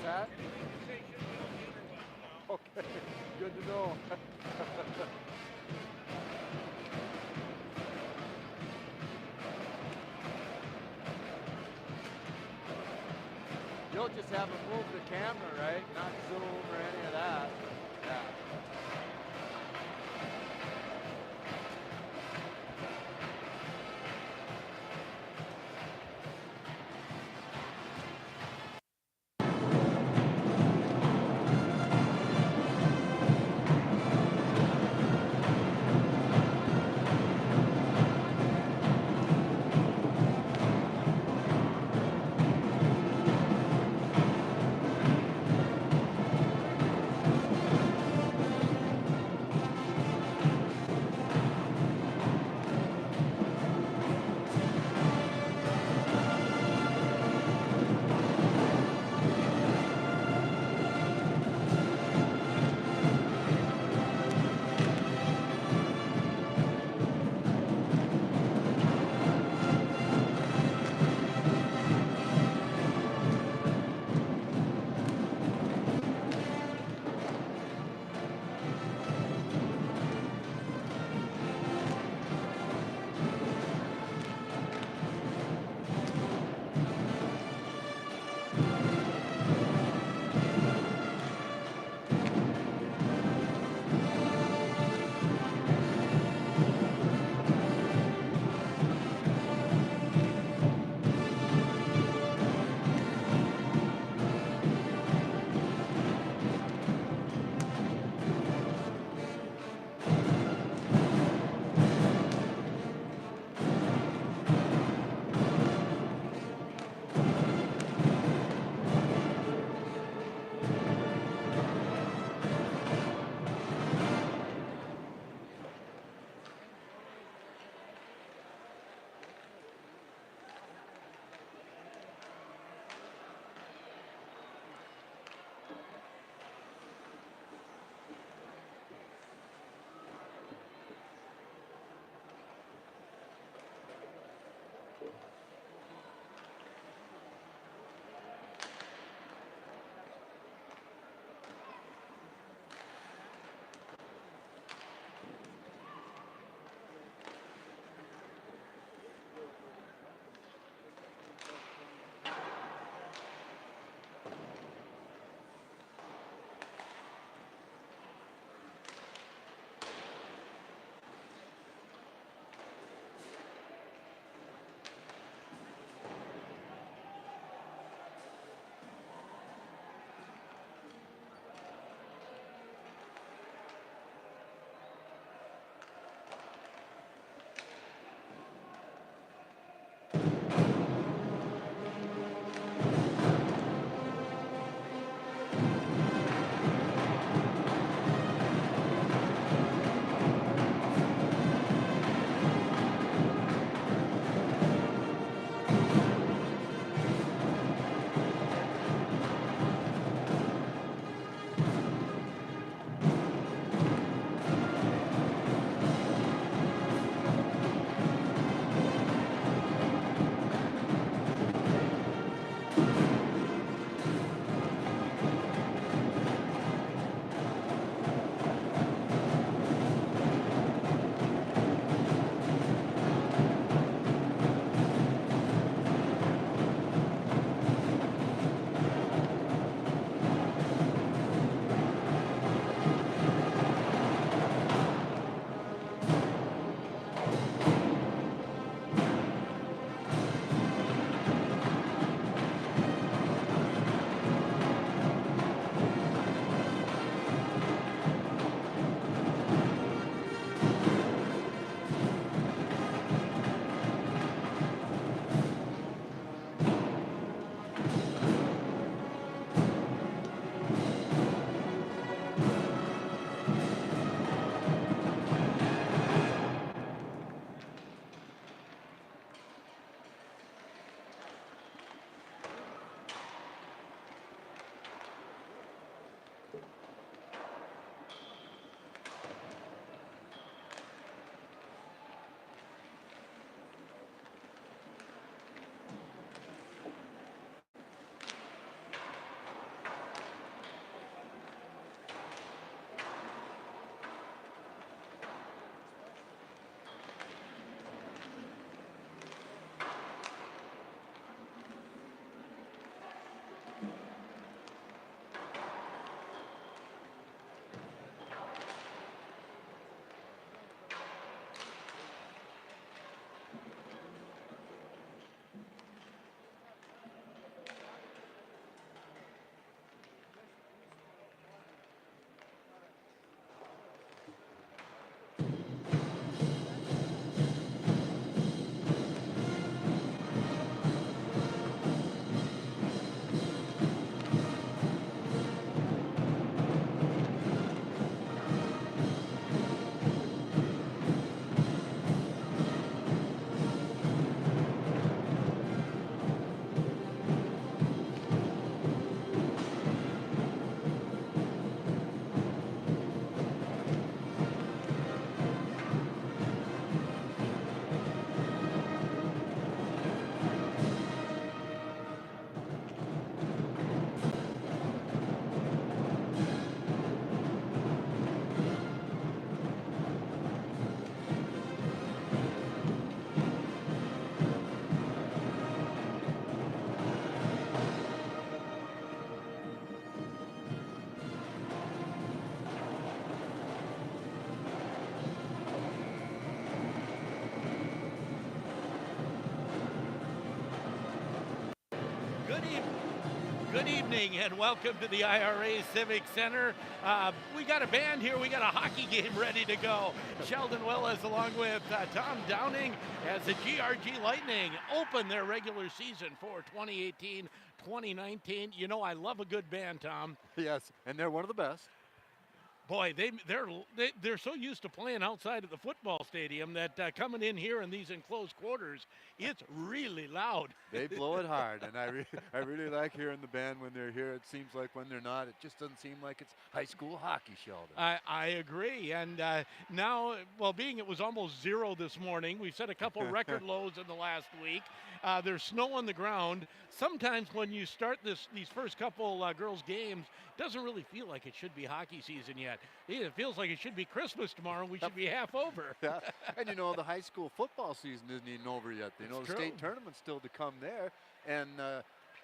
that? Okay, good to know. You'll just have to move the camera, right? Not zoom or any of that. Yeah. Good evening and welcome to the IRA Civic Center. We got a band here. We got a hockey game ready to go. Sheldon Willis along with Tom Downing as the GRG Lightning open their regular season for 2018-2019. You know, I love a good band, Tom. Yes, and they're one of the best. Boy, they're so used to playing outside of the football stadium that coming in here in these enclosed quarters, it's really loud. They blow it hard, and I really like hearing the band when they're here. It seems like when they're not, it just doesn't seem like it's high school hockey, Sheldon. I agree, and now, well, being it was almost zero this morning, we've set a couple record lows in the last week. There's snow on the ground. Sometimes when you start these first couple girls' games, it doesn't really feel like it should be hockey season yet. It feels like it should be Christmas tomorrow. We should be half over. Yeah. And you know, the high school football season isn't even over yet. You know, the true. state tournament's still to come there. And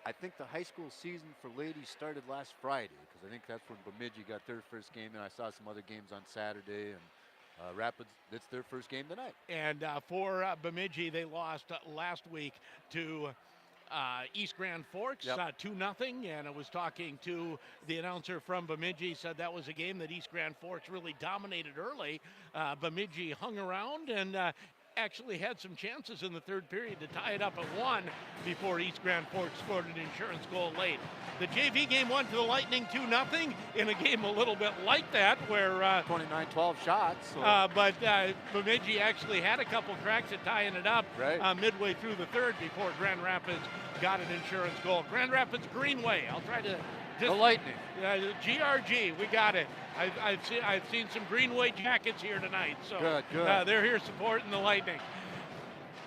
I think the high school season for ladies started last Friday, because I think that's when Bemidji got their first game. And I saw some other games on Saturday. And Rapids, it's their first game tonight. And for Bemidji, they lost last week to East Grand Forks, 2-0, and I was talking to the announcer from Bemidji, said that was a game that East Grand Forks really dominated early. Bemidji hung around and actually had some chances in the third period to tie it up at 1 before East Grand Forks scored an insurance goal late. The JV game won to the Lightning 2-0 in a game a little bit like that where 29-12 shots. So. But Bemidji actually had a couple cracks at tying it up midway through the third before Grand Rapids got an insurance goal. Grand Rapids Greenway. I'll try to the Lightning. GRG, we got it. I've seen some Greenway jackets here tonight, so good. They're here supporting the Lightning.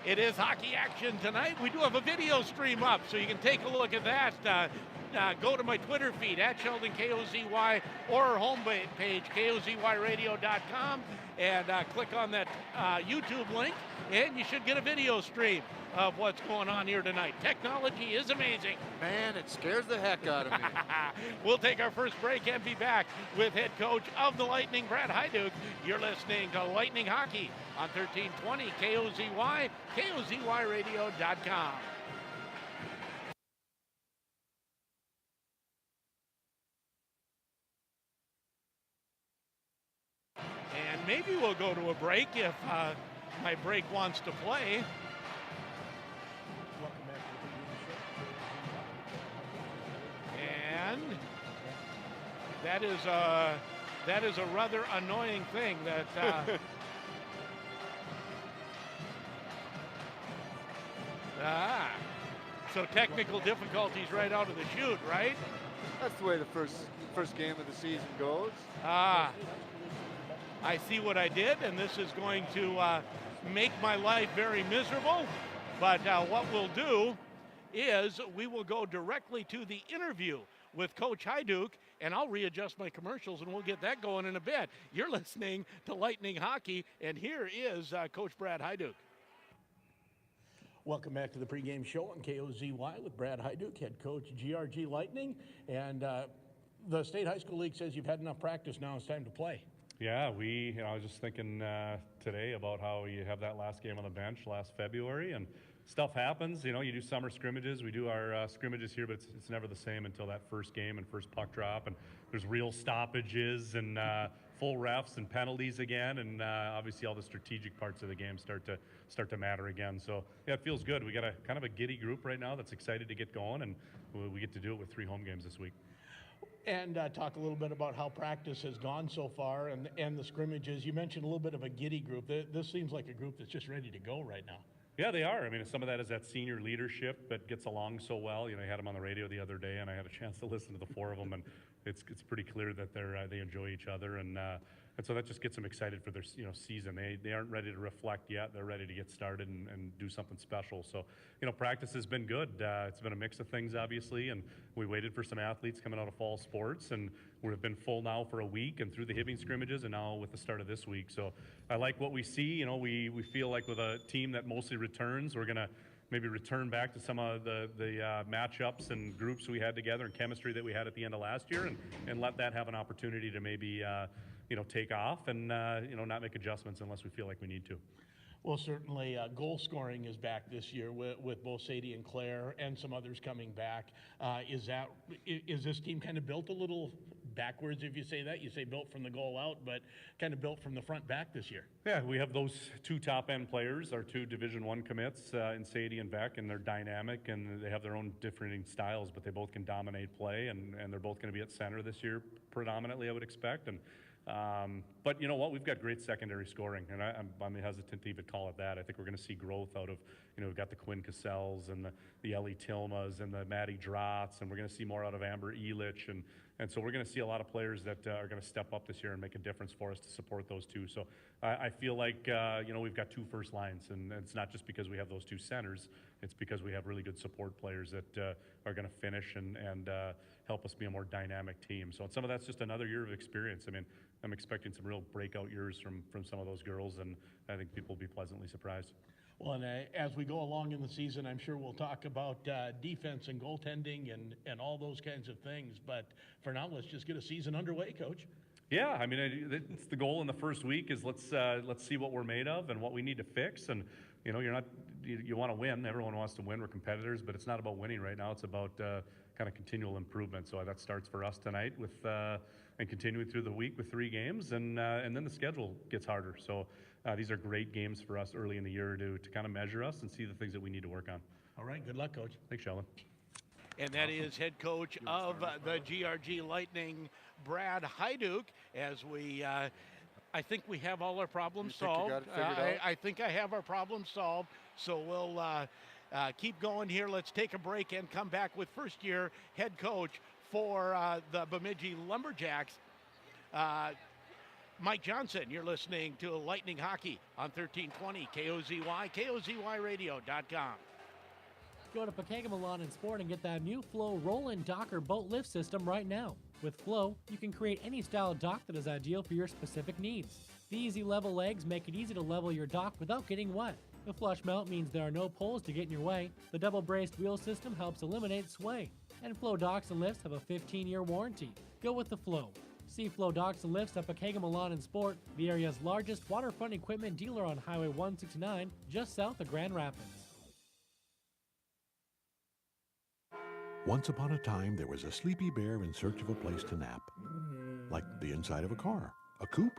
It is hockey action tonight. We do have a video stream up, so you can take a look at that. Go to my Twitter feed, @SheldonKOZY, or our homepage, KOZYradio.com, and click on that YouTube link, and you should get a video stream of what's going on here tonight. Technology is amazing. Man, it scares the heck out of me. We'll take our first break and be back with head coach of the Lightning, Brad Heiduch. You're listening to Lightning Hockey on 1320 KOZY, KOZYradio.com. And maybe we'll go to a break if my break wants to play. And that is a rather annoying thing that so technical difficulties right out of the chute, right? That's the way the first game of the season goes. I see what I did, and this is going to make my life very miserable. But what we'll do is we will go directly to the interview with Coach Heiduch, and I'll readjust my commercials, and we'll get that going in a bit. You're listening to Lightning Hockey, and here is Coach Brad Heiduch. Welcome back to the pregame show on KOZY with Brad Heiduch, head coach GRG Lightning. And the State High School League says you've had enough practice, now it's time to play. Yeah, I was just thinking today about how you have that last game on the bench last February, and stuff happens. You know, you do summer scrimmages. We do our scrimmages here, but it's never the same until that first game and first puck drop, and there's real stoppages and full refs and penalties again, and obviously all the strategic parts of the game start to matter again. So yeah, it feels good. We got a kind of a giddy group right now that's excited to get going, and we get to do it with 3 home games this week. And talk a little bit about how practice has gone so far and the scrimmages. You mentioned a little bit of a giddy group. This seems like a group that's just ready to go right now. Yeah, they are. I mean, some of that is that senior leadership that gets along so well. You know, I had them on the radio the other day, and I had a chance to listen to the 4 of them, and it's pretty clear that they enjoy each other, and so that just gets them excited for their season. They aren't ready to reflect yet. They're ready to get started and do something special. So practice has been good. It's been a mix of things, obviously, and we waited for some athletes coming out of fall sports, and we've been full now for a week and through the Hibbing scrimmages, and now with the start of this week. So I like what we see. We feel like with a team that mostly returns, we're gonna maybe return back to some of the matchups and groups we had together and chemistry that we had at the end of last year, and let that have an opportunity to maybe take off and not make adjustments unless we feel like we need to. Well, certainly goal scoring is back this year with both Sadie and Claire and some others coming back. Is this team kind of built a little backwards, if you say that? You say built from the goal out, but kind of built from the front back this year. Yeah, we have those two top-end players, our two Division I commits in Sadie and Beck, and they're dynamic, and they have their own differing styles, but they both can dominate play, and they're both going to be at center this year predominantly, I would expect. But you know what? We've got great secondary scoring, and I'm hesitant to even call it that. I think we're going to see growth out of, we've got the Quinn Cassells and the Ellie Tilmas and the Maddie Drotz, and we're going to see more out of Amber Elich, and so we're going to see a lot of players that are going to step up this year and make a difference for us to support those two. So I feel like, we've got two first lines, and it's not just because we have those two centers. It's because we have really good support players that are going to finish and help us be a more dynamic team. So some of that's just another year of experience. I mean, I'm expecting some real breakout years from some of those girls, and I think people will be pleasantly surprised. Well, and as we go along in the season, I'm sure we'll talk about defense and goaltending and all those kinds of things. But for now, let's just get a season underway, Coach. Yeah, I mean, it's the goal in the first week is let's see what we're made of and what we need to fix. And you want to win. Everyone wants to win. We're competitors, but it's not about winning right now. It's about kind of continual improvement. So that starts for us tonight with and continuing through the week with 3 games, and then the schedule gets harder. So these are great games for us early in the year to kind of measure us and see the things that we need to work on. All right, good luck, Coach. Thanks, Sheldon. And that is head coach of the GRG Lightning, Brad Hyduk, as we, I think we have all our problems solved. I think I have our problems solved. So we'll keep going here. Let's take a break and come back with first-year head coach for the Bemidji Lumberjacks, Mike Johnson. You're listening to Lightning Hockey on 1320 KOZY, KOZYRadio.com. Go to Pekegama Lawn and Sport and get that new Flow roll-in docker boat lift system right now. With Flow, you can create any style of dock that is ideal for your specific needs. The easy level legs make it easy to level your dock without getting wet. The flush mount means there are no poles to get in your way. The double braced wheel system helps eliminate sway. And Flow docks and lifts have a 15-year warranty. Go with the Flow. See Flow docks and lifts at Pekegama Lawn and Sport, the area's largest waterfront equipment dealer on Highway 169, just south of Grand Rapids. Once upon a time, there was a sleepy bear in search of a place to nap. Like the inside of a car. A coupe?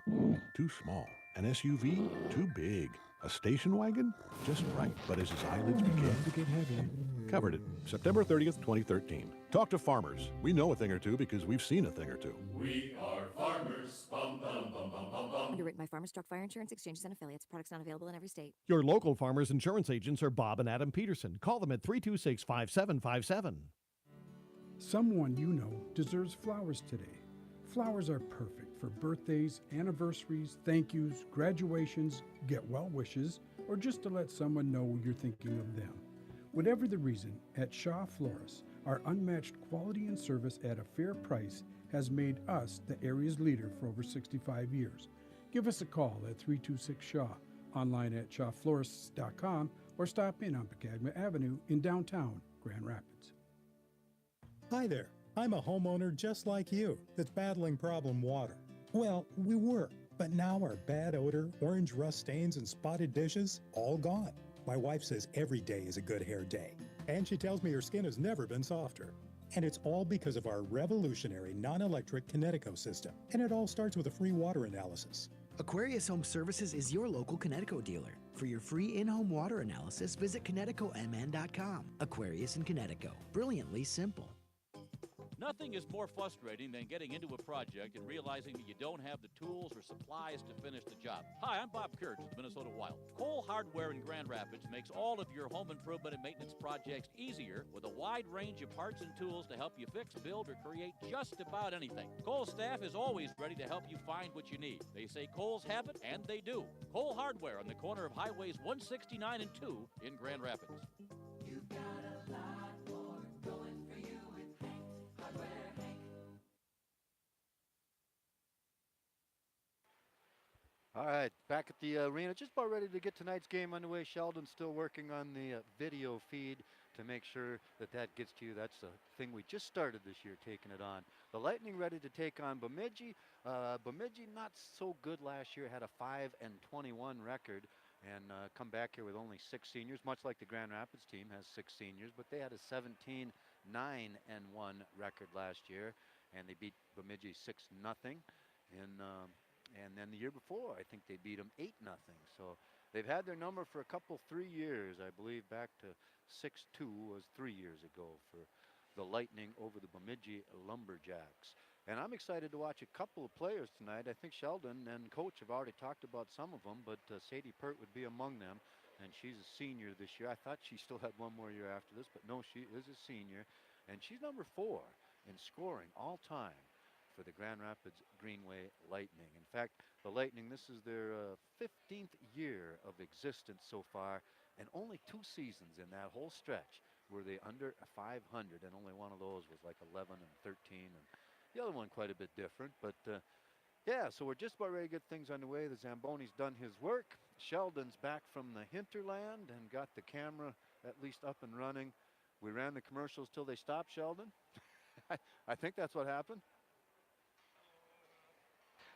Too small. An SUV? Too big. A station wagon? Just right. But as his eyelids began to get heavy... Covered it. September 30th, 2013. Talk to farmers. We know a thing or two because we've seen a thing or two. We are farmers. Bum, bum, bum, bum, bum, bum. Underwritten by Farmers Truck Fire Insurance Exchanges and Affiliates. Products not available in every state. Your local Farmers Insurance agents are Bob and Adam Peterson. Call them at 326-5757. Someone you know deserves flowers today. Flowers are perfect for birthdays, anniversaries, thank yous, graduations, get well wishes, or just to let someone know you're thinking of them. Whatever the reason, at Shaw Florists, our unmatched quality and service at a fair price has made us the area's leader for over 65 years. Give us a call at 326-SHAW, online at shawflorists.com, or stop in on Pekegama Avenue in downtown Grand Rapids. Hi there. I'm a homeowner just like you that's battling problem water. Well, we were, but now our bad odor, orange rust stains, and spotted dishes, all gone. My wife says every day is a good hair day, and she tells me her skin has never been softer. And it's all because of our revolutionary non-electric Kinetico system. And it all starts with a free water analysis. Aquarius Home Services is your local Kinetico dealer. For your free in-home water analysis, visit KineticoMN.com. Aquarius and Kinetico. Brilliantly simple. Nothing is more frustrating than getting into a project and realizing that you don't have the tools or supplies to finish the job. Hi, I'm Bob Kurtz with Minnesota Wild. Cole Hardware in Grand Rapids makes all of your home improvement and maintenance projects easier with a wide range of parts and tools to help you fix, build, or create just about anything. Cole's staff is always ready to help you find what you need. They say Cole's have it, and they do. Cole Hardware on the corner of Highways 169 and 2 in Grand Rapids. You've got a lot more going for you with Hank Hardware Hank. All right, back at the arena, just about ready to get tonight's game underway. Sheldon's still working on the video feed to make sure that that gets to you. That's the thing we just started this year, taking it on. The Lightning ready to take on Bemidji. Bemidji not so good last year, had a 5-21 record. and come back here with only 6 seniors, much like the Grand Rapids team has 6 seniors, but they had a 17-9-1 record last year, and they beat Bemidji 6-0. And then the year before, I think they beat them 8-0. So they've had their number for a couple, 3 years. I believe back to 6-2 was 3 years ago for the Lightning over the Bemidji Lumberjacks. And I'm excited to watch a couple of players tonight. I think Sheldon and Coach have already talked about some of them, but Sadie Pert would be among them. And she's a senior this year. I thought she still had one more year after this, but no, she is a senior. And she's number 4 in scoring all time for the Grand Rapids Greenway Lightning. In fact, the Lightning, this is their 15th year of existence so far, and only 2 seasons in that whole stretch were they under 500, and only one of those was like 11 and 13, and the other one quite a bit different. But yeah, so we're just about ready to get things underway. The Zamboni's done his work. Sheldon's back from the hinterland and got the camera at least up and running. We ran the commercials till they stopped, Sheldon. I think that's what happened.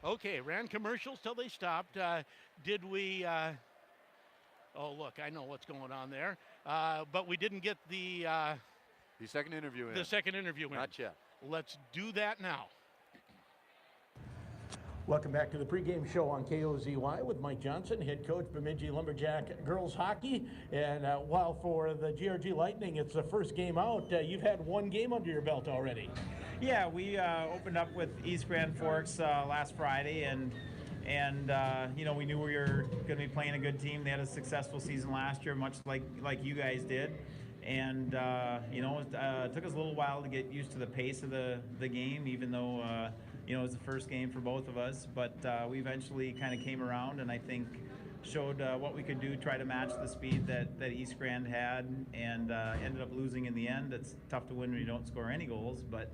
Okay, ran commercials till they stopped. Did we? Oh, look, I know what's going on there. But we didn't get the second interview in. The second interview in. Not yet. Let's do that now. Welcome back to the pregame show on KOZY with Mike Johnson, head coach, Bemidji Lumberjack girls hockey. And while for the GRG Lightning, it's the first game out, you've had 1 game under your belt already. Yeah, we opened up with East Grand Forks last Friday, and you know, we knew we were going to be playing a good team. They had a successful season last year, much like you guys did. And you know, it took us a little while to get used to the pace of the game, even though you know, it was the first game for both of us. But we eventually kind of came around, and I think showed what we could do, try to match the speed that East Grand had, and ended up losing in the end. It's tough to win when you don't score any goals, but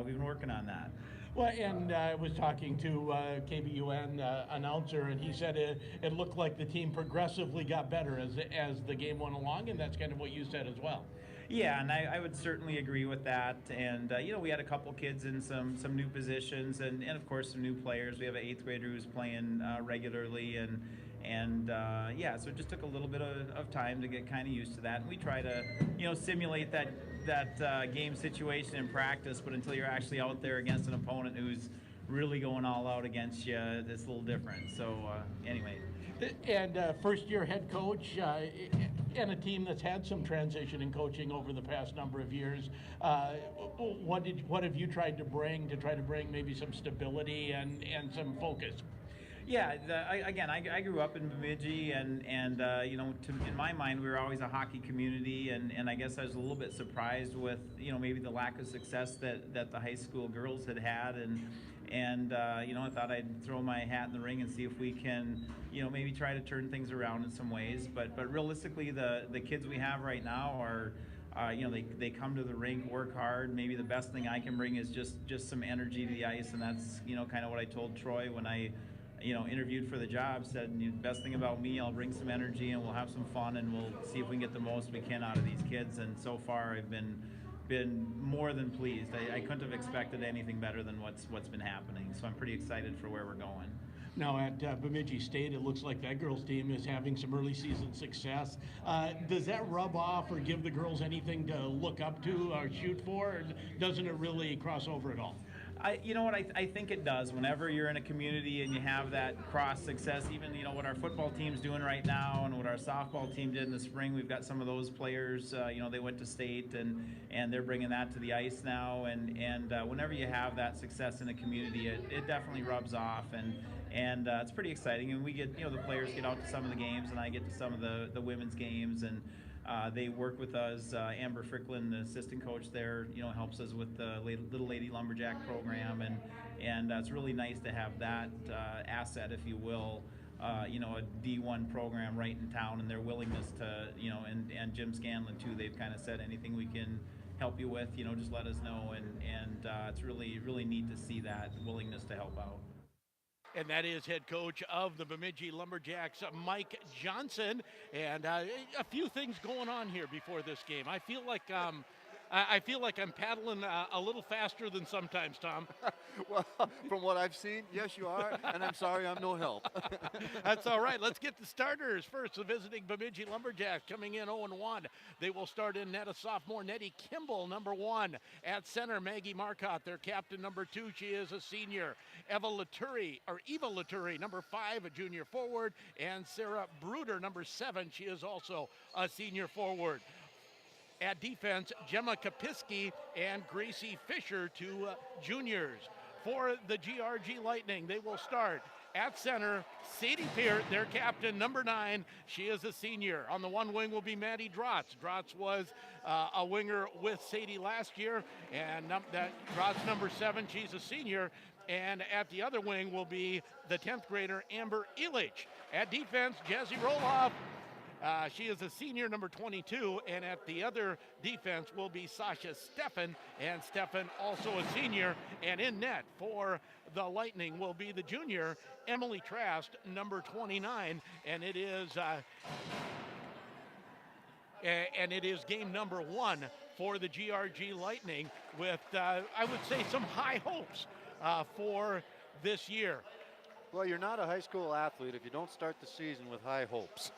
we've been working on that. Well, and I was talking to KBUN announcer, and he said it looked like the team progressively got better as the game went along, and that's kind of what you said as well. Yeah, and I would certainly agree with that. And you know, we had a couple kids in some new positions, and of course some new players. We have an 8th grader who's playing regularly, and yeah, so it just took a little bit of time to get kind of used to that. And we try to, you know, simulate that game situation in practice, but until you're actually out there against an opponent who's really going all out against you, it's a little different. So anyway. And first-year head coach and a team that's had some transition in coaching over the past number of years. What have you tried to bring maybe some stability and some focus? Yeah, I grew up in Bemidji, and you know, in my mind, we were always a hockey community, and I guess I was a little bit surprised with, you know, maybe the lack of success that the high school girls had, and you know, I thought I'd throw my hat in the ring and see if we can, you know, maybe try to turn things around in some ways. But realistically, the kids we have right now are, you know, they come to the rink, work hard. Maybe the best thing I can bring is just some energy to the ice, and that's, you know, kind of what I told Troy when I, you know, interviewed for the job. Said, the best thing about me, I'll bring some energy and we'll have some fun, and we'll see if we can get the most we can out of these kids. And so far, I've been more than pleased. I couldn't have expected anything better than what's been happening. So I'm pretty excited for where we're going. Now at Bemidji State, it looks like that girls team is having some early season success. Does that rub off or give the girls anything to look up to or shoot for, or doesn't it really cross over at all? You know what, I think it does. Whenever you're in a community and you have that cross success, even, you know, what our football team's doing right now and what our softball team did in the spring, we've got some of those players, you know, they went to state and they're bringing that to the ice now. And whenever you have that success in a community, it definitely rubs off, and it's pretty exciting. And we get, you know, the players get out to some of the games, and I get to some of the women's games, and they work with us. Amber Fricklin, the assistant coach there, you know, helps us with the Little Lady Lumberjack program, and it's really nice to have that asset, if you will, you know, a D1 program right in town, and their willingness to, you know, and Jim Scanlon too. They've kind of said anything we can help you with, you know, just let us know, and it's really neat to see that willingness to help out. And that is head coach of the Bemidji Lumberjacks, Mike Johnson. And a few things going on here before this game. I feel like I feel like I'm paddling a little faster than sometimes, Tom. Well, from what I've seen, yes, you are, and I'm sorry I'm no help. That's all right. Let's get the starters. First, the visiting Bemidji Lumberjacks coming in 0-1. They will start in net a sophomore, Nettie Kimball, number 1. At center, Maggie Marcotte, their captain, number 2. She is a senior. Eva Laturi, number 5, a junior forward. And Sarah Bruder, number 7. She is also a senior forward. At defense, Gemma Kapiski and Gracie Fisher, 2 juniors. For the GRG Lightning, they will start at center, Sadie Peart, their captain, number 9. She is a senior. On the one wing will be Maddie Drotz. Drotz was a winger with Sadie last year, and Drotz, number 7, she's a senior. And at the other wing will be the 10th grader, Amber Illich. At defense, Jazzy Roloff. She is a senior, number 22, and at the other defense will be Sasha Steffen, and Steffen also a senior. And in net for the Lightning will be the junior, Emily Trask, number 29, and it is game number 1 for the GRG Lightning with, I would say, some high hopes for this year. Well, you're not a high school athlete if you don't start the season with high hopes.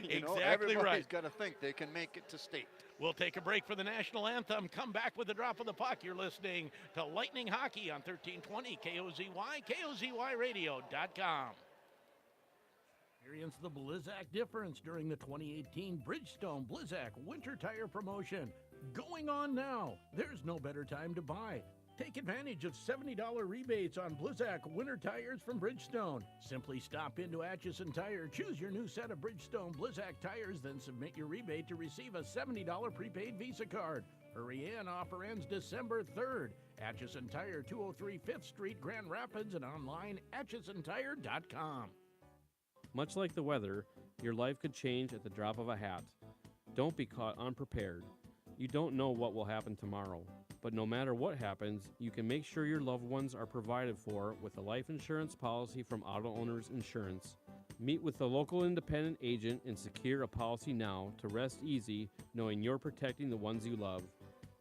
Exactly everybody's right. got to think they can make it to state. We'll take a break for the national anthem. Come back with the drop of the puck. You're listening to Lightning Hockey on 1320 KOZY, KOZYRadio.com. Experience the Blizzak difference during the 2018 Bridgestone Blizzak Winter Tire Promotion. Going on now. There's no better time to buy. Take advantage of $70 rebates on Blizzak winter tires from Bridgestone. Simply stop into Atchison Tire, choose your new set of Bridgestone Blizzak tires, then submit your rebate to receive a $70 prepaid Visa card. Hurry in, offer ends December 3rd. Atchison Tire, 203 5th Street, Grand Rapids, and online atchisontire.com. Much like the weather, your life could change at the drop of a hat. Don't be caught unprepared. You don't know what will happen tomorrow. But no matter what happens, you can make sure your loved ones are provided for with a life insurance policy from Auto Owners Insurance. Meet with the local independent agent and secure a policy now to rest easy knowing you're protecting the ones you love.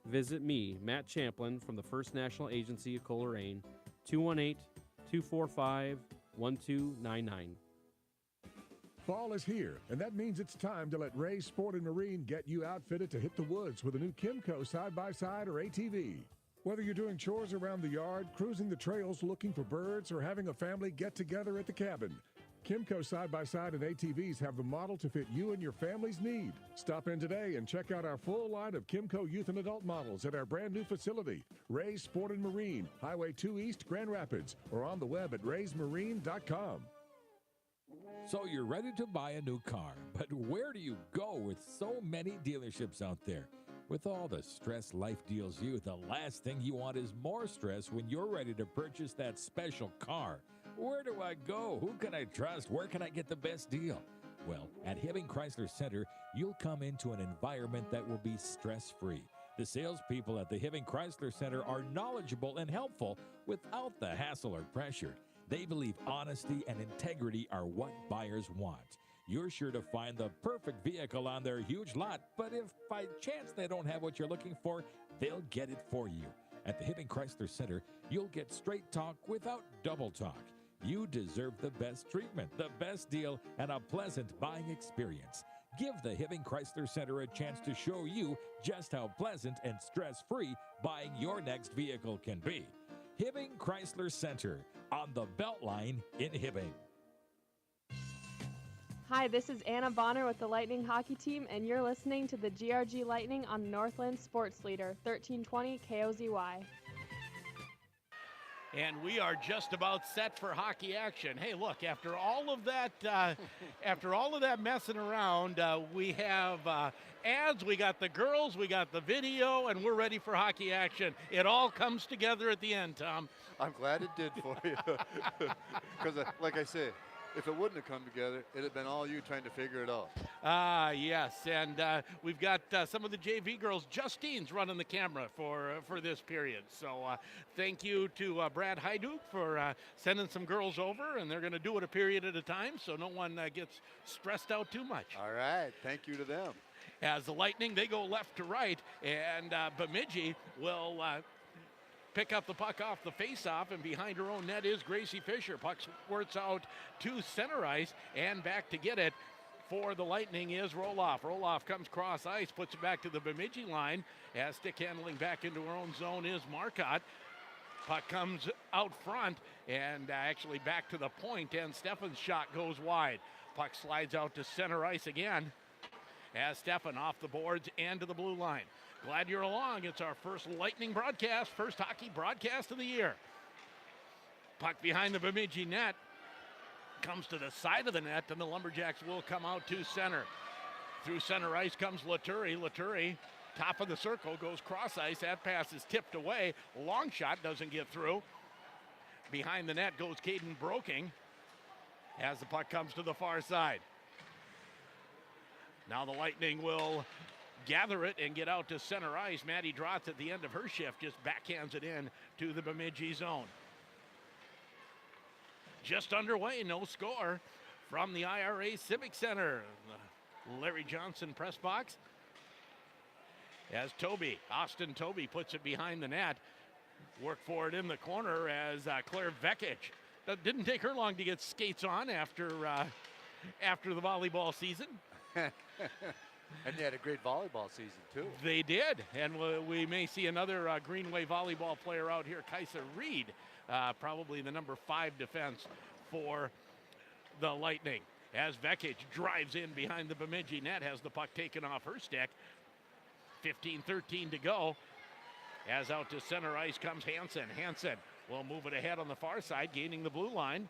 Visit me, Matt Champlin from the First National Agency of Coleraine, 218-245-1299. Fall is here, and that means it's time to let Ray's Sport & Marine get you outfitted to hit the woods with a new Kimco side-by-side or ATV. Whether you're doing chores around the yard, cruising the trails looking for birds, or having a family get-together at the cabin, Kimco side-by-side and ATVs have the model to fit you and your family's need. Stop in today and check out our full line of Kimco youth and adult models at our brand new facility, Ray's Sport & Marine, Highway 2 East, Grand Rapids, or on the web at raysmarine.com. So you're ready to buy a new car, but where do you go with so many dealerships out there? With all the stress life deals you, the last thing you want is more stress when you're ready to purchase that special car. Where do I go? Who can I trust? Where can I get the best deal? Well, at Hibbing Chrysler Center, you'll come into an environment that will be stress-free. The salespeople at the Hibbing Chrysler Center are knowledgeable and helpful without the hassle or pressure. They believe honesty and integrity are what buyers want. You're sure to find the perfect vehicle on their huge lot, but if by chance they don't have what you're looking for, they'll get it for you. At the Hibbing Chrysler Center, you'll get straight talk without double talk. You deserve the best treatment, the best deal, and a pleasant buying experience. Give the Hibbing Chrysler Center a chance to show you just how pleasant and stress-free buying your next vehicle can be. Hibbing Chrysler Center on the Beltline in Hibbing. Hi, this is Anna Bonner with the Lightning Hockey Team, and you're listening to the GRG Lightning on Northland Sports Leader, 1320 KOZY. And we are just about set for hockey action. Hey, look, after all of that messing around, we have ads, we got the girls, we got the video, and we're ready for hockey action. It all comes together at the end, Tom. I'm glad it did for you. Because, like I say, if it wouldn't have come together, it'd have been all you trying to figure it out. Yes, and we've got some of the JV girls. Justine's running the camera for this period. So thank you to Brad Hyduk for sending some girls over, and they're going to do it a period at a time so no one gets stressed out too much. All right, thank you to them. As the Lightning, they go left to right, and Bemidji will pick up the puck off the faceoff, and behind her own net is Gracie Fisher. Puck squirts out to center ice, and back to get it for the Lightning is Roloff. Roloff comes cross ice, puts it back to the Bemidji line, as stick handling back into her own zone is Marcotte. Puck comes out front, and actually back to the point, and Stephan's shot goes wide. Puck slides out to center ice again, as Stephan off the boards and to the blue line. Glad you're along. It's our first Lightning broadcast, first hockey broadcast of the year. Puck behind the Bemidji net. Comes to the side of the net, and the Lumberjacks will come out to center. Through center ice comes Laturi. Laturi, top of the circle, goes cross ice. That pass is tipped away. Long shot doesn't get through. Behind the net goes Caden Broking as the puck comes to the far side. Now the Lightning will gather it and get out to center ice. Maddie Drotz at the end of her shift just backhands it in to the Bemidji zone. Just underway, no score from the IRA Civic Center. The Larry Johnson press box. As Austin Toby puts it behind the net. Work for it in the corner as Claire Vekic. That didn't take her long to get skates on after the volleyball season. And they had a great volleyball season, too. They did, and we may see another Greenway volleyball player out here, Kaisa Reed, probably the number 5 defense for the Lightning. As Vekic drives in behind the Bemidji net, has the puck taken off her stick. 15-13 to go. As out to center ice comes Hansen. Hansen will move it ahead on the far side, gaining the blue line.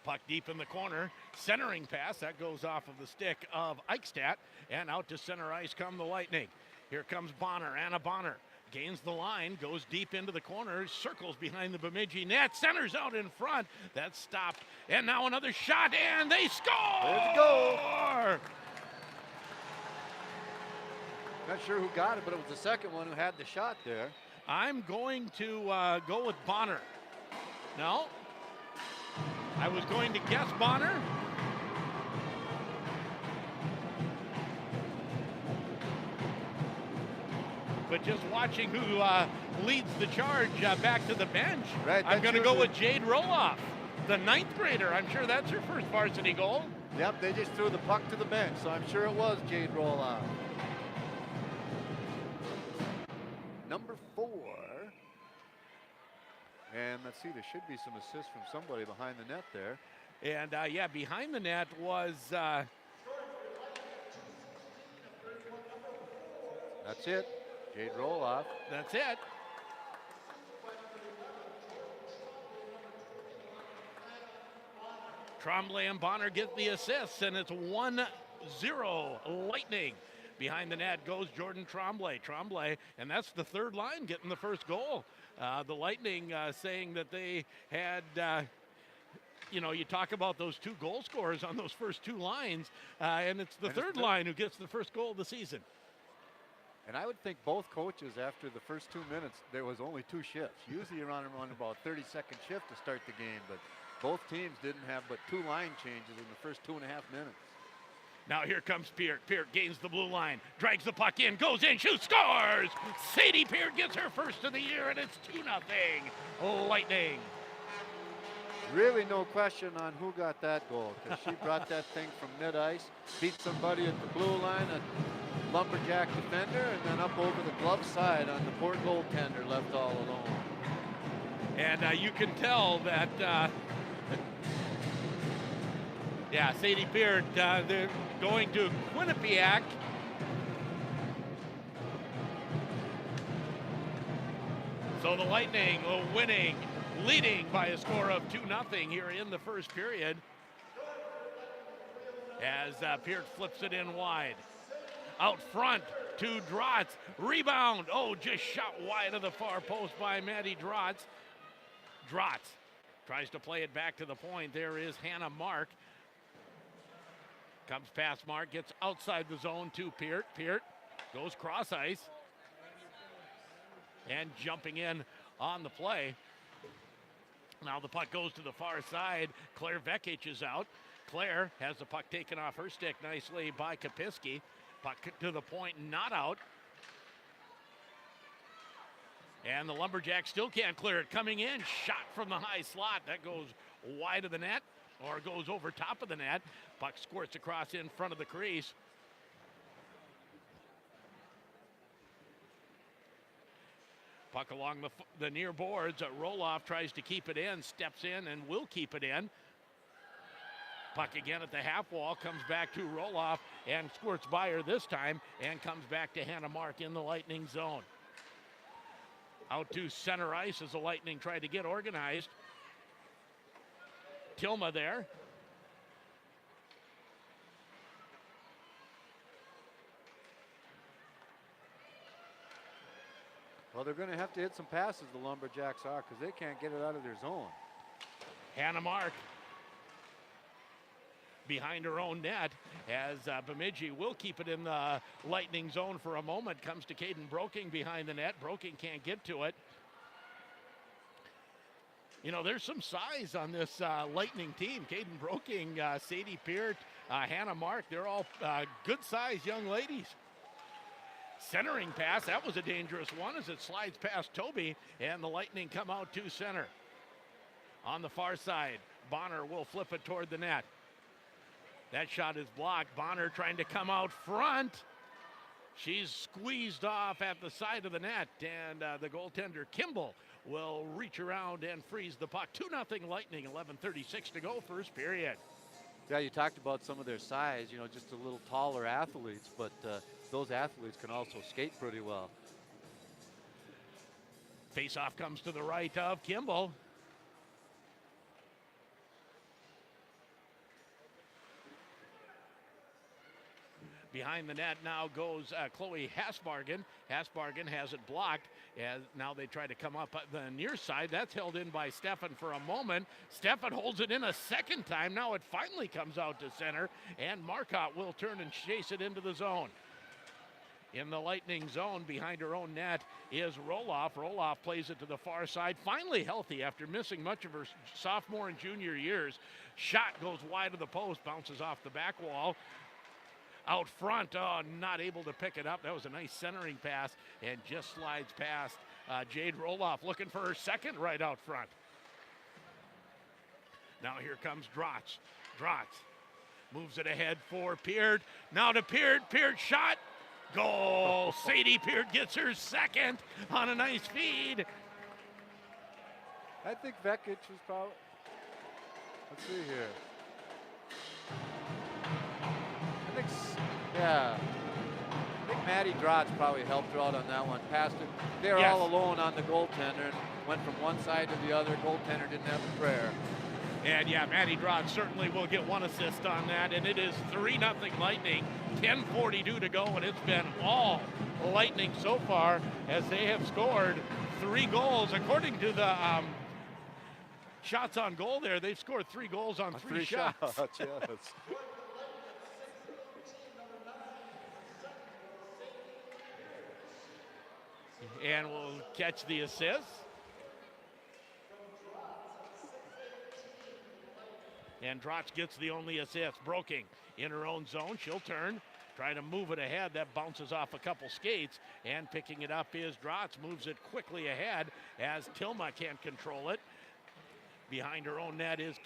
Puck deep in the corner, centering pass, that goes off of the stick of Eichstadt, and out to center ice come the Lightning. Here comes Bonner, Anna Bonner, gains the line, goes deep into the corner, circles behind the Bemidji net, centers out in front, that's stopped, and now another shot, and they score! There's a goal! Not sure who got it, but it was the second one who had the shot there. I'm going to go with Bonner. No? I was going to guess Bonner. But just watching who leads the charge back to the bench, right, I'm going to go with Jade Roloff, the 9th grader. I'm sure that's her first varsity goal. Yep, they just threw the puck to the bench, so I'm sure it was Jade Roloff. Number 4. And let's see, there should be some assists from somebody behind the net there. And yeah, behind the net was... That's it. Jade Roloff. That's it. Tremblay and Bonner get the assists, and it's 1-0 Lightning. Behind the net goes Jordan Tremblay. Tremblay, and that's the third line getting the first goal. The Lightning saying that they had, you talk about those 2 goal scorers on those first 2 lines, and it's the third line who gets the first goal of the season. And I would think both coaches, after the first 2 minutes, there was only 2 shifts. Usually you're on about 30-second shift to start the game, but both teams didn't have but 2 line changes in the first 2.5 minutes. Now here comes Peart. Peart gains the blue line, drags the puck in, goes in, shoots, scores! Sadie Peart gets her first of the year, and it's 2-0 Lightning. Really no question on who got that goal, because she brought that thing from mid-ice, beat somebody at the blue line, a Lumberjack defender, and then up over the glove side on the poor goaltender left all alone. And you can tell that, Sadie Peart, they're going to Quinnipiac. So the Lightning winning, leading by a score of 2-0 here in the first period. As Peart flips it in wide. Out front to Drotz. Rebound. Oh, just shot wide of the far post by Maddie Drotz. Drotz tries to play it back to the point. There is Hannah Mark. Comes past Mark, gets outside the zone to Peart. Peart goes cross ice. And jumping in on the play. Now the puck goes to the far side. Claire Vekic is out. Claire has the puck taken off her stick nicely by Kapiski. Puck to the point, not out. And the Lumberjacks still can't clear it. Coming in, shot from the high slot. That goes wide of the net or goes over top of the net. Puck squirts across in front of the crease. Puck along the near boards. Roloff tries to keep it in, steps in and will keep it in. Puck again at the half wall, comes back to Roloff and squirts by her this time and comes back to Hannah Mark in the Lightning zone. Out to center ice as the Lightning try to get organized. Tilma there. Well, they're going to have to hit some passes, the Lumberjacks are, because they can't get it out of their zone. Hannah Mark behind her own net as Bemidji will keep it in the Lightning zone for a moment. Comes to Caden Broking behind the net. Broking can't get to it. You know, there's some size on this Lightning team. Caden Broking, Sadie Peart, Hannah Mark, they're all good-sized young ladies. Centering pass, that was a dangerous one as it slides past Toby, and the Lightning come out to center. On the far side, Bonner will flip it toward the net. That shot is blocked. Bonner trying to come out front. She's squeezed off at the side of the net, and the goaltender, Kimball, will reach around and freeze the puck. 2-0 Lightning, 11:36 to go, first period. Yeah, you talked about some of their size, you know, just a little taller athletes, but those athletes can also skate pretty well. Face-off comes to the right of Kimball. Behind the net now goes Chloe Hasbargen. Hasbargen has it blocked as now they try to come up the near side. That's held in by Stefan for a moment. Stefan holds it in a second time. Now it finally comes out to center, and Marcotte will turn and chase it into the zone. In the Lightning zone behind her own net is Roloff. Roloff plays it to the far side. Finally healthy after missing much of her sophomore and junior years. Shot goes wide of the post, bounces off the back wall. Out front, not able to pick it up. That was a nice centering pass and just slides past Jade Roloff, looking for her second right out front. Now here comes Drotz. Drotz moves it ahead for Peart. Now to Peart. Peart shot. Goal. Sadie Peart gets her second on a nice feed. I think Vekic was probably, let's see here. I think Maddie Drotz probably helped her out on that one. Passed it. They were all alone on the goaltender and went from one side to the other. Goaltender didn't have a prayer. And yeah, Maddie Drotz certainly will get one assist on that. And it is 3-0 Lightning. 10:42 to go, and it's been all Lightning so far as they have scored 3 goals. According to the shots on goal there, they've scored 3 goals on 3 shots. Yes. And we'll catch the assist. And Drotz gets the only assist. Broking in her own zone. She'll turn, try to move it ahead. That bounces off a couple skates. And picking it up is Drotz. Moves it quickly ahead as Tilma can't control it. Behind her own net is,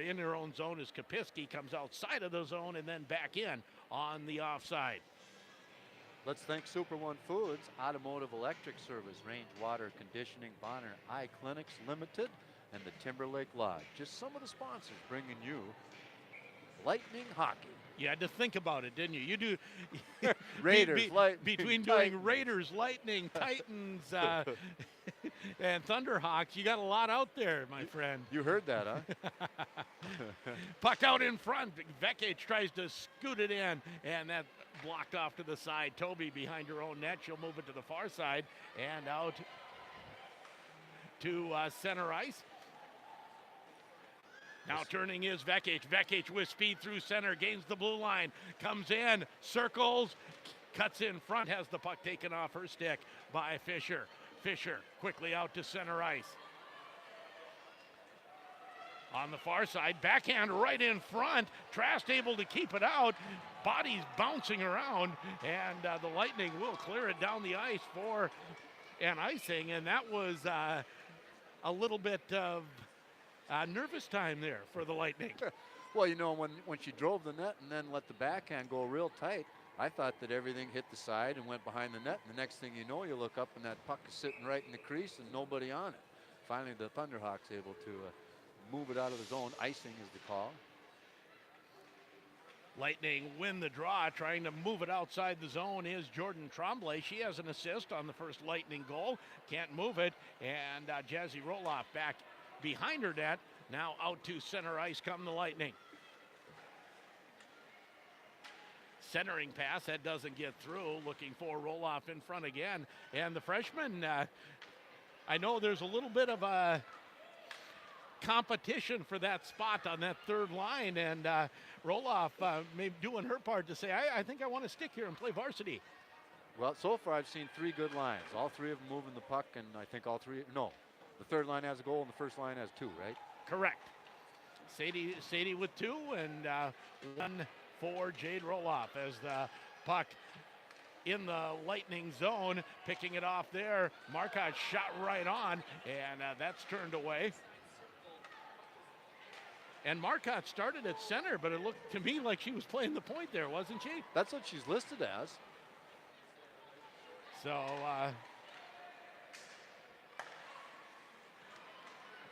in her own zone is Kapiski. Comes outside of the zone and then back in on the offside. Let's thank Super One Foods, Automotive Electric Service, Range Water Conditioning, Bonner Eye Clinics Limited, and the Timberlake Lodge. Just some of the sponsors bringing you Lightning hockey. You had to think about it, didn't you? You do. Raiders, Lightning, between Titans. doing Raiders, Lightning, Titans, and Thunderhawks, you got a lot out there, my friend. You heard that, huh? Puck out in front. Vekic tries to scoot it in, and that blocked off to the side. Toby behind her own net. She'll move it to the far side and out to center ice. Now turning is Vekic. Vekic with speed through center, gains the blue line, comes in, circles, cuts in front, has the puck taken off her stick by Fisher. Fisher quickly out to center ice. On the far side, backhand right in front. Trask able to keep it out. Body's bouncing around, and the Lightning will clear it down the ice for an icing, and that was a little bit of nervous time there for the Lightning. Well, you know, when she drove the net and then let the backhand go real tight, I thought that everything hit the side and went behind the net. And the next thing you know, you look up and that puck is sitting right in the crease and nobody on it. Finally, the Thunderhawks able to move it out of the zone. Icing is the call. Lightning win the draw. Trying to move it outside the zone is Jordan Tremblay. She has an assist on the first Lightning goal. Can't move it. And Jazzy Roloff back behind her net. Now out to center ice come the Lightning. Centering pass, that doesn't get through. Looking for Roloff in front again. And the freshman, I know there's a little bit of a competition for that spot on that third line. And Roloff maybe doing her part to say, I think I want to stick here and play varsity. Well, so far I've seen 3 good lines. All 3 of them moving the puck, and I think all 3, no. The third line has a goal, and the first line has 2, right? Correct. Sadie with 2, and 1 for Jade Roloff as the puck in the Lightning zone, picking it off there. Marcotte shot right on, and that's turned away. And Marcotte started at center, but it looked to me like she was playing the point there, wasn't she? That's what she's listed as. So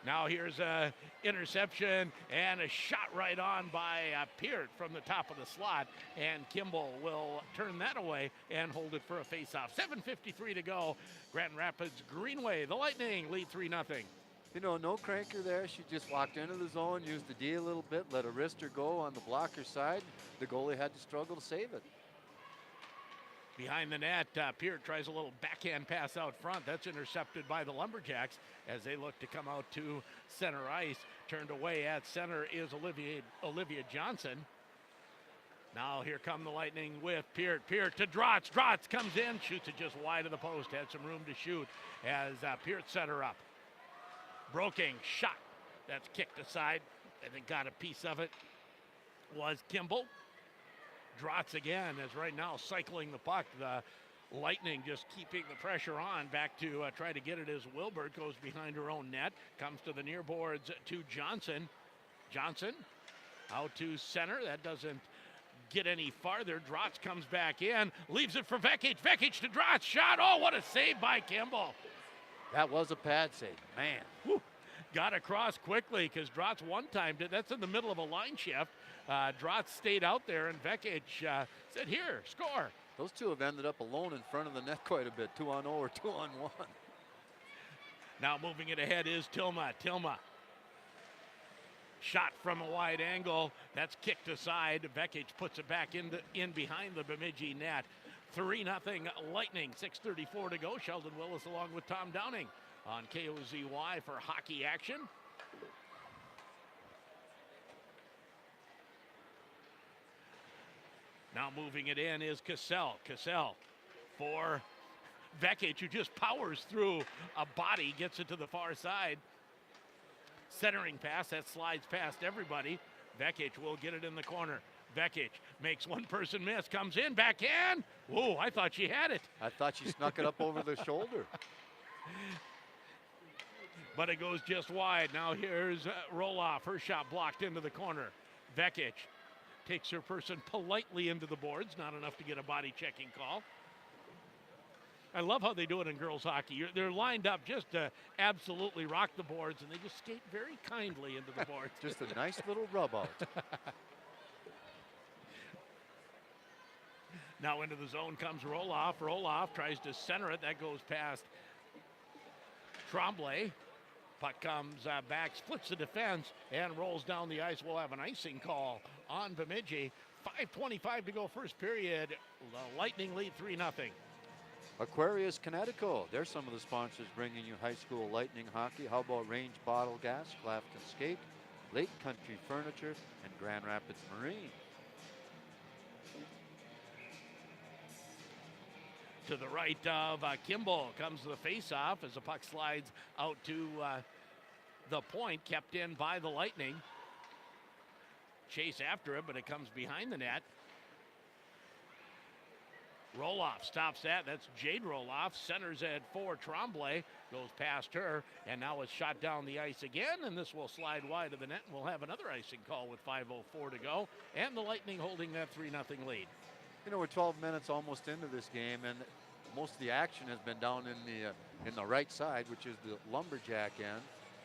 now here's a interception and a shot right on by Peart from the top of the slot, and Kimball will turn that away and hold it for a face-off. 7:53 to go. Grand Rapids Greenway, the Lightning lead 3-0. You know, no cranker there. She just walked into the zone, used the D a little bit, let a wrister go on the blocker side. The goalie had to struggle to save it. Behind the net, Peart tries a little backhand pass out front. That's intercepted by the Lumberjacks as they look to come out to center ice. Turned away at center is Olivia Johnson. Now here come the Lightning with Peart. Peart to Drotz. Drotz comes in, shoots it just wide of the post. Had some room to shoot as Peart set her up. Broking shot. That's kicked aside. I think got a piece of it. Was Kimball. Drotz again as right now cycling the puck. The Lightning just keeping the pressure on. Back to try to get it as Wilbert goes behind her own net. Comes to the near boards to Johnson. Johnson out to center. That doesn't get any farther. Drotz comes back in. Leaves it for Vekic. Vekic to Drotz. Shot. Oh, what a save by Kimball. That was a pad save. Man. Whew. Got across quickly because Drotz one-timed it. That's in the middle of a line shift. Drotz stayed out there, and Vekic said, here, score. Those two have ended up alone in front of the net quite a bit, 2-on-0 or 2-on-1. Now moving it ahead is Tilma. Tilma. Shot from a wide angle. That's kicked aside. Vekic puts it back in behind the Bemidji net. 3-0 Lightning. 6:34 to go. Sheldon Willis along with Tom Downing on KOZY for hockey action. Now moving it in is Cassell. Cassell for Vekic, who just powers through a body, gets it to the far side. Centering pass, that slides past everybody. Vekic will get it in the corner. Vekic makes one person miss, comes in, backhand. Whoa, I thought she had it. I thought she snuck it up over the shoulder. But it goes just wide. Now here's Roloff. Her shot blocked into the corner. Vekic takes her person politely into the boards. Not enough to get a body checking call. I love how they do it in girls hockey. They're lined up just to absolutely rock the boards, and they just skate very kindly into the boards. Just a nice little rub out. Now into the zone comes Roloff. Roloff tries to center it. That goes past Tremblay. Puck comes back, splits the defense, and rolls down the ice. We'll have an icing call on Bemidji. 5:25 to go first period. The Lightning lead 3-0. Aquarius Connecticut. They're some of the sponsors bringing you high school Lightning hockey. How about Range Bottle Gas, Clafton Skate, Lake Country Furniture, and Grand Rapids Marine. To the right of Kimball comes the face-off as the puck slides out to the point, kept in by the Lightning. Chase after it, but it comes behind the net. Roloff stops that. That's Jade Roloff. Centers it for Tremblay. Goes past her, and now it's shot down the ice again, and this will slide wide of the net, and we'll have another icing call with 5:04 to go, and the Lightning holding that 3-0 lead. You know, we're 12 minutes almost into this game, and most of the action has been down in the right side, which is the Lumberjack end.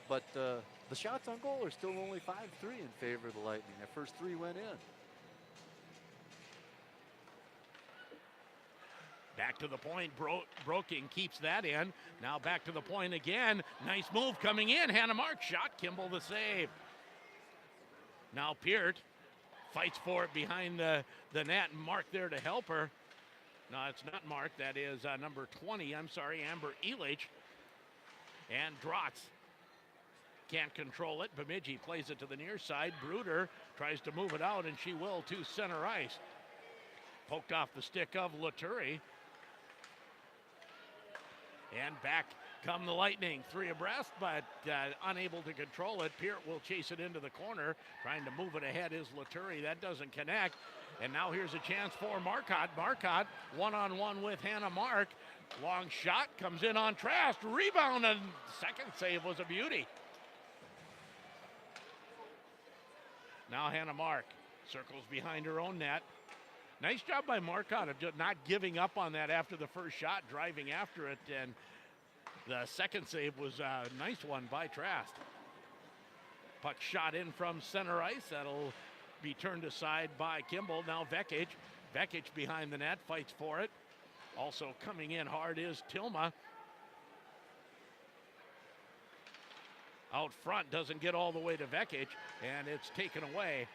But the shots on goal are still only 5-3 in favor of the Lightning. The first 3 went in. Back to the point, Broking keeps that in. Now back to the point again. Nice move coming in. Hannah Mark shot, Kimball the save. Now Peart fights for it behind the net. Mark there to help her. No, it's not Mark. That is number 20. I'm sorry, Amber Elich. And Drotz can't control it. Bemidji plays it to the near side. Bruder tries to move it out, and she will to center ice. Poked off the stick of Laturi. And back come the Lightning, 3 abreast, but unable to control it. Peart will chase it into the corner. Trying to move it ahead is Laturi. That doesn't connect. And now here's a chance for Marcotte. Marcotte one-on-one with Hannah Mark. Long shot comes in on Trask. Rebound, and second save was a beauty. Now Hannah Mark circles behind her own net. Nice job by Marcotte of just not giving up on that after the first shot, driving after it, and the second save was a nice one by Trask. Puck shot in from center ice. That'll be turned aside by Kimball. Now Vekic. Vekic behind the net, fights for it. Also coming in hard is Tilma. Out front, doesn't get all the way to Vekic, and it's taken away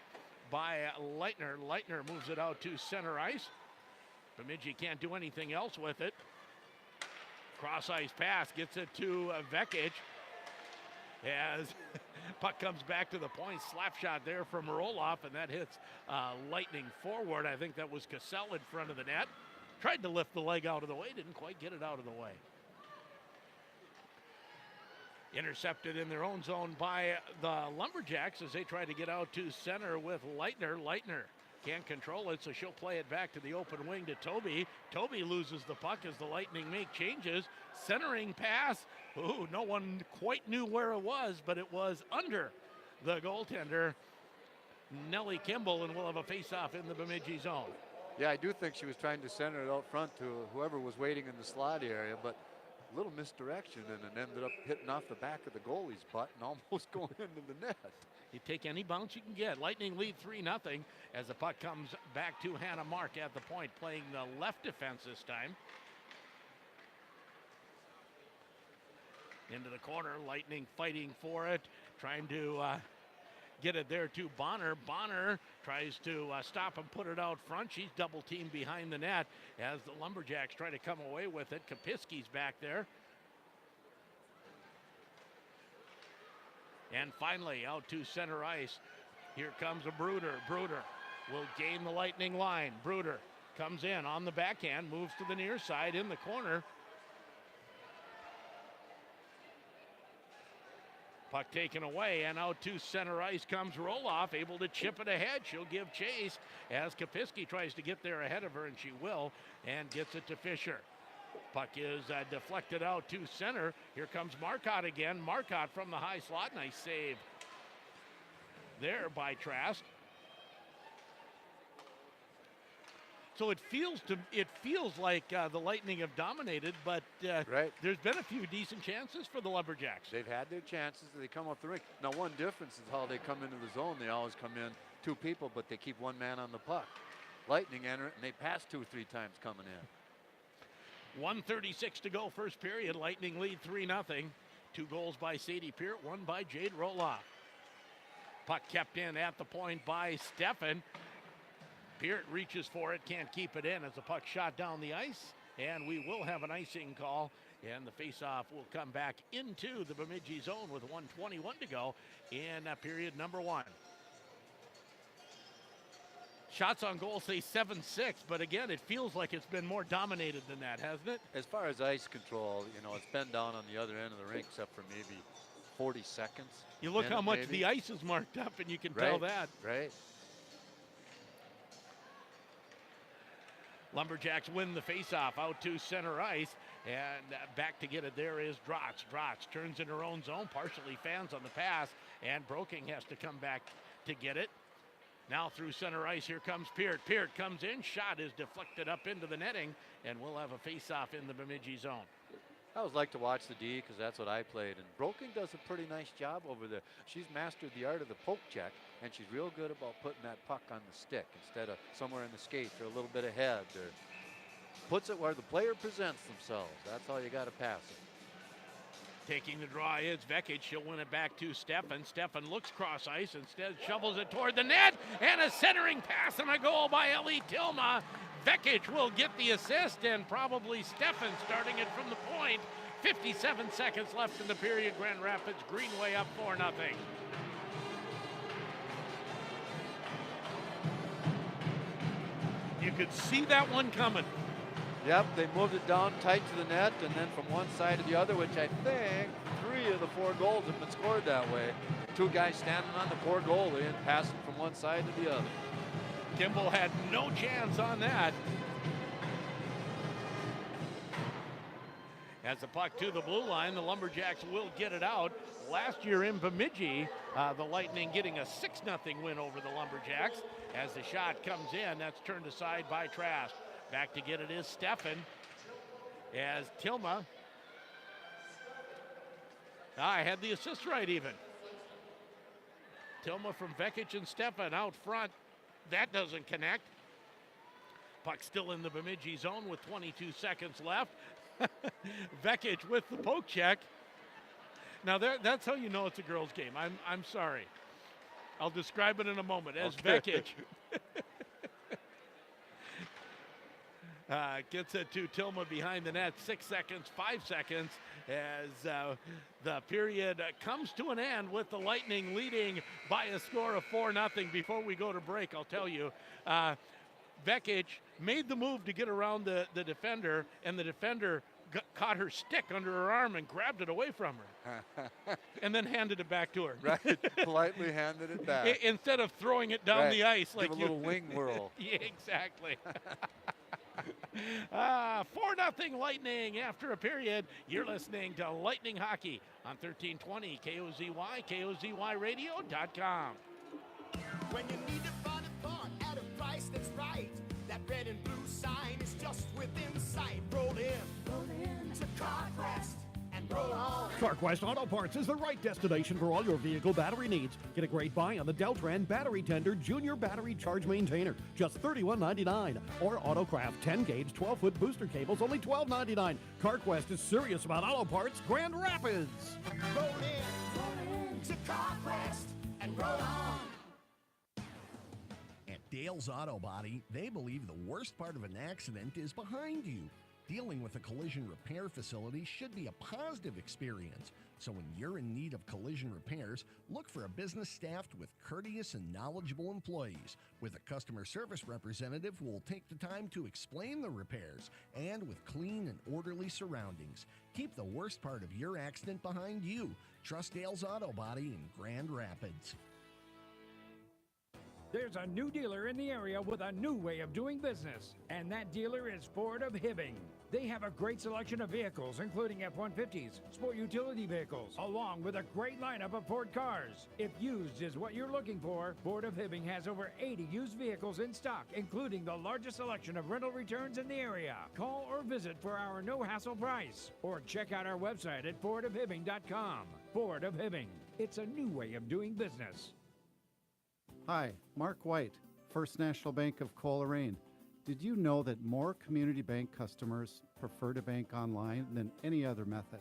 by Leitner. Leitner moves it out to center ice. Bemidji can't do anything else with it. Cross ice pass gets it to Vekic as puck comes back to the point. Slap shot there from Roloff, and that hits Lightning forward. I think that was Cassell in front of the net. Tried to lift the leg out of the way, didn't quite get it out of the way. Intercepted in their own zone by the Lumberjacks as they try to get out to center with Leitner. Leitner can't control it, so she'll play it back to the open wing to Toby. Toby loses the puck as the Lightning make changes. Centering pass. Ooh, no one quite knew where it was, but it was under the goaltender, Nellie Kimball, and we'll have a face-off in the Bemidji zone. Yeah, I do think she was trying to center it out front to whoever was waiting in the slot area, but a little misdirection, and it ended up hitting off the back of the goalie's butt and almost going into the net. You take any bounce you can get. Lightning lead 3-0 as the puck comes back to Hannah Mark at the point, playing the left defense this time. Into the corner, Lightning fighting for it, trying to get it there to Bonner. Bonner tries to stop and put it out front. She's double teamed behind the net as the Lumberjacks try to come away with it. Kapiski's back there. And finally out to center ice. Here comes a Bruder. Bruder will gain the Lightning line. Bruder comes in on the backhand, moves to the near side in the corner. Puck taken away, and out to center ice comes Roloff, able to chip it ahead. She'll give chase as Kapiski tries to get there ahead of her, and she will, and gets it to Fisher. Puck is deflected out to center. Here comes Marcotte again. Marcotte from the high slot. Nice save there by Trask. So it feels like the Lightning have dominated, but there's been a few decent chances for the Lumberjacks. They've had their chances. They come off the rink. Now, one difference is how they come into the zone. They always come in 2 people, but they keep 1 man on the puck. Lightning enter it, and they pass 2 or 3 times coming in. 1:36 to go, first period. Lightning lead 3-0. 2 goals by Sadie Peart, 1 by Jade Roloff. Puck kept in at the point by Steffen. Peart reaches for it, can't keep it in as the puck shot down the ice, and we will have an icing call, and the faceoff will come back into the Bemidji zone with 1:21 to go in period number 1. Shots on goal say 7-6, but again, it feels like it's been more dominated than that, hasn't it? As far as ice control, you know, it's been down on the other end of the rink, except for maybe 40 seconds. You look in how it, much maybe. the ice is marked up, and you can tell that. Right. Lumberjacks win the faceoff out to center ice, and back to get it there is Drotz. Drotz turns in her own zone, partially fans on the pass, and Broking has to come back to get it. Now through center ice, here comes Peart. Peart comes in, shot is deflected up into the netting, and we'll have a faceoff in the Bemidji zone. I always like to watch the D because that's what I played, and Broking does a pretty nice job over there. She's mastered the art of the poke check, and she's real good about putting that puck on the stick instead of somewhere in the skates or a little bit ahead, or puts it where the player presents themselves. That's all you got to pass it. Taking the draw is Vekic. She'll win it back to Stefan. Stefan looks cross ice, instead shovels it toward the net, and a centering pass and a goal by Ellie Tilma. Vekic will get the assist, and probably Stefan starting it from the point. 57 seconds left in the period. Grand Rapids Greenway up 4-0. You could see that one coming. Yep, they moved it down tight to the net, and then from one side to the other, which I think 3 of the 4 goals have been scored that way. 2 guys standing on the poor goalie and passing from one side to the other. Kimball had no chance on that. As the puck to the blue line, the Lumberjacks will get it out. Last year in Bemidji, the Lightning getting a 6-0 win over the Lumberjacks. As the shot comes in, that's turned aside by Trask. Back to get it is Stefan. As Tilma. I had the assist right even. Tilma from Vekic and Stefan out front. That doesn't connect. Puck still in the Bemidji zone with 22 seconds left. Vekic with the poke check. Now that's how you know it's a girls' game. I'm sorry. I'll describe it in a moment. As Vekic gets it to Tilma behind the net. 6 seconds, 5 seconds as the period comes to an end with the Lightning leading by a score of 4-0. Before we go to break, I'll tell you, Vekic made the move to get around the defender, and the defender caught her stick under her arm and grabbed it away from her and then handed it back to her. Right, politely handed it back. Instead of throwing it down the ice. Give a little wing whirl. Yeah, exactly. 4-0 Lightning after a period. You're listening to Lightning Hockey on 1320 KOZY, KOZYradio.com. When you need to find a part at a price that's right, that red and blue sign is just within sight. Roll in to CarQuest and roll on. CarQuest Auto Parts is the right destination for all your vehicle battery needs. Get a great buy on the Deltran Battery Tender Junior Battery Charge Maintainer, just $31.99. Or Autocraft 10-gauge 12-foot booster cables, only $12.99. CarQuest is serious about auto parts. Grand Rapids. Roll in to CarQuest and roll on. At Dale's Auto Body, they believe the worst part of an accident is behind you. Dealing with a collision repair facility should be a positive experience. So when you're in need of collision repairs, look for a business staffed with courteous and knowledgeable employees, with a customer service representative who will take the time to explain the repairs, and with clean and orderly surroundings. Keep the worst part of your accident behind you. Trust Dale's Auto Body in Grand Rapids. There's a new dealer in the area with a new way of doing business, and that dealer is Ford of Hibbing. They have a great selection of vehicles, including F-150s, sport utility vehicles, along with a great lineup of Ford cars. If used is what you're looking for, Ford of Hibbing has over 80 used vehicles in stock, including the largest selection of rental returns in the area. Call or visit for our no-hassle price, or check out our website at fordofhibbing.com. Ford of Hibbing. It's a new way of doing business. Hi, Mark White, First National Bank of Coleraine. Did you know that more community bank customers prefer to bank online than any other method?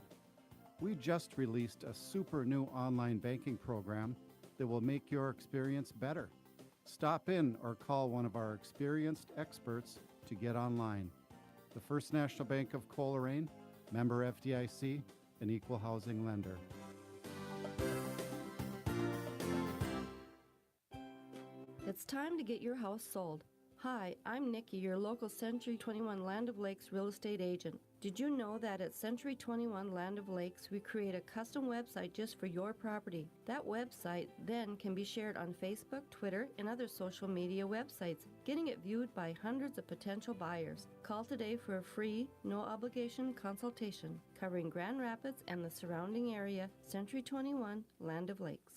We just released a super new online banking program that will make your experience better. Stop in or call one of our experienced experts to get online. The First National Bank of Coleraine, member FDIC, an equal housing lender. It's time to get your house sold. Hi, I'm Nikki, your local Century 21 Land of Lakes real estate agent. Did you know that at Century 21 Land of Lakes, we create a custom website just for your property? That website then can be shared on Facebook, Twitter, and other social media websites, getting it viewed by hundreds of potential buyers. Call today for a free, no-obligation consultation covering Grand Rapids and the surrounding area. Century 21 Land of Lakes.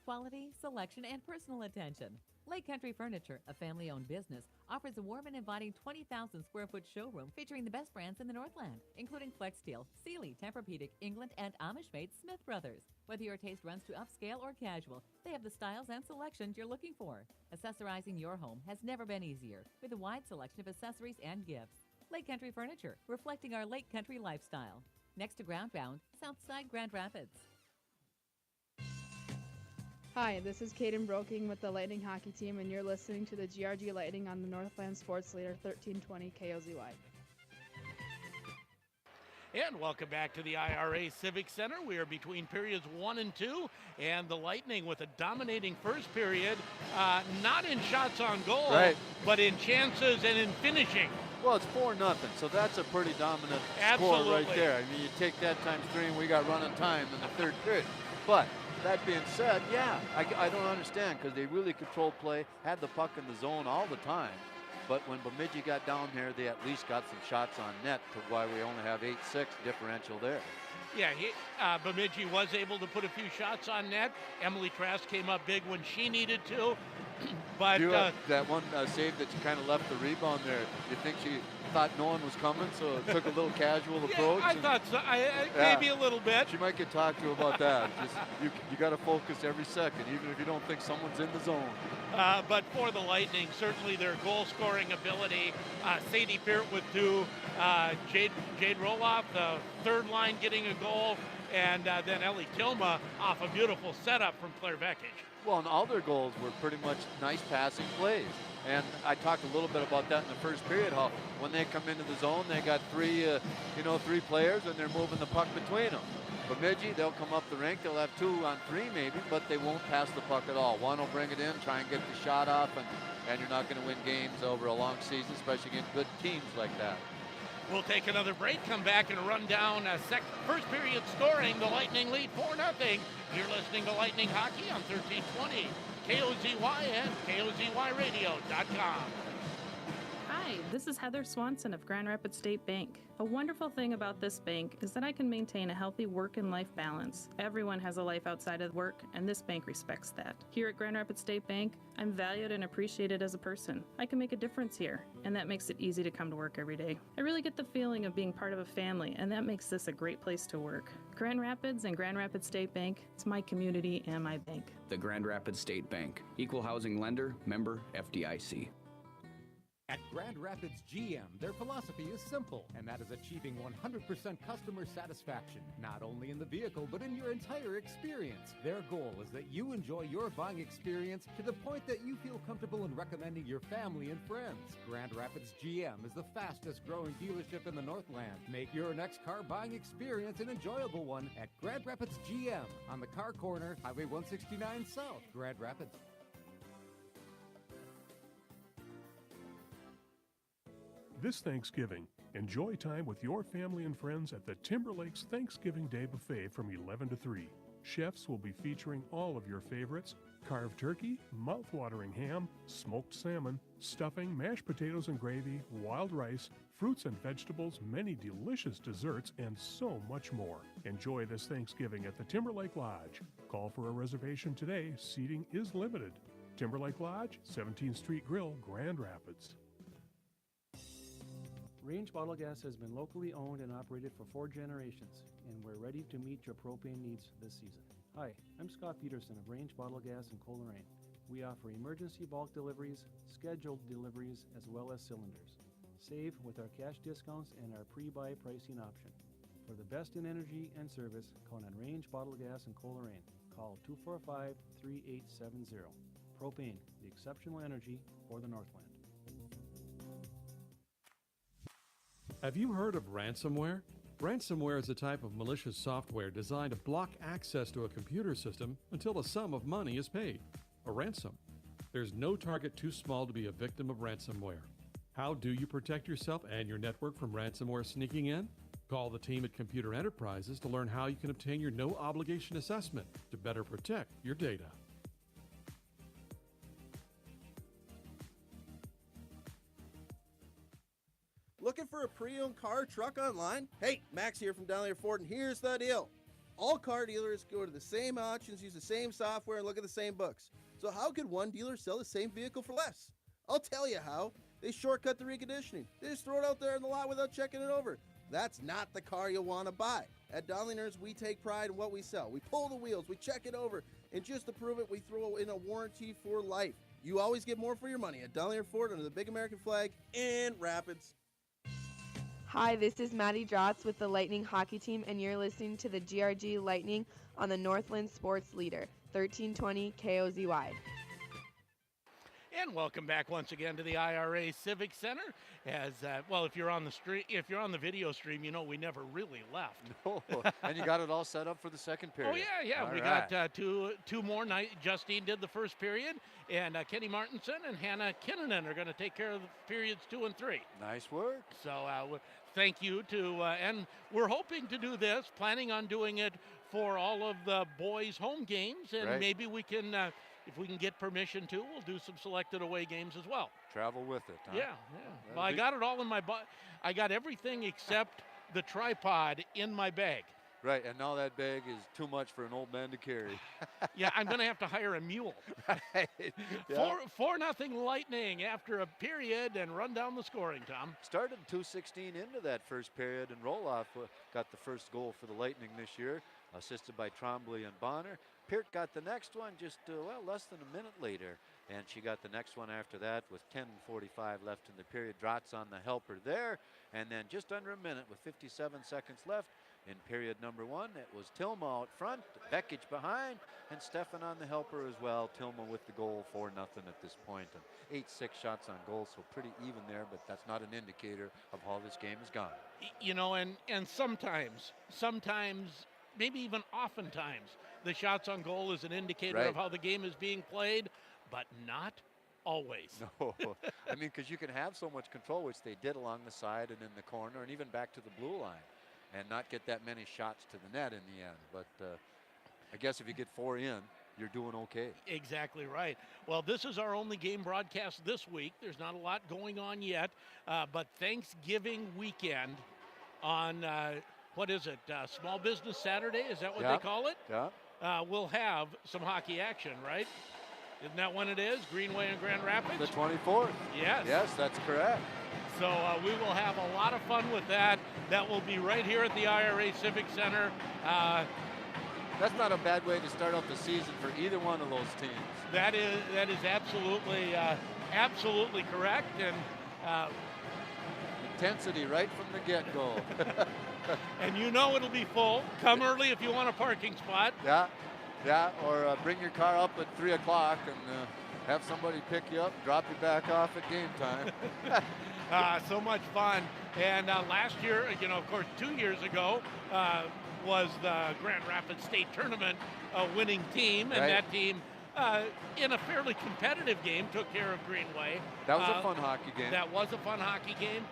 Quality, selection, and personal attention. Lake Country Furniture, a family-owned business, offers a warm and inviting 20,000 square foot showroom featuring the best brands in the Northland, including Flexsteel, Sealy, Tempur-Pedic, England, and Amish-made Smith Brothers. Whether your taste runs to upscale or casual, they have the styles and selections you're looking for. Accessorizing your home has never been easier, with a wide selection of accessories and gifts. Lake Country Furniture, reflecting our Lake Country lifestyle. Next to Groundbound, Southside Grand Rapids. Hi, this is Kaden Broking with the Lightning Hockey Team, and you're listening to the GRG Lightning on the Northland Sports Leader 1320 KOZY. And welcome back to the IRA Civic Center. We are between periods 1 and 2, and the Lightning with a dominating first period, not in shots on goal, right, but in chances and in finishing. Well, it's 4-0, so that's a pretty dominant Absolutely. score right there. I mean, you take that times 3, and we got running time in the third period. But that being said, yeah, I don't understand, because they really controlled play, had the puck in the zone all the time. But when Bemidji got down there, they at least got some shots on net, to why we only have 8-6 differential there. Yeah, Bemidji was able to put a few shots on net. Emily Trask came up big when she needed to. But that one save that you kind of left the rebound there, you think she thought no one was coming, so it took a little casual approach? I thought so. Maybe a little bit. She might get talked to about that. Just, you got to focus every second, even if you don't think someone's in the zone. But for the Lightning, certainly their goal-scoring ability. Sadie Peart with 2, Jade Roloff, the third line, getting a goal, and then Ellie Tilma off a beautiful setup from Claire Vekic. Well, and all their goals were pretty much nice passing plays. And I talked a little bit about that in the first period, how when they come into the zone, they got three players, and they're moving the puck between them. Bemidji, they'll come up the rink, they'll have 2 on 3 maybe, but they won't pass the puck at all. One will bring it in, try and get the shot off, and you're not going to win games over a long season, especially against good teams like that. We'll take another break, come back and run down first period scoring. The Lightning lead 4-0. You're listening to Lightning Hockey on 1320 KOZY and KOZYRadio.com. Hi, this is Heather Swanson of Grand Rapids State Bank. A wonderful thing about this bank is that I can maintain a healthy work and life balance. Everyone has a life outside of work, and this bank respects that. Here at Grand Rapids State Bank, I'm valued and appreciated as a person. I can make a difference here, and that makes it easy to come to work every day. I really get the feeling of being part of a family, and that makes this a great place to work. Grand Rapids and Grand Rapids State Bank, it's my community and my bank. The Grand Rapids State Bank, equal housing lender, member FDIC. At Grand Rapids GM, their philosophy is simple, and that is achieving 100% customer satisfaction, not only in the vehicle, but in your entire experience. Their goal is that you enjoy your buying experience to the point that you feel comfortable in recommending your family and friends. Grand Rapids GM is the fastest growing dealership in the Northland. Make your next car buying experience an enjoyable one at Grand Rapids GM on the car corner, Highway 169 South, Grand Rapids. This Thanksgiving, enjoy time with your family and friends at the Timber Lakes Thanksgiving Day Buffet from 11 to 3. Chefs will be featuring all of your favorites: carved turkey, mouth-watering ham, smoked salmon, stuffing, mashed potatoes and gravy, wild rice, fruits and vegetables, many delicious desserts, and so much more. Enjoy this Thanksgiving at the Timberlake Lodge. Call for a reservation today. Seating is limited. Timberlake Lodge, 17th Street Grill, Grand Rapids. Range Bottle Gas has been locally owned and operated for 4 generations, and we're ready to meet your propane needs this season. Hi, I'm Scott Peterson of Range Bottle Gas in Coleraine. We offer emergency bulk deliveries, scheduled deliveries, as well as cylinders. Save with our cash discounts and our pre-buy pricing option. For the best in energy and service, call on Range Bottle Gas in Coleraine. Call 245-3870. Propane, the exceptional energy for the Northland. Have you heard of ransomware? Ransomware is a type of malicious software designed to block access to a computer system until a sum of money is paid. a ransom. There's no target too small to be a victim of ransomware. How do you protect yourself and your network from ransomware sneaking in? Call the team at Computer Enterprises to learn how you can obtain your no-obligation assessment to better protect your data. Looking for a pre-owned car or truck online? Hey, Max here from Down there Ford, and here's the deal. All car dealers go to the same auctions, use the same software, and look at the same books. So how could one dealer sell the same vehicle for less? I'll tell you how. They shortcut the reconditioning. They just throw it out there in the lot without checking it over. That's not the car you want to buy. At Donnellers, we take pride in what we sell. We pull the wheels, we check it over, and just to prove it, we throw in a warranty for life. You always get more for your money at Donnellers Ford under the big American flag in Rapids. Hi, this is Maddie Drotz with the Lightning hockey team, and you're listening to the GRG Lightning on the Northland Sports Leader, 1320 KOZY. And welcome back once again to the IRA Civic Center. As well, if you're on the stream, if you're on the video stream, you know we never really left. No, and you got it all set up for the second period. Oh yeah. All We right. got two more night. Justine did the first period, and Kenny Martinson and Hannah Kinnunen are going to take care of the periods 2 and 3. Nice work. So thank you to, and we're hoping to do this, planning on doing it for all of the boys' home games, and Right. maybe we can, if we can get permission to, we'll do some selected away games as well. Travel with it, huh? Yeah. Well, I got it all in my I got everything except the tripod in my bag. Right, and now that bag is too much for an old man to carry. Yeah, I'm going to have to hire a mule. Right. Yeah. 4-0 Lightning after a period, and run down the scoring, Tom. Started 2:16 into that first period, and Roloff got the first goal for the Lightning this year, assisted by Trombley and Bonner. Peart got the next one just, less than a minute later, and she got the next one after that with 10:45 left in the period. Drotz on the helper there, and then just under a minute with 57 seconds left in period number 1. It was Tilma out front, Beckich behind, and Stefan on the helper as well. Tilma with the goal, 4-0 at this point, and 8-6 shots on goal, so pretty even there, but that's not an indicator of how this game has gone. You know, and sometimes, maybe even oftentimes, the shots on goal is an indicator Right. of how the game is being played, but not always. No, I mean, because you can have so much control, which they did along the side and in the corner and even back to the blue line, and not get that many shots to the net in the end. But I guess if you get 4 in, you're doing okay. Exactly right. Well, this is our only game broadcast this week. There's not a lot going on yet, but Thanksgiving weekend on, what is it, Small Business Saturday? Is that what Yeah. they call it? Yeah. We'll have some hockey action, right? Isn't that when it is? Greenway and Grand Rapids? The 24th. Yes. Yes, that's correct. So we will have a lot of fun with that. That will be right here at the IRA Civic Center. That's not a bad way to start off the season for either one of those teams. That is absolutely correct, and intensity right from the get-go. and you know it'll be full. Come early if you want a parking spot. Yeah, or bring your car up at 3 o'clock and have somebody pick you up and drop you back off at game time. So much fun. And last year, of course, 2 years ago, was the Grand Rapids State Tournament winning team, and Right. that team, in a fairly competitive game, took care of Greenway. That was a fun hockey game. That was a fun hockey game,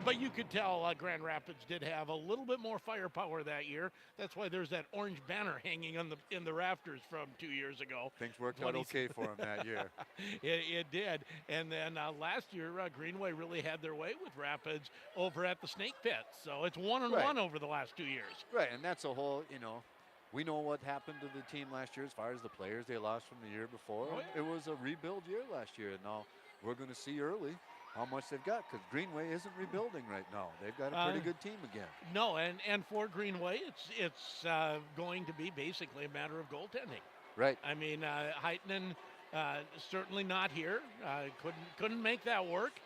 but you could tell Grand Rapids did have a little bit more firepower that year. That's why there's that orange banner hanging in the rafters from 2 years ago. Things worked out okay for them that year. It did. And then last year, Greenway really had their way with Rapids over at the Snake Pit. So it's 1-1 Right. over the last 2 years. Right, and that's a whole, we know what happened to the team last year as far as the players they lost from the year before. Oh, yeah. It was a rebuild year last year, and now we're going to see early how much they've got, because Greenway isn't rebuilding right now. They've got a pretty good team again. No, and for Greenway, it's going to be basically a matter of goaltending. Right. I mean, Heitnen certainly not here. Couldn't make that work.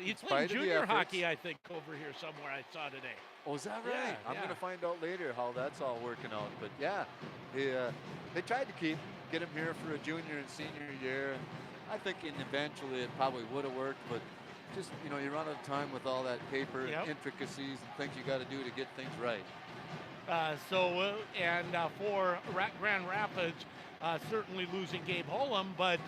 He's playing junior hockey, I think, over here somewhere. I saw today. Oh, is that right? Yeah, I'm going to find out later how that's all working out. But yeah, they tried to get him here for a junior and senior year. And I think eventually it probably would have worked, but just, you run out of time with all that paper Yep. and intricacies and things you got to do to get things right. For Grand Rapids, certainly losing Gabe Holm, but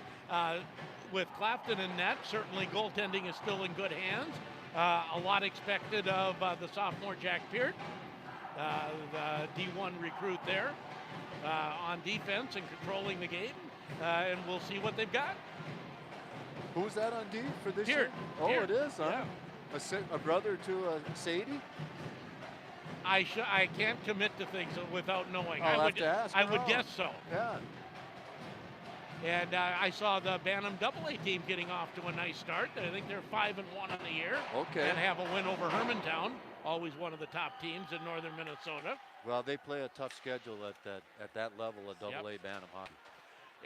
with Clafton in net, certainly goaltending is still in good hands. A lot expected of the sophomore Jack Peart, the D1 recruit there on defense and controlling the game, and we'll see what they've got. Who's that on D for this Peart. year? Oh, Peart. it is, huh? Yeah. A brother to Sadie? I can't commit to things without knowing. I'll have to ask I her would out. guess so. Yeah. And I saw the Bantam AA team getting off to a nice start. I think they're 5-1 on the year. Okay. And have a win over Hermantown, always one of the top teams in northern Minnesota. Well, they play a tough schedule at that level of AA Bantam hockey.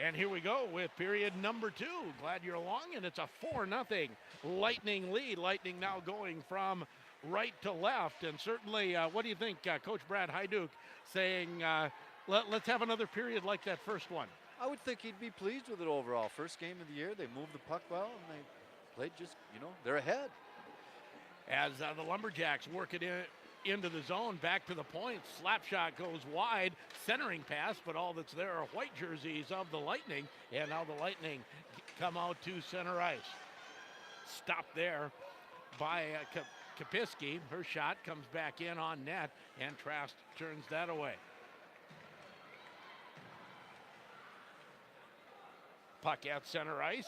And here we go with period number 2. Glad you're along, and it's a 4-0 Lightning lead. Lightning now going from right to left. And certainly, what do you think, Coach Brad Hyduk saying, let's have another period like that first one? I would think he'd be pleased with it overall. First game of the year, they moved the puck well, and they played just, they're ahead. As the Lumberjacks work it into the zone, back to the point. Slap shot goes wide, centering pass, but all that's there are white jerseys of the Lightning, and now the Lightning come out to center ice. Stopped there by Kapiski. Her shot comes back in on net, and Trask turns that away. Puck at center ice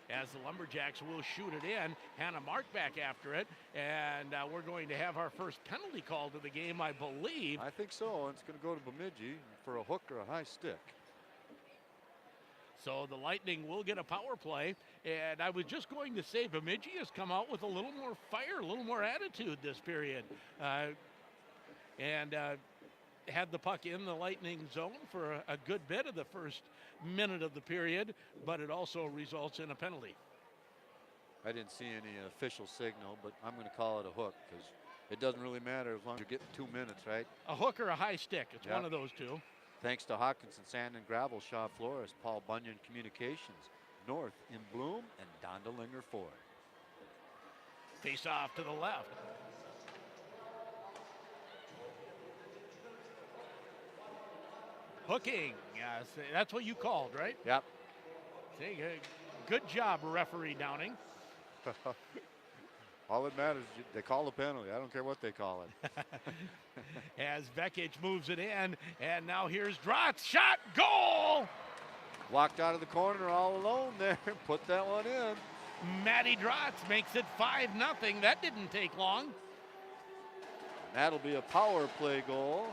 as the Lumberjacks will shoot it in. Hannah Mark back after it, and we're going to have our first penalty call to the game, I believe. I think so. It's going to go to Bemidji for a hook or a high stick. So the Lightning will get a power play, and I was just going to say Bemidji has come out with a little more fire, a little more attitude this period, and had the puck in the Lightning zone for a good bit of the first minute of the period, but it also results in a penalty. I didn't see any official signal, but I'm going to call it a hook because it doesn't really matter as long as you're getting 2 minutes, right? A hook or a high stick. It's one of those two. Thanks to Hawkinson Sand and Gravel, Shaw Flores, Paul Bunyan Communications, North in Bloom, and Dondelinger Ford. Face off to the left. Hooking. That's what you called, right? Yep. See, good job, referee Downing. All that matters, they call a penalty. I don't care what they call it. As Vekic moves it in, and now here's Drotz. Shot, goal! Walked out of the corner all alone there. Put that one in. Maddie Drotz makes it 5-0. That didn't take long. That'll be a power play goal.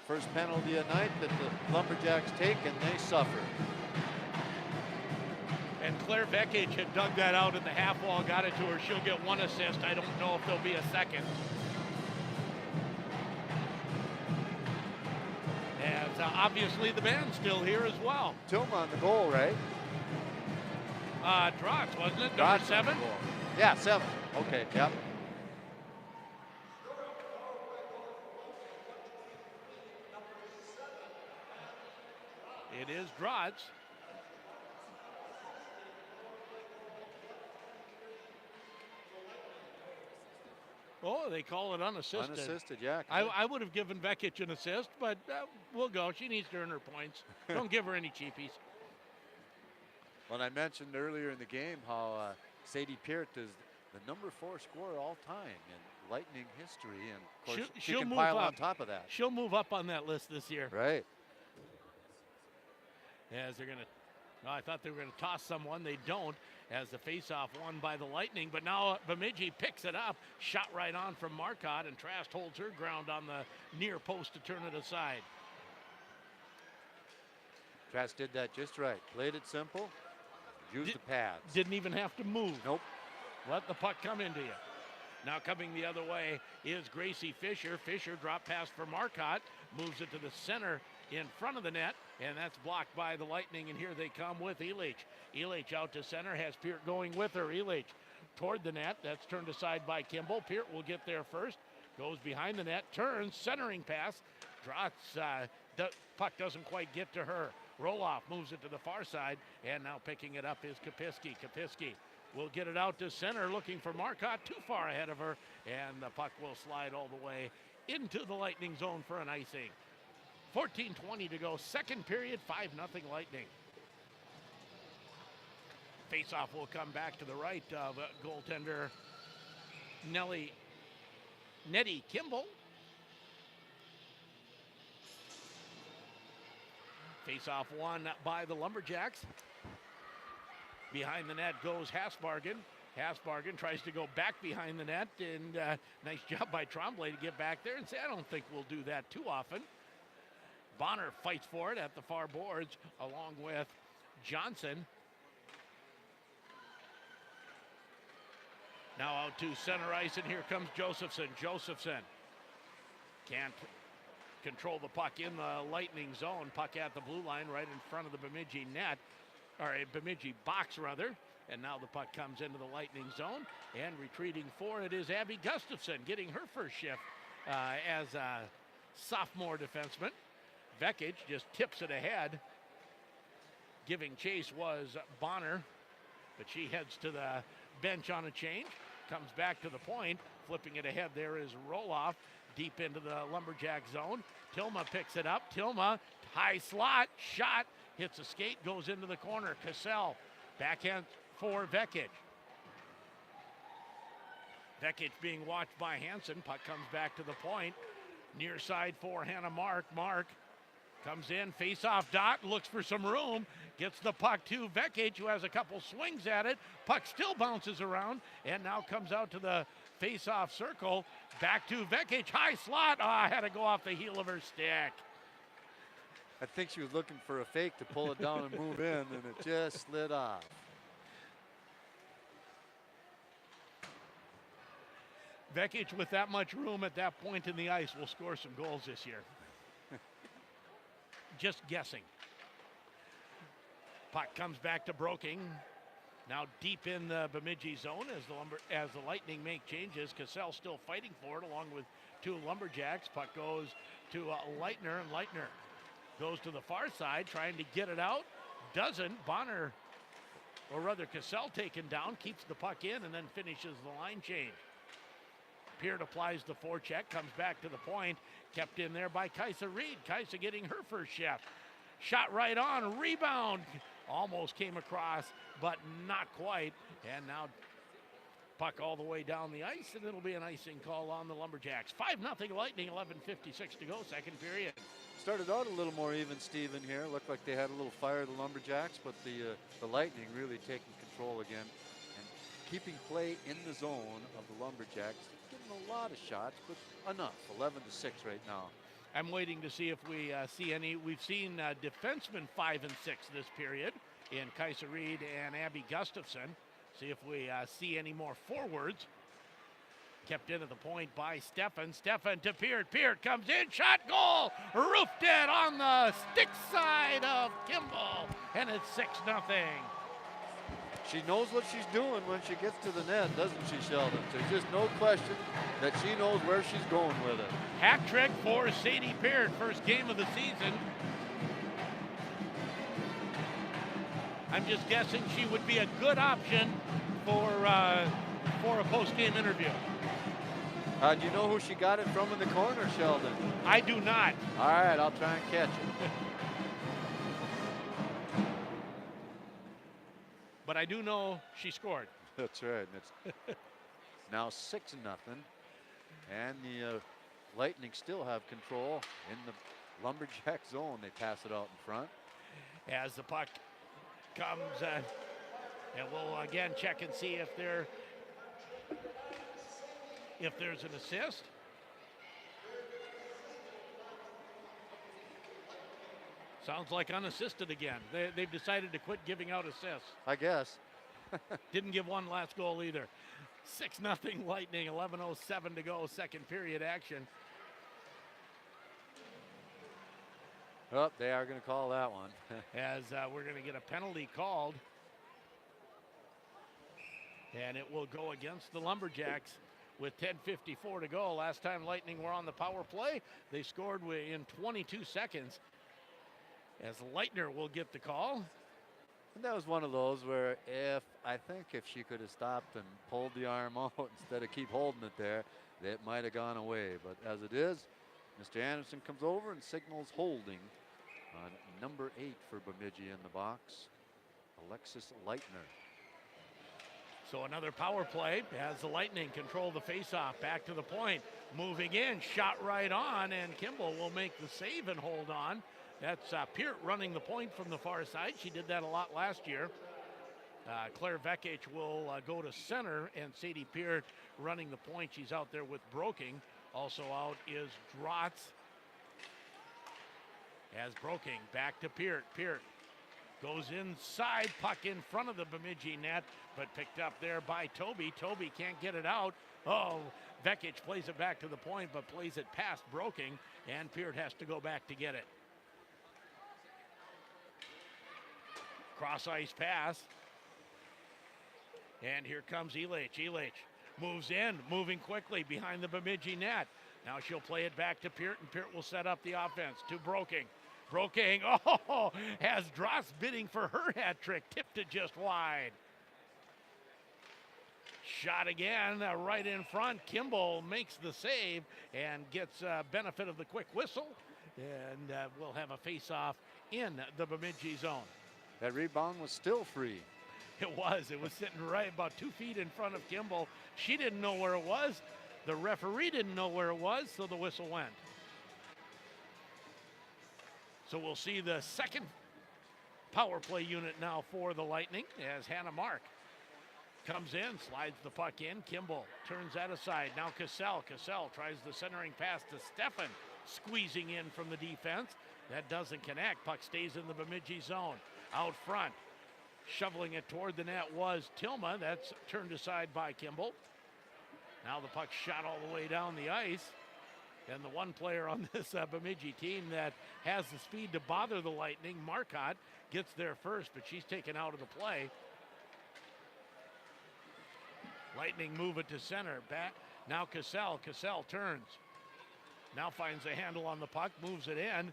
First penalty of night that the Lumberjacks take, and they suffer. And Claire Vekic had dug that out at the half wall, got it to her. She'll get one assist. I don't know if there'll be a second. And obviously the band's still here as well. Tilma on the goal, right? Drotz, wasn't it? Number 7? Yeah, 7. Okay, yep. It is Drotz. Oh, they call it unassisted. Unassisted, yeah. I would have given Vekic an assist, but we'll go. She needs to earn her points. Don't give her any cheapies. Well, I mentioned earlier in the game how Sadie Peart is the number 4 scorer all time in Lightning history, and of course she can pile on top of that. She'll move up on that list this year. Right. As they're going to, I thought they were going to toss someone. They don't, as the faceoff won by the Lightning. But now Bemidji picks it up. Shot right on from Marcotte, and Trask holds her ground on the near post to turn it aside. Trask did that just right. Played it simple. Used the pads. Didn't even have to move. Nope. Let the puck come into you. Now coming the other way is Gracie Fisher. Fisher drop pass for Marcotte. Moves it to the center in front of the net, and that's blocked by the Lightning, and here they come with Elich. Elich out to center, has Peart going with her. Elich toward the net. That's turned aside by Kimball. Peart will get there first. Goes behind the net, turns, centering pass. Drotz, the puck doesn't quite get to her. Roloff moves it to the far side, and now picking it up is Kapiski. Kapiski will get it out to center, looking for Marcotte, too far ahead of her, and the puck will slide all the way into the Lightning zone for an icing. 14:20 to go, second period, 5-0 Lightning. Face-off will come back to the right of goaltender Nettie Kimball. Face-off won by the Lumberjacks. Behind the net goes Hasbargen. Hasbargen tries to go back behind the net, and nice job by Tremblay to get back there and say, I don't think we'll do that too often. Bonner fights for it at the far boards along with Johnson. Now out to center ice, and here comes Josephson. Josephson can't control the puck in the Lightning zone. Puck at the blue line right in front of the Bemidji net, or a Bemidji box rather. And now the puck comes into the Lightning zone, and retreating for it is Abby Gustafson, getting her first shift as a sophomore defenseman. Vekic just tips it ahead. Giving chase was Bonner, but she heads to the bench on a change. Comes back to the point, flipping it ahead. There is Roloff deep into the Lumberjack zone. Tilma picks it up. Tilma, high slot, shot, hits a skate, goes into the corner. Cassell, backhand for Vekic. Vekic being watched by Hansen. Puck comes back to the point. Near side for Hannah Mark. Mark comes in, face-off dot, looks for some room, gets the puck to Vekic, who has a couple swings at it. Puck still bounces around, and now comes out to the face-off circle. Back to Vekic, high slot. Had to go off the heel of her stick. I think she was looking for a fake to pull it down and move in, and it just slid off. Vekic, with that much room at that point in the ice, will score some goals this year. Just guessing. Puck comes back to Broking. Now deep in the Bemidji zone as the Lightning make changes. Cassell still fighting for it along with two Lumberjacks. Puck goes to Leitner, and Leitner goes to the far side trying to get it out. Doesn't. Bonner, or rather Cassell, taken down, keeps the puck in, and then finishes the line change. Peart applies the forecheck, comes back to the point, kept in there by Kaisa Reed. Kaisa getting her first shot. Shot right on, rebound. Almost came across, but not quite. And now puck all the way down the ice, and it'll be an icing call on the Lumberjacks. 5-0 Lightning, 11:56 to go, second period. Started out a little more even, Steven, here. Looked like they had a little fire, the Lumberjacks, but the Lightning really taking control again and keeping play in the zone of the Lumberjacks. Getting a lot of shots, but enough. 11-6 right now. I'm waiting to see if we see any. We've seen defensemen 5 and 6 this period in Kaisa Reed and Abby Gustafson. See if we see any more forwards. Kept into the point by Stefan. Stefan to Peart. Peart comes in, shot, goal! Roofed it on the stick side of Kimball, and it's 6-0. She knows what she's doing when she gets to the net, doesn't she, Sheldon? There's just no question that she knows where she's going with it. Hat trick for Sadie Peart, first game of the season. I'm just guessing she would be a good option for a post-game interview. Do you know who she got it from in the corner, Sheldon? I do not. All right, I'll try and catch it. But I do know she scored. That's right. It's now 6-0. And the Lightning still have control in the Lumberjack zone. They pass it out in front. As the puck comes, and we'll again check and see if there's an assist. Sounds like unassisted again. They've decided to quit giving out assists. I guess. Didn't give one last goal either. 6-0 Lightning, 11:07 to go, second period action. Oh, they are going to call that one. As we're going to get a penalty called. And it will go against the Lumberjacks with 10:54 to go. Last time Lightning were on the power play, they scored in 22 seconds. As Leitner will get the call. And that was one of those where if she could have stopped and pulled the arm out instead of keep holding it there, it might have gone away. But as it is, Mr. Anderson comes over and signals holding on number 8 for Bemidji in the box, Alexis Leitner. So another power play as the Lightning control the faceoff. Back to the point, moving in, shot right on, and Kimball will make the save and hold on. That's Peart running the point from the far side. She did that a lot last year. Claire Vekic will go to center, and Sadie Peart running the point. She's out there with Broking. Also out is Drotz. As Broking back to Peart. Peart goes inside, puck in front of the Bemidji net, but picked up there by Toby. Toby can't get it out. Oh, Vekic plays it back to the point, but plays it past Broking, and Peart has to go back to get it. Cross ice pass. And here comes Elich. Elich moves in, moving quickly behind the Bemidji net. Now she'll play it back to Peart, and Peart will set up the offense to Broking. Broking, oh, has Dross bidding for her hat trick, tipped it just wide. Shot again, right in front. Kimball makes the save and gets benefit of the quick whistle, and we'll have a face-off in the Bemidji zone. That rebound was still free. It was sitting right about 2 feet in front of Kimball. She didn't know where it was. The referee didn't know where it was, so the whistle went. So we'll see the second power play unit now for the Lightning as Hannah Mark comes in, slides the puck in. Kimball turns that aside. Now Cassell. Cassell tries the centering pass to Stefan, squeezing in from the defense. That doesn't connect. Puck stays in the Bemidji zone. Out front, shoveling it toward the net was Tilma. That's turned aside by Kimball. Now the puck shot all the way down the ice. And the one player on this Bemidji team that has the speed to bother the Lightning, Marcotte, gets there first, but she's taken out of the play. Lightning move it to center. Back now Cassell. Cassell turns. Now finds a handle on the puck, moves it in.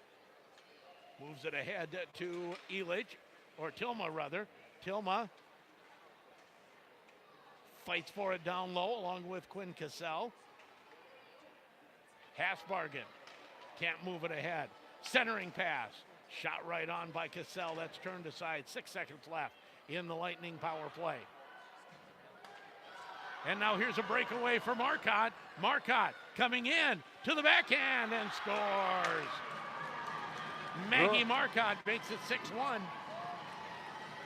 Moves it ahead to Elich, or Tilma rather. Tilma fights for it down low along with Quinn Cassell. Hasbargen can't move it ahead. Centering pass. Shot right on by Cassell. That's turned aside. 6 seconds left in the Lightning power play. And now here's a breakaway for Marcotte. Marcotte coming in to the backhand and scores. Maggie Marcotte makes it 6-1.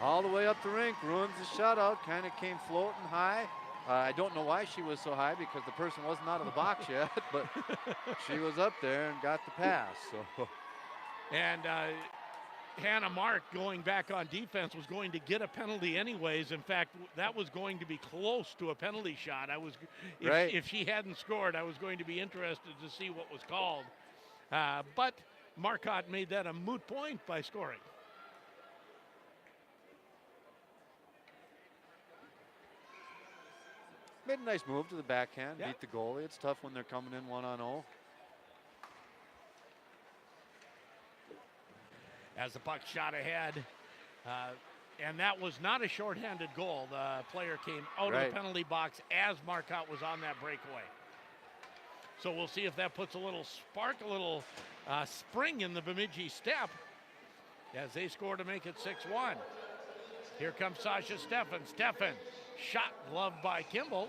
All the way up the rink, ruins the shutout, kind of came floating high. I don't know why she was so high because the person wasn't out of the box yet, but she was up there and got the pass. So. And Hannah Mark going back on defense was going to get a penalty anyways. In fact, that was going to be close to a penalty shot. If she hadn't scored, I was going to be interested to see what was called. But Marcotte made that a moot point by scoring. Made a nice move to the backhand, beat the goalie. It's tough when they're coming in 1-on-0. As the puck shot ahead, and that was not a shorthanded goal. The player came out of the penalty box as Marcotte was on that breakaway. So we'll see if that puts a little spark, a little spring in the Bemidji step as they score to make it 6-1. Here comes Sasha Stefan. Stefan, shot gloved by Kimball.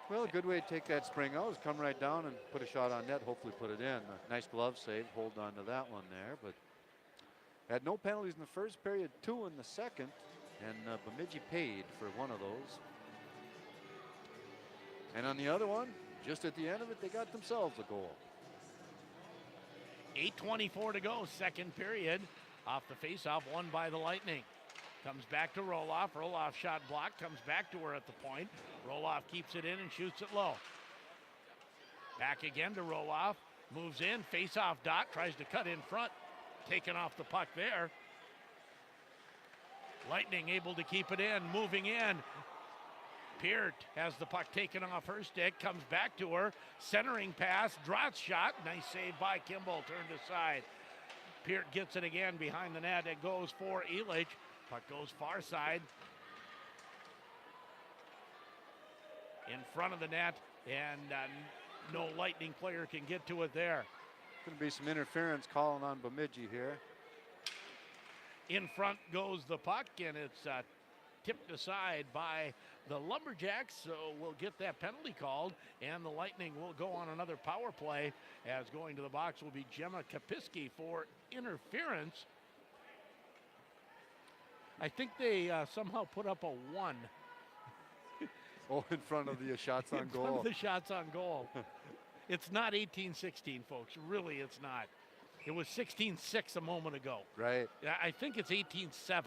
Well, a good way to take that spring out is come right down and put a shot on net, hopefully put it in. A nice glove save, hold on to that one there, but had no penalties in the first period, 2 in the second, and Bemidji paid for one of those. And on the other one, just at the end of it, they got themselves a goal. 8:24 to go, second period. Off the faceoff, won by the Lightning. Comes back to Roloff. Roloff shot blocked, comes back to her at the point. Roloff keeps it in and shoots it low. Back again to Roloff. Moves in, faceoff dot, tries to cut in front. Taken off the puck there. Lightning able to keep it in, moving in. Peart has the puck taken off her stick, comes back to her. Centering pass, Drotz shot. Nice save by Kimball, turned aside. Peart gets it again behind the net. It goes for Elich. Puck goes far side. In front of the net. And No Lightning player can get to it there. Going to be some interference calling on Bemidji here. In front goes the puck, and it's tipped aside by the Lumberjacks, so we'll get that penalty called, and the Lightning will go on another power play, as going to the box will be Gemma Kapiski for interference. I think they somehow put up a 1. Oh, in front of the shots on in goal. Front of the shots on goal. It's not 18-16, folks. Really, it's not. It was 16-6 a moment ago. Right. I think it's 18-7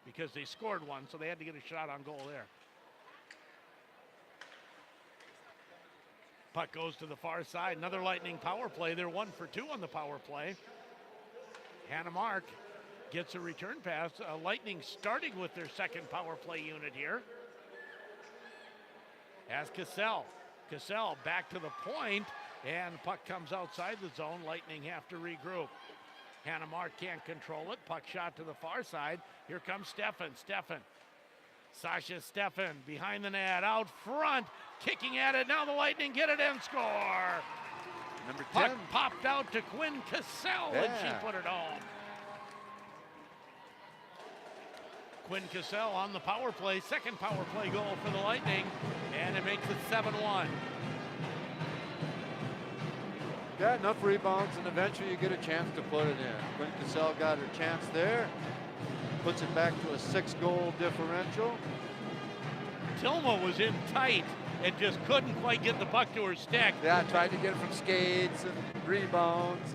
because they scored one, so they had to get a shot on goal there. Puck goes to the far side. Another Lightning power play. They're 1 for 2 on the power play. Hannah Mark gets a return pass. Lightning starting with their second power play unit here. As Cassell back to the point, and puck comes outside the zone. Lightning have to regroup. Hannah Mark can't control it. Puck shot to the far side. Here comes Steffen. Sasha Steffen behind the net, out front, kicking at it. Now the Lightning get it and score. Number 10. Puck popped out to Quinn Cassell, and she put it home. Quinn Cassell on the power play, second power play goal for the Lightning, and it makes it 7-1. Got enough rebounds, and eventually you get a chance to put it in. Quinn Cassell got her chance there. Puts it back to a 6-goal differential. Tilma was in tight and just couldn't quite get the puck to her stick. Yeah, tried to get it from skates and rebounds.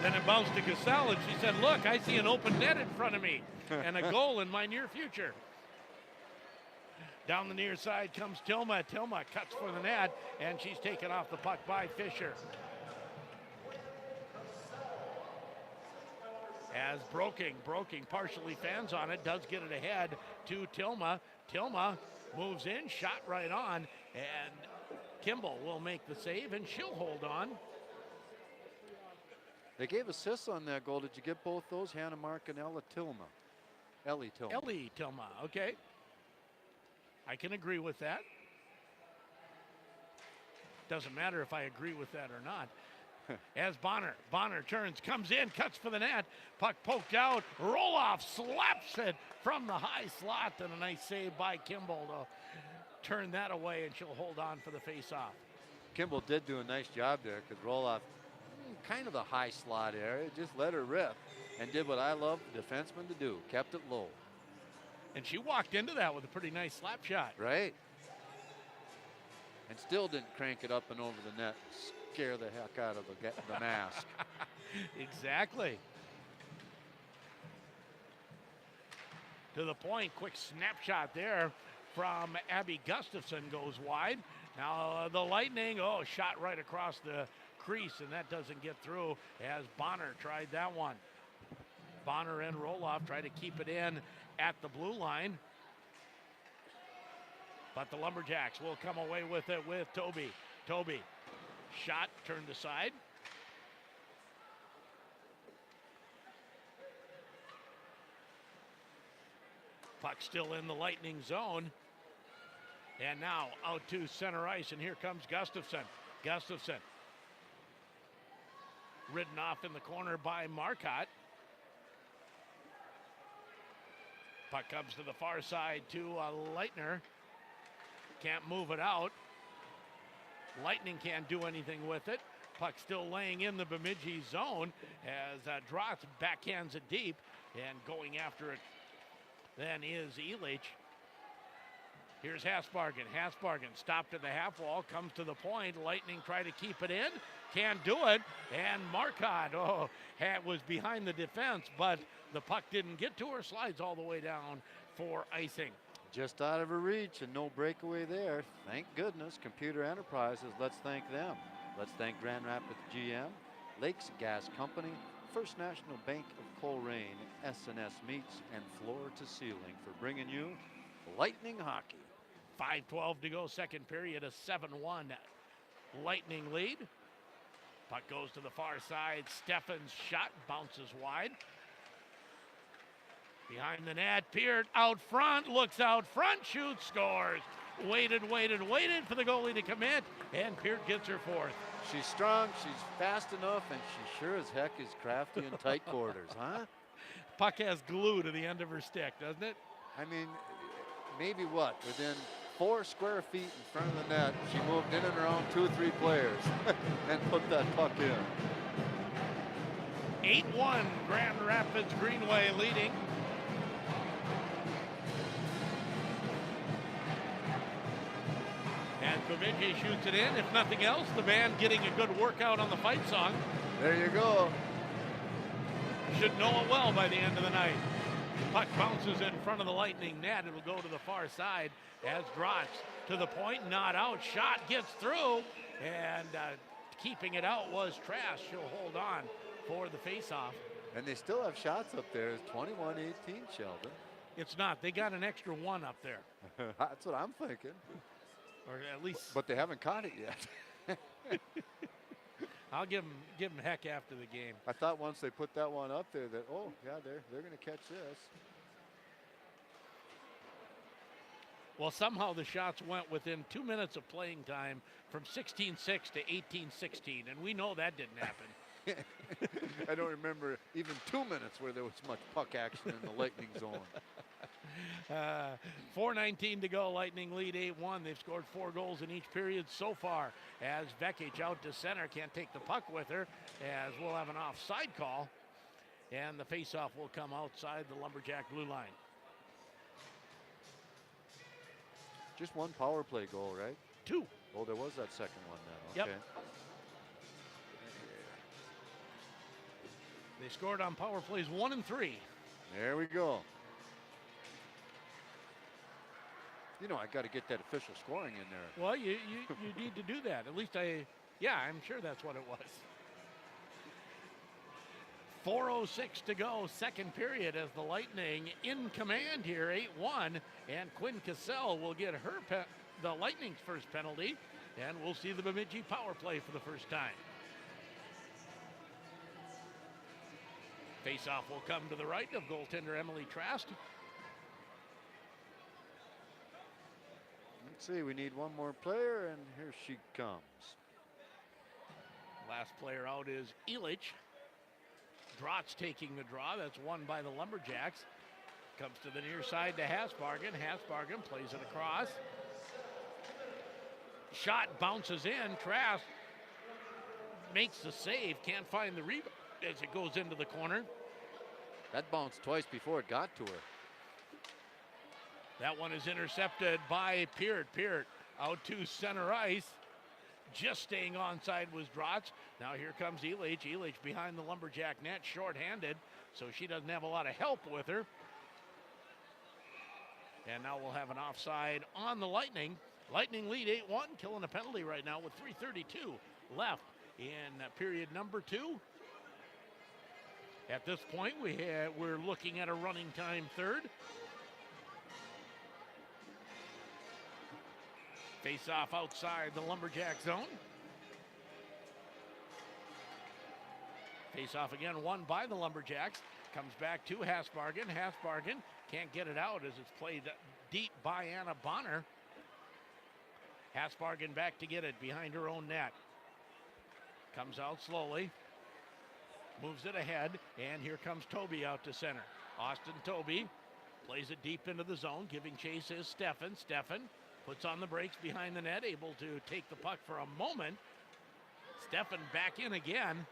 Then it bounced to Cassell, and she said, look, I see an open net in front of me and a goal in my near future. Down the near side comes Tilma. Tilma cuts for the net, and she's taken off the puck by Fisher. As Broking partially fans on it, does get it ahead to Tilma. Tilma moves in, shot right on, and Kimball will make the save, and she'll hold on. They gave assists on that goal. Did you get both those? Hannah Mark and Ellie Tilma, okay. I can agree with that. Doesn't matter if I agree with that or not. As Bonner turns, comes in, cuts for the net. Puck poked out. Roloff slaps it from the high slot, and a nice save by Kimball to turn that away, and she'll hold on for the face-off. Kimball did do a nice job there because Roloff, kind of the high slot area, just let her rip and did what I love defensemen to do, kept it low. And she walked into that with a pretty nice slap shot. Right. And still didn't crank it up and over the net. Scare the heck out of the mask. Exactly. To the point, quick snapshot there from Abby Gustafson goes wide. Now the Lightning, shot right across the crease, and that doesn't get through as Bonner tried that one. Bonner and Roloff try to keep it in at the blue line. But the Lumberjacks will come away with it with Toby. Toby, shot turned aside. Puck still in the Lightning zone. And now out to center ice, and here comes Gustafson. Gustafson ridden off in the corner by Marcotte. Puck comes to the far side to Leitner. Can't move it out. Lightning can't do anything with it. Puck still laying in the Bemidji zone as Drotz backhands it deep, and going after it then is Elich. Here's Hasbargen. Hasbargen stopped at the half wall, comes to the point. Lightning try to keep it in. Can't do it. And Marcotte, was behind the defense, but the puck didn't get to her. Slides all the way down for icing. Just out of her reach and no breakaway there. Thank goodness. Computer Enterprises, let's thank them. Let's thank Grand Rapids GM, Lakes Gas Company, First National Bank of Coleraine, S&S Meats, and Floor to Ceiling for bringing you Lightning Hockey. 5:12 to go, second period, a 7-1 Lightning lead. Puck goes to the far side. Steffen's shot bounces wide. Behind the net, Peart out front, looks out front, shoots, scores. waited for the goalie to commit, and Peart gets her fourth. She's strong, she's fast enough, and she sure as heck is crafty in tight quarters, huh? Puck has glue to the end of her stick, doesn't it? I mean, maybe what? Within 4 square feet in front of the net, she moved in and around 2 or 3 players and put that puck in. 8-1, Grand Rapids Greenway leading. And Bemidji shoots it in. If nothing else, the band getting a good workout on the fight song. There you go. Should know it well by the end of the night. Puck bounces in front of the Lightning net. It'll go to the far side as Drotz to the point, not out. Shot gets through, and keeping it out was Trask. She'll hold on for the faceoff. And they still have shots up there. It's 21-18, Sheldon. It's not. They got an extra 1 up there. That's what I'm thinking. Or at least. But they haven't caught it yet. I'll give them heck after the game. I thought once they put that one up there that, oh, yeah, they're going to catch this. Well, somehow the shots went within 2 minutes of playing time from 16-6 to 18-16, and we know that didn't happen. I don't remember even 2 minutes where there was much puck action in the Lightning zone. 4:19 to go. Lightning lead 8-1. They've scored 4 goals in each period so far. As Vekic out to center, can't take the puck with her, as we'll have an offside call, and the faceoff will come outside the Lumberjack blue line. Just 1 power play goal, right? 2. Oh, there was that second one then. Okay. Yep. They scored on power plays 1 and 3. There we go. You know, I got to get that official scoring in there. Well, you need to do that. At least I'm sure that's what it was. 4:06 to go, second period, as the Lightning in command here, 8-1, and Quinn Cassell will get the Lightning's first penalty, and we'll see the Bemidji power play for the first time. Faceoff will come to the right of goaltender Emily Trask. Let's see, we need 1 more player, and here she comes. Last player out is Elich. Drotz taking the draw. That's won by the Lumberjacks. Comes to the near side to Hasbargen. Hasbargen plays it across. Shot bounces in. Trask makes the save. Can't find the rebound as it goes into the corner. That bounced twice before it got to her. That one is intercepted by Peart. Peart out to center ice. Just staying onside was Drotz. Now here comes Elich. Elich behind the Lumberjack net, shorthanded, so she doesn't have a lot of help with her. And now we'll have an offside on the Lightning. Lightning lead 8-1, killing a penalty right now with 3:32 left in period number 2. At this point, we're looking at a running time third. Face off outside the Lumberjack zone. Face off again, won by the Lumberjacks. Comes back to Hasbargen. Hasbargen can't get it out as it's played deep by Anna Bonner. Hasbargen back to get it behind her own net. Comes out slowly. Moves it ahead, and here comes Toby out to center. Austin Toby plays it deep into the zone. Giving chase is Steffen. Steffen puts on the brakes behind the net, able to take the puck for a moment. Steffen back in again.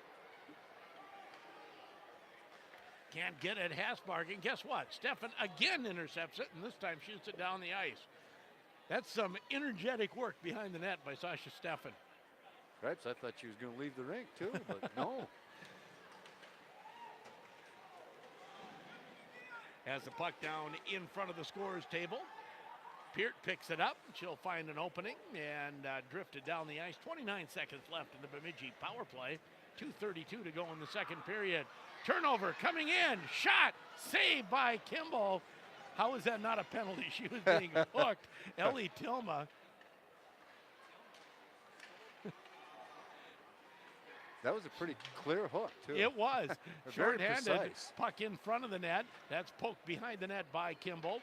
Can't get it. Hasbargen. Guess what? Steffen again intercepts it, and this time shoots it down the ice. That's some energetic work behind the net by Sasha Steffen. Gripes, I thought she was going to leave the rink too, but no. Has the puck down in front of the scorer's table. Peart picks it up. She'll find an opening and drift it down the ice. 29 seconds left in the Bemidji power play. 2:32 to go in the second period. Turnover coming in. Shot. Saved by Kimball. How is that not a penalty? She was being hooked. Ellie Tilma. That was a pretty clear hook, too. It was. Very Short-handed. precise. Puck in front of the net. That's poked behind the net by Kimball.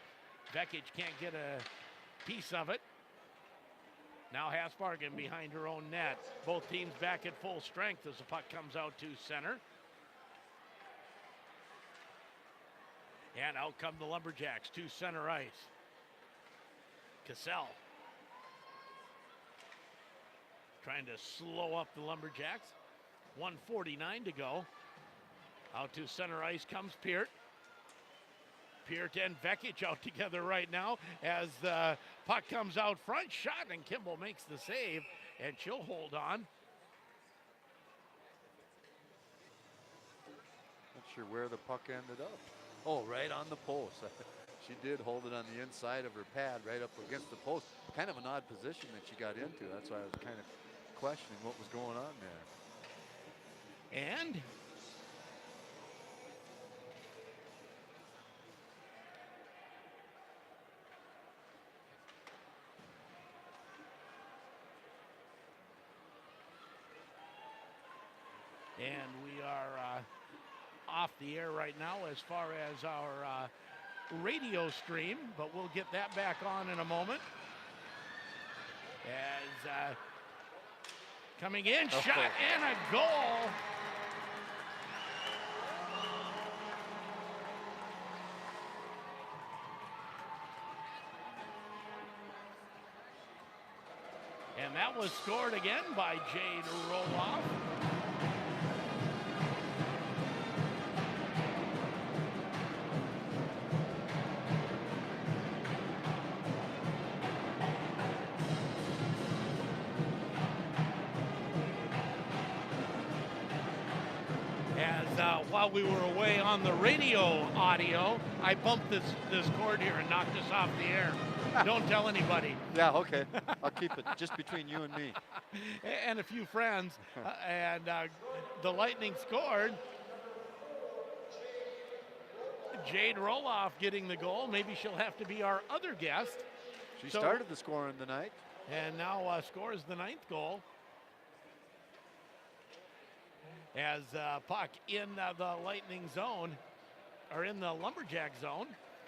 Vekic can't get a piece of it. Now Hasbargen behind her own net. Both teams back at full strength as the puck comes out to center. And out come the Lumberjacks to center ice. Cassell trying to slow up the Lumberjacks. 1:49 to go. Out to center ice comes Peart. Peart and Vekic out together right now as the puck comes out front. Shot, and Kimball makes the save, and she'll hold on. Not sure where the puck ended up. Oh, right on the post. She did hold it on the inside of her pad, right up against the post. Kind of an odd position that she got into. That's why I was kind of questioning what was going on there. And we are off the air right now as far as our radio stream, but we'll get that back on in a moment. As coming in, shot and a goal. And that was scored again by Jade Roloff. While we were away on the radio audio, I bumped this cord here and knocked us off the air. Don't tell anybody. Yeah, okay. I'll keep it just between you and me. And a few friends. And the Lightning scored. Jade Roloff getting the goal. Maybe she'll have to be our other guest. She started the scoring tonight. And now scores the 9th goal. As puck in the Lightning zone, or in the Lumberjack zone.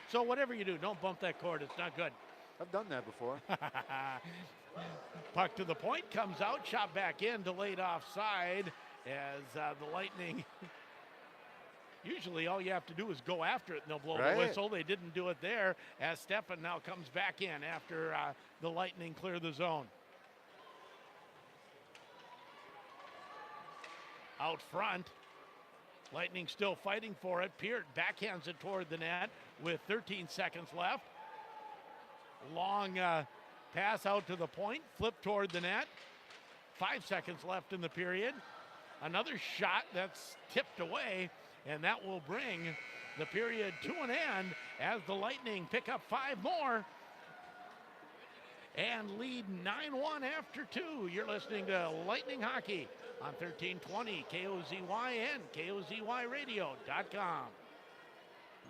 So whatever you do, don't bump that cord. It's not good. I've done that before. Puck to the point, comes out, shot back in, delayed offside as the Lightning. Usually all you have to do is go after it and they'll blow the whistle. They didn't do it there as Stefan now comes back in after the Lightning clear the zone. Out front, Lightning still fighting for it. Peart backhands it toward the net with 13 seconds left. Long pass out to the point, flip toward the net. 5 seconds left in the period. Another shot that's tipped away, and that will bring the period to an end as the Lightning pick up 5 more and lead 9-1 after 2. You're listening to Lightning Hockey on 1320 KOZY and KOZYradio.com.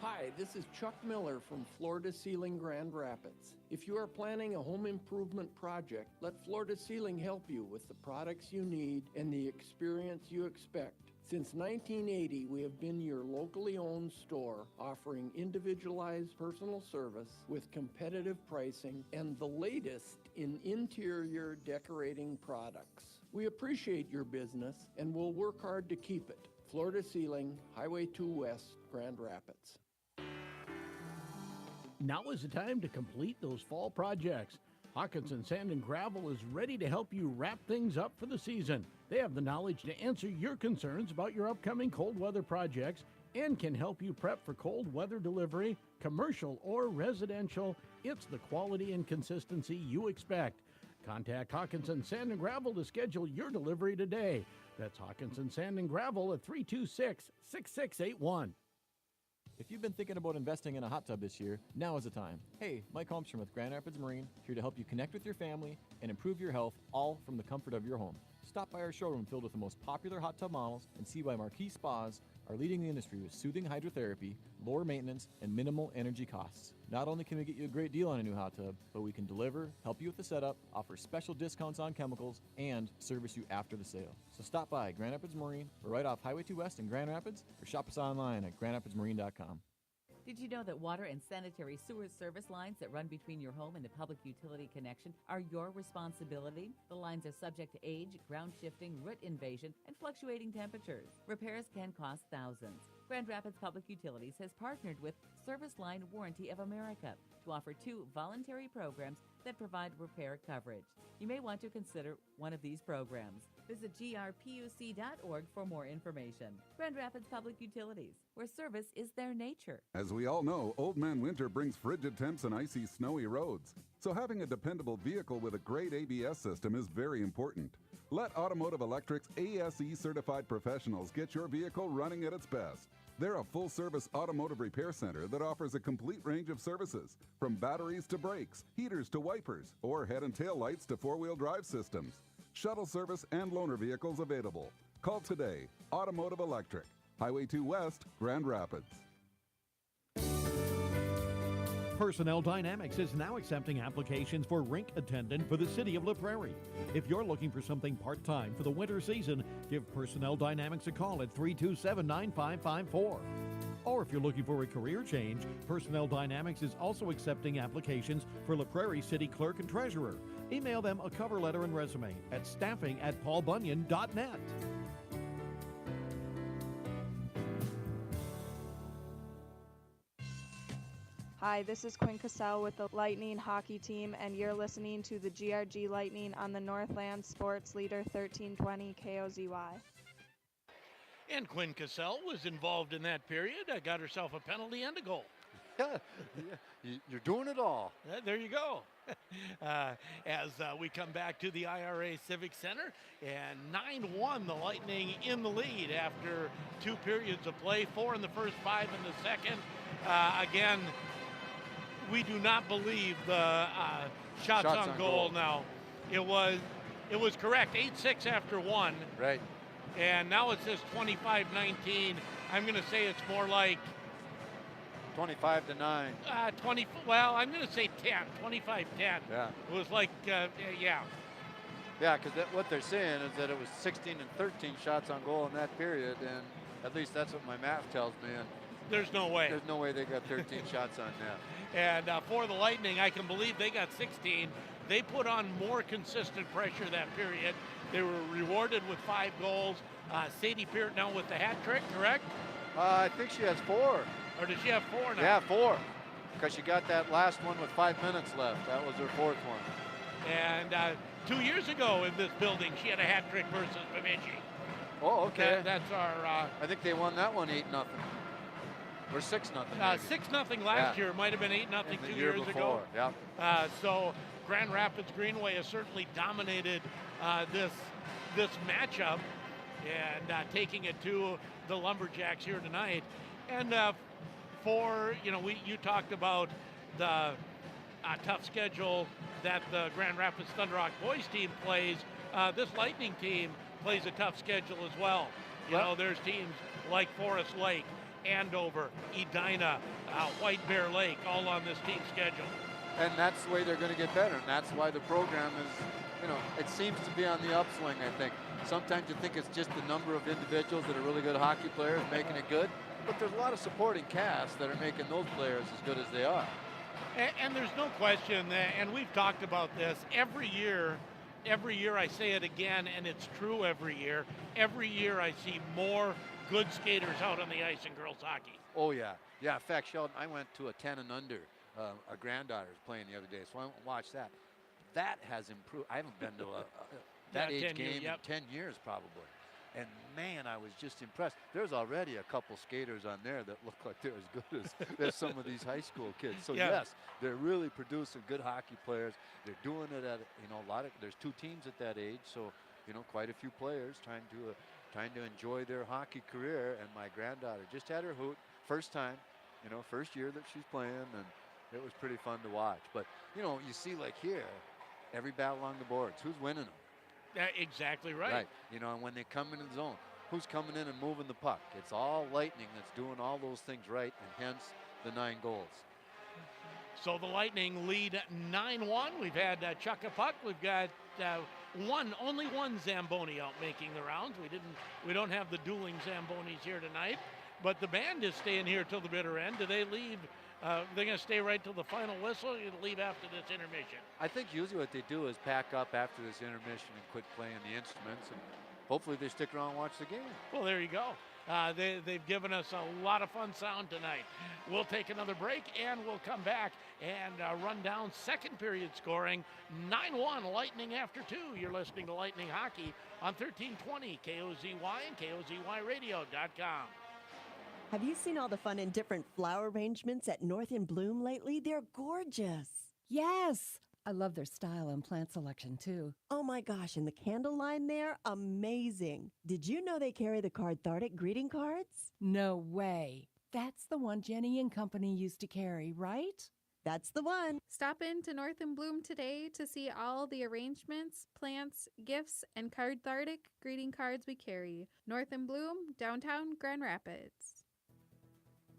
Hi, this is Chuck Miller from Floor to Ceiling Grand Rapids. If you are planning a home improvement project, let Floor to Ceiling help you with the products you need and the experience you expect. Since 1980, we have been your locally owned store offering individualized personal service with competitive pricing and the latest in interior decorating products. We appreciate your business and will work hard to keep it. Floor to Ceiling, Highway 2 West, Grand Rapids. Now is the time to complete those fall projects. Hawkinson Sand and Gravel is ready to help you wrap things up for the season. They have the knowledge to answer your concerns about your upcoming cold weather projects and can help you prep for cold weather delivery, commercial or residential. It's the quality and consistency you expect. Contact Hawkinson Sand and Gravel to schedule your delivery today. That's Hawkinson Sand and Gravel at 326-6681. If you've been thinking about investing in a hot tub this year, now is the time. Hey, Mike Holmstrom with Grand Rapids Marine, here to help you connect with your family and improve your health, all from the comfort of your home. Stop by our showroom filled with the most popular hot tub models and see why Marquis Spas are leading the industry with soothing hydrotherapy, lower maintenance, and minimal energy costs. Not only can we get you a great deal on a new hot tub, but we can deliver, help you with the setup, offer special discounts on chemicals, and service you after the sale. So stop by Grand Rapids Marine. We're right off Highway 2 West in Grand Rapids, or shop us online at grandrapidsmarine.com. Did you know that water and sanitary sewer service lines that run between your home and the public utility connection are your responsibility? The lines are subject to age, ground shifting, root invasion, and fluctuating temperatures. Repairs can cost thousands. Grand Rapids Public Utilities has partnered with Service Line Warranty of America to offer 2 voluntary programs that provide repair coverage. You may want to consider one of these programs. Visit grpuc.org for more information. Grand Rapids Public Utilities, where service is their nature. As we all know, Old Man Winter brings frigid temps and icy, snowy roads. So having a dependable vehicle with a great ABS system is very important. Let Automotive Electric's ASE certified professionals get your vehicle running at its best. They're a full-service automotive repair center that offers a complete range of services, from batteries to brakes, heaters to wipers, or head and tail lights to four-wheel drive systems. Shuttle service and loaner vehicles available. Call today. Automotive Electric, Highway 2 West, Grand Rapids. Personnel Dynamics is now accepting applications for rink attendant for the city of La Prairie. If you're looking for something part-time for the winter season, give Personnel Dynamics a call at 327-9554. Or if you're looking for a career change, Personnel Dynamics is also accepting applications for La Prairie City Clerk and Treasurer. Email them a cover letter and resume at staffing@paulbunyan.net. Hi, this is Quinn Cassell with the Lightning hockey team, and you're listening to the GRG Lightning on the Northland Sports Leader 1320 KOZY. And Quinn Cassell was involved in that period. Got herself a penalty and a goal. Yeah, you're doing it all. There you go. As we come back to the IRA Civic Center, and 9-1, the Lightning in the lead after 2 periods of play, 4 in the first, 5 in the second. Again, we do not believe the shots on goal now. It was correct, 8-6 after 1. Right. And now it says 25-19. I'm going to say it's more like 25-9. 20. Well, I'm going to say 10. 25-10. Yeah. It was like, yeah. Yeah, because what they're saying is that it was 16 and 13 shots on goal in that period, and at least that's what my math tells me. And there's no way. There's no way they got 13 shots on net. And for the Lightning, I can believe they got 16. They put on more consistent pressure that period. They were rewarded with 5 goals. Sadie Peart now with the hat trick, correct? I think she has 4. Or does she have 4 now? Yeah, 4. Because she got that last one with 5 minutes left. That was her 4th one. And 2 years ago in this building, she had a hat trick versus Bemidji. Oh, okay. That's our... I think they won that one 8-0. Or 6-0. 6-0 last year. Might have been 8-0 2 years ago. Yeah. So Grand Rapids Greenway has certainly dominated this matchup, and taking it to the Lumberjacks here tonight. And you talked about the tough schedule that the Grand Rapids Thunder Rock boys team plays. This Lightning team plays a tough schedule as well. You know, there's teams like Forest Lake, Andover, Edina, White Bear Lake, all on this team schedule. And that's the way they're going to get better. And that's why the program is, it seems to be on the upswing, I think. Sometimes you think it's just the number of individuals that are really good hockey players making it good. But there's a lot of supporting casts that are making those players as good as they are. And there's no question, and we've talked about this, every year I say it again, and it's true every year I see more good skaters out on the ice in girls hockey. Oh, yeah. Yeah, in fact, Sheldon, I went to a 10 and under. A granddaughter's playing the other day, so I went and watched that. That has improved. I haven't been to that age game in 10 years probably. And man, I was just impressed. There's already a couple skaters on there that look like they're as good as some of these high school kids. So yes, they're really producing good hockey players. They're doing it at there's 2 teams at that age, so quite a few players trying to enjoy their hockey career. And my granddaughter just had her hoot, first time, first year that she's playing, and it was pretty fun to watch. But you see like here, every battle along the boards, who's winning them? Exactly right. Right. And when they come into the zone, who's coming in and moving the puck? It's all Lightning that's doing all those things right, and hence the 9 goals. So the Lightning lead 9-1. We've had Chuck a puck. We've got only one Zamboni out making the rounds. We don't have the dueling Zambonis here tonight. but the band is staying here till the bitter end. Do they leave? They're going to stay right till the final whistle, or you leave after this intermission? I think usually what they do is pack up after this intermission and quit playing the instruments, and hopefully they stick around and watch the game. Well, there you go. They've given us a lot of fun sound tonight. We'll take another break, and we'll come back and run down second period scoring. 9-1 Lightning after 2. You're listening to Lightning Hockey on 1320 KOZY and KOZYradio.com. Have you seen all the fun and different flower arrangements at North in Bloom lately? They're gorgeous. Yes. I love their style and plant selection, too. Oh my gosh, and the candle line there, amazing. Did you know they carry the Cardthartic greeting cards? No way. That's the one Jenny and Company used to carry, right? That's the one. Stop in to North and Bloom today to see all the arrangements, plants, gifts, and Cardthartic greeting cards we carry. North and Bloom, downtown Grand Rapids.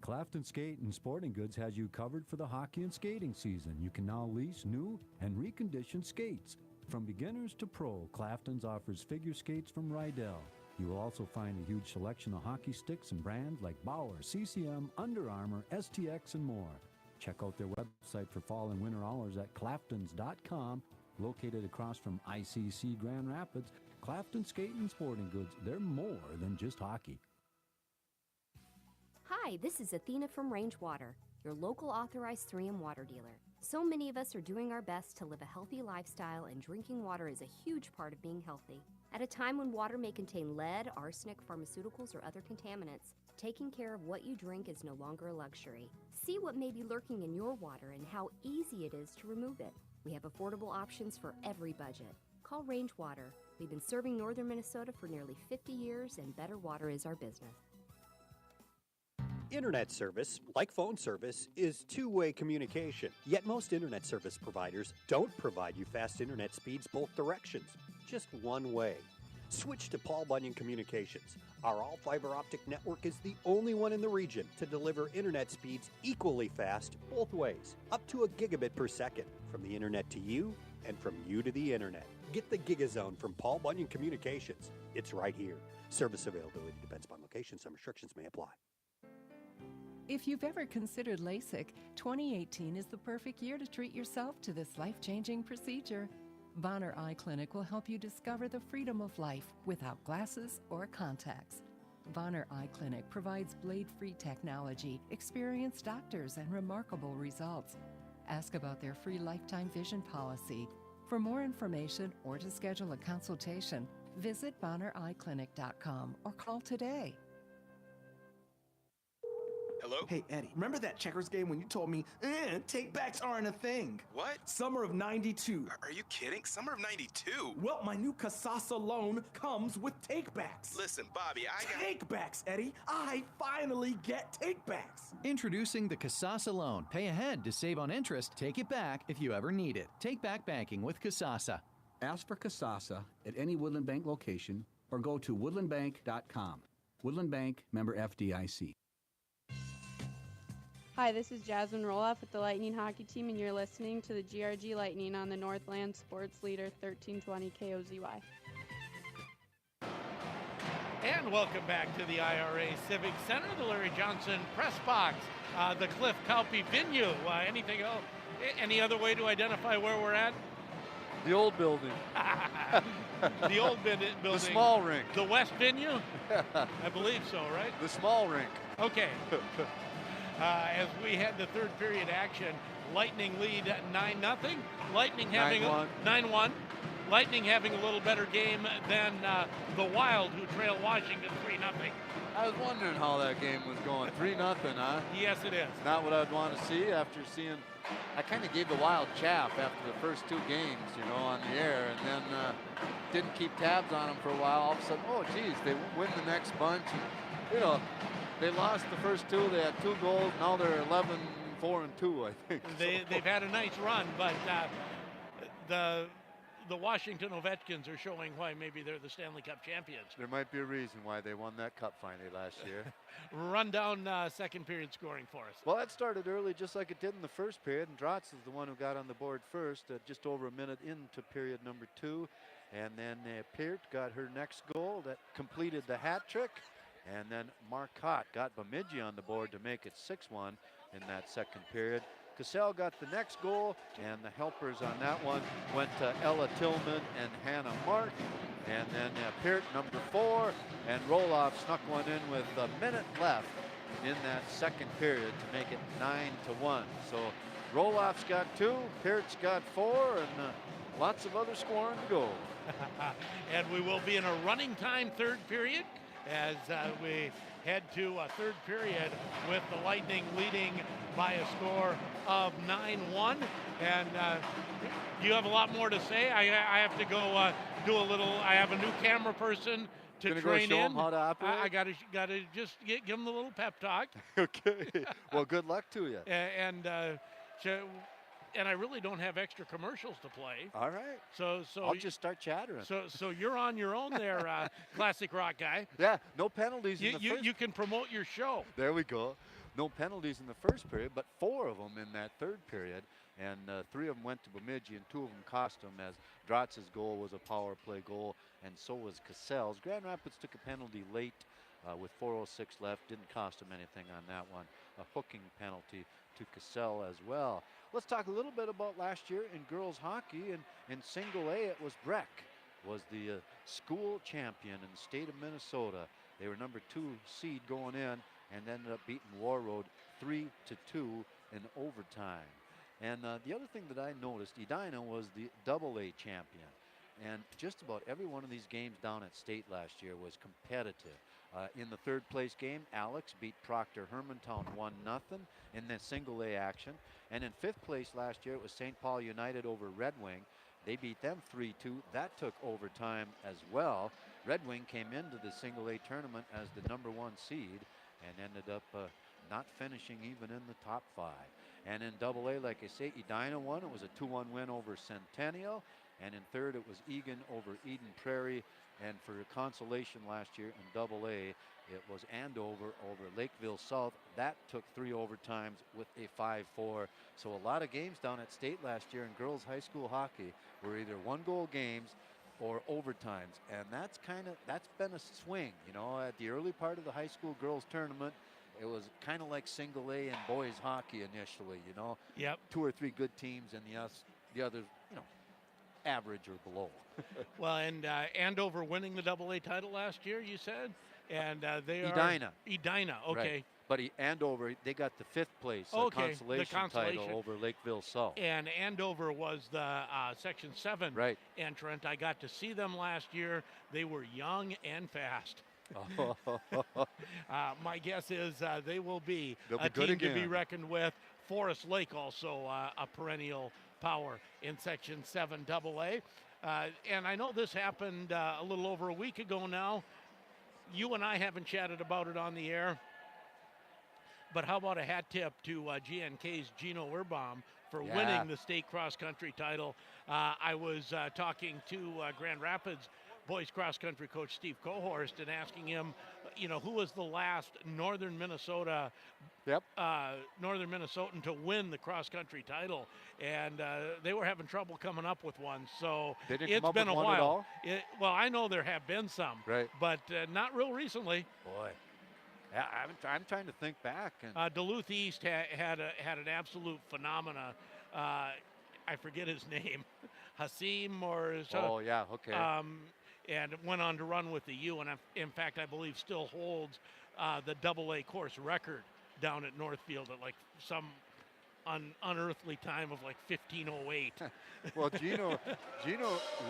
Clafton Skate and Sporting Goods has you covered for the hockey and skating season. You can now lease new and reconditioned skates. From beginners to pro, Clafton's offers figure skates from Rydell. You will also find a huge selection of hockey sticks and brands like Bauer, CCM, Under Armour, STX, and more. Check out their website for fall and winter hours at claftons.com. Located across from ICC Grand Rapids, Clafton Skate and Sporting Goods, they're more than just hockey. Hi, this is Athena from Rangewater, your local authorized 3M water dealer. So many of us are doing our best to live a healthy lifestyle, and drinking water is a huge part of being healthy. At a time when water may contain lead, arsenic, pharmaceuticals, or other contaminants, taking care of what you drink is no longer a luxury. See what may be lurking in your water and how easy it is to remove it. We have affordable options for every budget. Call Rangewater. We've been serving northern Minnesota for nearly 50 years, and better water is our business. Internet service, like phone service, is two-way communication. Yet most internet service providers don't provide you fast internet speeds both directions, just one way. Switch to Paul Bunyan Communications. Our all-fiber optic network is the only one in the region to deliver internet speeds equally fast both ways, up to a gigabit per second, from the internet to you and from you to the internet. Get the GigaZone from Paul Bunyan Communications. It's right here. Service availability depends upon location. Some restrictions may apply. If you've ever considered LASIK, 2018 is the perfect year to treat yourself to this life-changing procedure. Bonner Eye Clinic will help you discover the freedom of life without glasses or contacts. Bonner Eye Clinic provides blade-free technology, experienced doctors, and remarkable results. Ask about their free lifetime vision policy. For more information or to schedule a consultation, visit bonnereyeclinic.com or call today. Hello? Hey, Eddie, remember that checkers game when you told me, take-backs aren't a thing? What? Summer of 92. Are you kidding? Summer of 92? Well, my new Casasa loan comes with take-backs. Listen, Bobby, I got... Take-backs, Eddie. I finally get take-backs. Introducing the Casasa loan. Pay ahead to save on interest. Take it back if you ever need it. Take back banking with Casasa. Ask for Casasa at any Woodland Bank location or go to woodlandbank.com. Woodland Bank, member FDIC. Hi, this is Jasmine Roloff with the Lightning Hockey Team, and you're listening to the GRG Lightning on the Northland Sports Leader 1320 KOZY. And welcome back to the IRA Civic Center, the Larry Johnson Press Box, the Cliff Calpe venue. Anything else? Any other way to identify where we're at? The old building. The old building. The small rink. The West venue? I believe so, right? The small rink. Okay. As we had the third period action, Lightning lead 9-0. Lightning having 9-1. Lightning having a little better game than the Wild, who trail Washington 3-0. I was wondering how that game was going. 3-0, huh? Yes, it is. Not what I'd want to see after seeing. I kind of gave the Wild chaff after the first two games, on the air, and then didn't keep tabs on them for a while. All of a sudden, oh, geez, they win the next bunch. And, they lost the first two. They had 2 goals. Now they're 11-4-2, I think. They've had a nice run, but the Washington Ovechkins are showing why maybe they're the Stanley Cup champions. There might be a reason why they won that cup finally last year. Run down second period scoring for us. Well, that started early just like it did in the first period, and Drotz is the one who got on the board first, just over a minute into period number 2. And then Peart got her next goal that completed the hat trick. And then Marcotte got Bemidji on the board to make it 6-1 in that second period. Cassell got the next goal, and the helpers on that one went to Ella Tillman and Hannah Mark. And then Peart, number 4, and Roloff snuck one in with a minute left in that second period to make it 9-1. So Roloff's got 2, Peart's got 4, and lots of other scoring to go. And we will be in a running time third period as we head to a third period with the Lightning leading by a score of 9-1. And you have a lot more to say. I have to go do a little. I have a new camera person to train go show in. him how to operate? I got to just give him a little pep talk. Okay. Well, good luck to you. And I really don't have extra commercials to play. All right. So I'll just start chattering. So you're on your own there, classic rock guy. Yeah, no penalties in the first. You can promote your show. There we go. No penalties in the first period, but 4 of them in that third period. And 3 of them went to Bemidji, and 2 of them cost them, as Drotz's goal was a power play goal, and so was Cassell's. Grand Rapids took a penalty late with 4:06 left. Didn't cost them anything on that one. A hooking penalty to Cassell as well. Let's talk a little bit about last year in girls hockey. And in single A, it was Breck was the school champion in the state of Minnesota. They were number 2 seed going in and ended up beating Warroad 3-2 in overtime. And the other thing that I noticed, Edina was the AA champion. And just about every one of these games down at state last year was competitive. In the third place game, Alex beat Proctor Hermantown 1-0 in the single A action. And in 5th place last year, it was St. Paul United over Red Wing. They beat them 3-2. That took overtime as well. Red Wing came into the single A tournament as the number 1 seed and ended up not finishing even in the top 5. And in double A, like I say, Edina won. It was a 2-1 win over Centennial. And in third, it was Egan over Eden Prairie. And for consolation last year in double A, it was Andover over Lakeville South. That took 3 overtimes with a 5-4. So a lot of games down at state last year in girls high school hockey were either 1-goal games or overtimes. And that's been a swing, you know, at the early part of the high school girls tournament. It was kind of like single A and boys hockey initially, you know. Yep. 2 or 3 good teams and the others, you know, average or below. Well, and Andover winning the AA title last year, you said? And they Edina. Edina, okay. Right. But Andover, they got the 5th place consolation title over Lakeville South. And Andover was the Section 7 entrant. I got to see them last year. They were young and fast. My guess is they will be a team to be reckoned with. Forest Lake also a perennial power in Section 7 AA. And I know this happened a little over a week ago now. You and I haven't chatted about it on the air. But how about a hat tip to GNK's Gino Urbaum for winning the state cross-country title. I was talking to Grand Rapids boys cross-country coach Steve Cohorst and asking him, you know, who was the last Northern Minnesotan to win the cross-country title, and they were having trouble coming up with one. So it's been a while. Well, I know there have been some, but not real recently. Boy, yeah, I'm trying to think back. And Duluth East had an absolute phenomena. I forget his name, Hasim or so. Oh yeah, okay. And went on to run with the U, and in fact, I believe still holds the AA course record down at Northfield at like some unearthly time of like 15:08. Well, Gino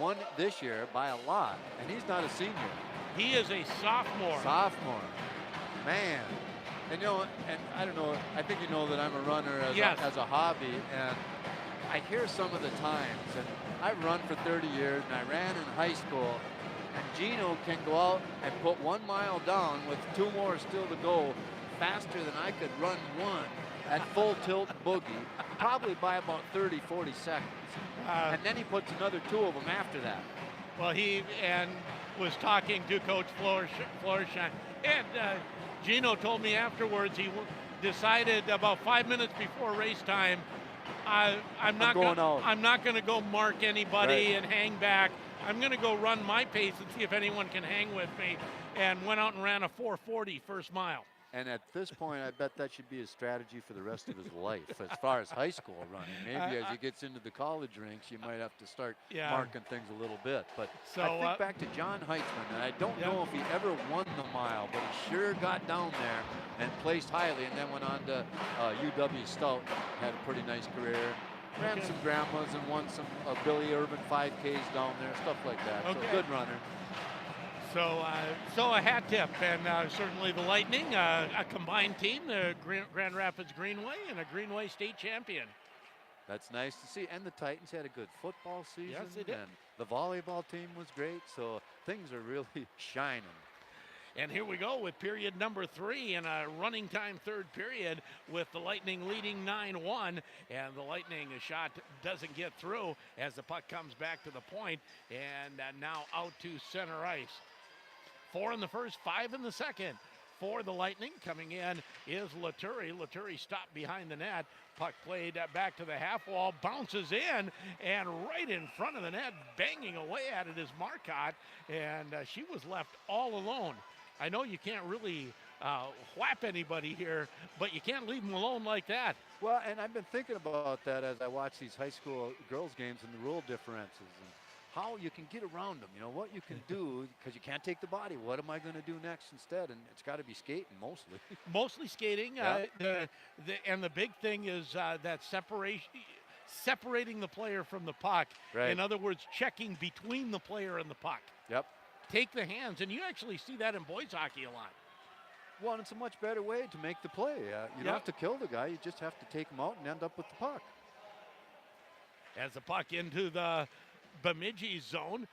won this year by a lot, and he's not a senior. He is a sophomore. Man. And you know, and I don't know, I think you know that I'm a runner as a hobby, and I hear some of the times, and I've run for 30 years, and I ran in high school, and Gino can go out and put 1 mile down with 2 more still to go faster than I could run one at full tilt boogie, probably by about 30, 40 seconds. And then he puts another 2 of them after that. Well, he was talking to Coach Florsheim, and Gino told me afterwards he decided about 5 minutes before race time, I'm not going to go mark anybody and hang back. I'm going to go run my pace and see if anyone can hang with me, and went out and ran a 4:40 first mile. And at this point, I bet that should be his strategy for the rest of his life, as far as high school running. Maybe as he gets into the college ranks, you might have to start marking things a little bit. But So, I think back to John Heitzman, and I don't know if he ever won the mile, but he sure got down there and placed highly, and then went on to UW Stout, had a pretty nice career. Ran some grandmas and won some Billy Urban 5Ks down there, stuff like that. So good runner. So a hat tip, and certainly the Lightning, a combined team, the Grand Rapids Greenway, and a Greenway state champion. That's nice to see. And the Titans had a good football season. Yes, they did. And the volleyball team was great. So things are really shining. And here we go with period number 3 and a running time third period with the Lightning leading 9-1. And the Lightning, a shot doesn't get through as the puck comes back to the point, and now out to center ice. 4 in the first, 5 in the second. For the Lightning, coming in is Laturi. Laturi stopped behind the net. Puck played back to the half wall, bounces in, and right in front of the net, banging away at it is Marcotte, and she was left all alone. I know you can't really whap anybody here, but you can't leave them alone like that. Well, and I've been thinking about that as I watch these high school girls games and the rule differences and how you can get around them, you know, what you can do, because you can't take the body. What am I going to do next instead? And it's got to be skating mostly. Mostly skating. And the big thing is that separating the player from the puck. Right. In other words, checking between the player and the puck. Yep. Take the hands, and you actually see that in boys hockey a lot. Well, it's a much better way to make the play. You don't have to kill the guy. You just have to take him out and end up with the puck. As the puck into the Bemidji zone,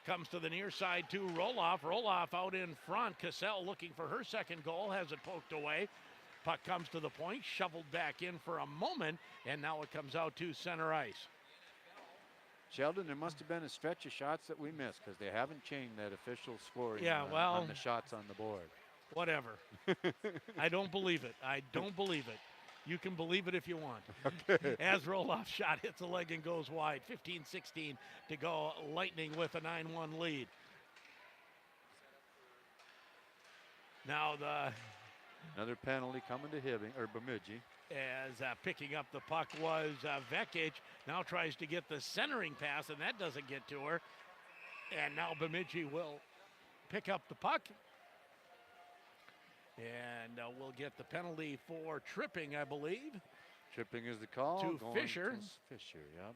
comes to the near side to Roloff. Roloff out in front. Cassell looking for her second goal, has it poked away. Puck comes to the point, shoveled back in for a moment, and now it comes out to center ice. Sheldon, there must have been a stretch of shots that we missed because they haven't changed that official scoring on the shots on the board. Whatever. I don't believe it. I don't believe it. You can believe it if you want. Okay. As Roloff's shot hits the leg and goes wide. 15-16 to go. Lightning with a 9-1 lead. Now another penalty coming to Bemidji. As picking up the puck was Vekic. Now tries to get the centering pass, and that doesn't get to her. And now Bemidji will pick up the puck. And we'll get the penalty for tripping, I believe. Tripping is the call. To Fisher. Fisher, yep.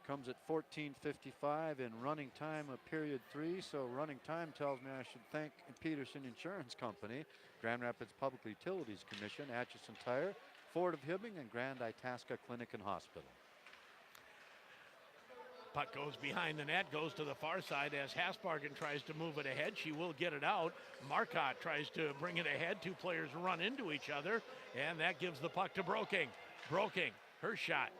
Comes at 14:55 in running time of period 3. So running time tells me I should thank Peterson Insurance Company, Grand Rapids Public Utilities Commission, Atchison Tire, Ford of Hibbing, and Grand Itasca Clinic and Hospital. Puck goes behind the net, goes to the far side as Hasbargen tries to move it ahead. She will get it out. Marcotte tries to bring it ahead. Two players run into each other, and that gives the puck to Broking. Broking, her shot.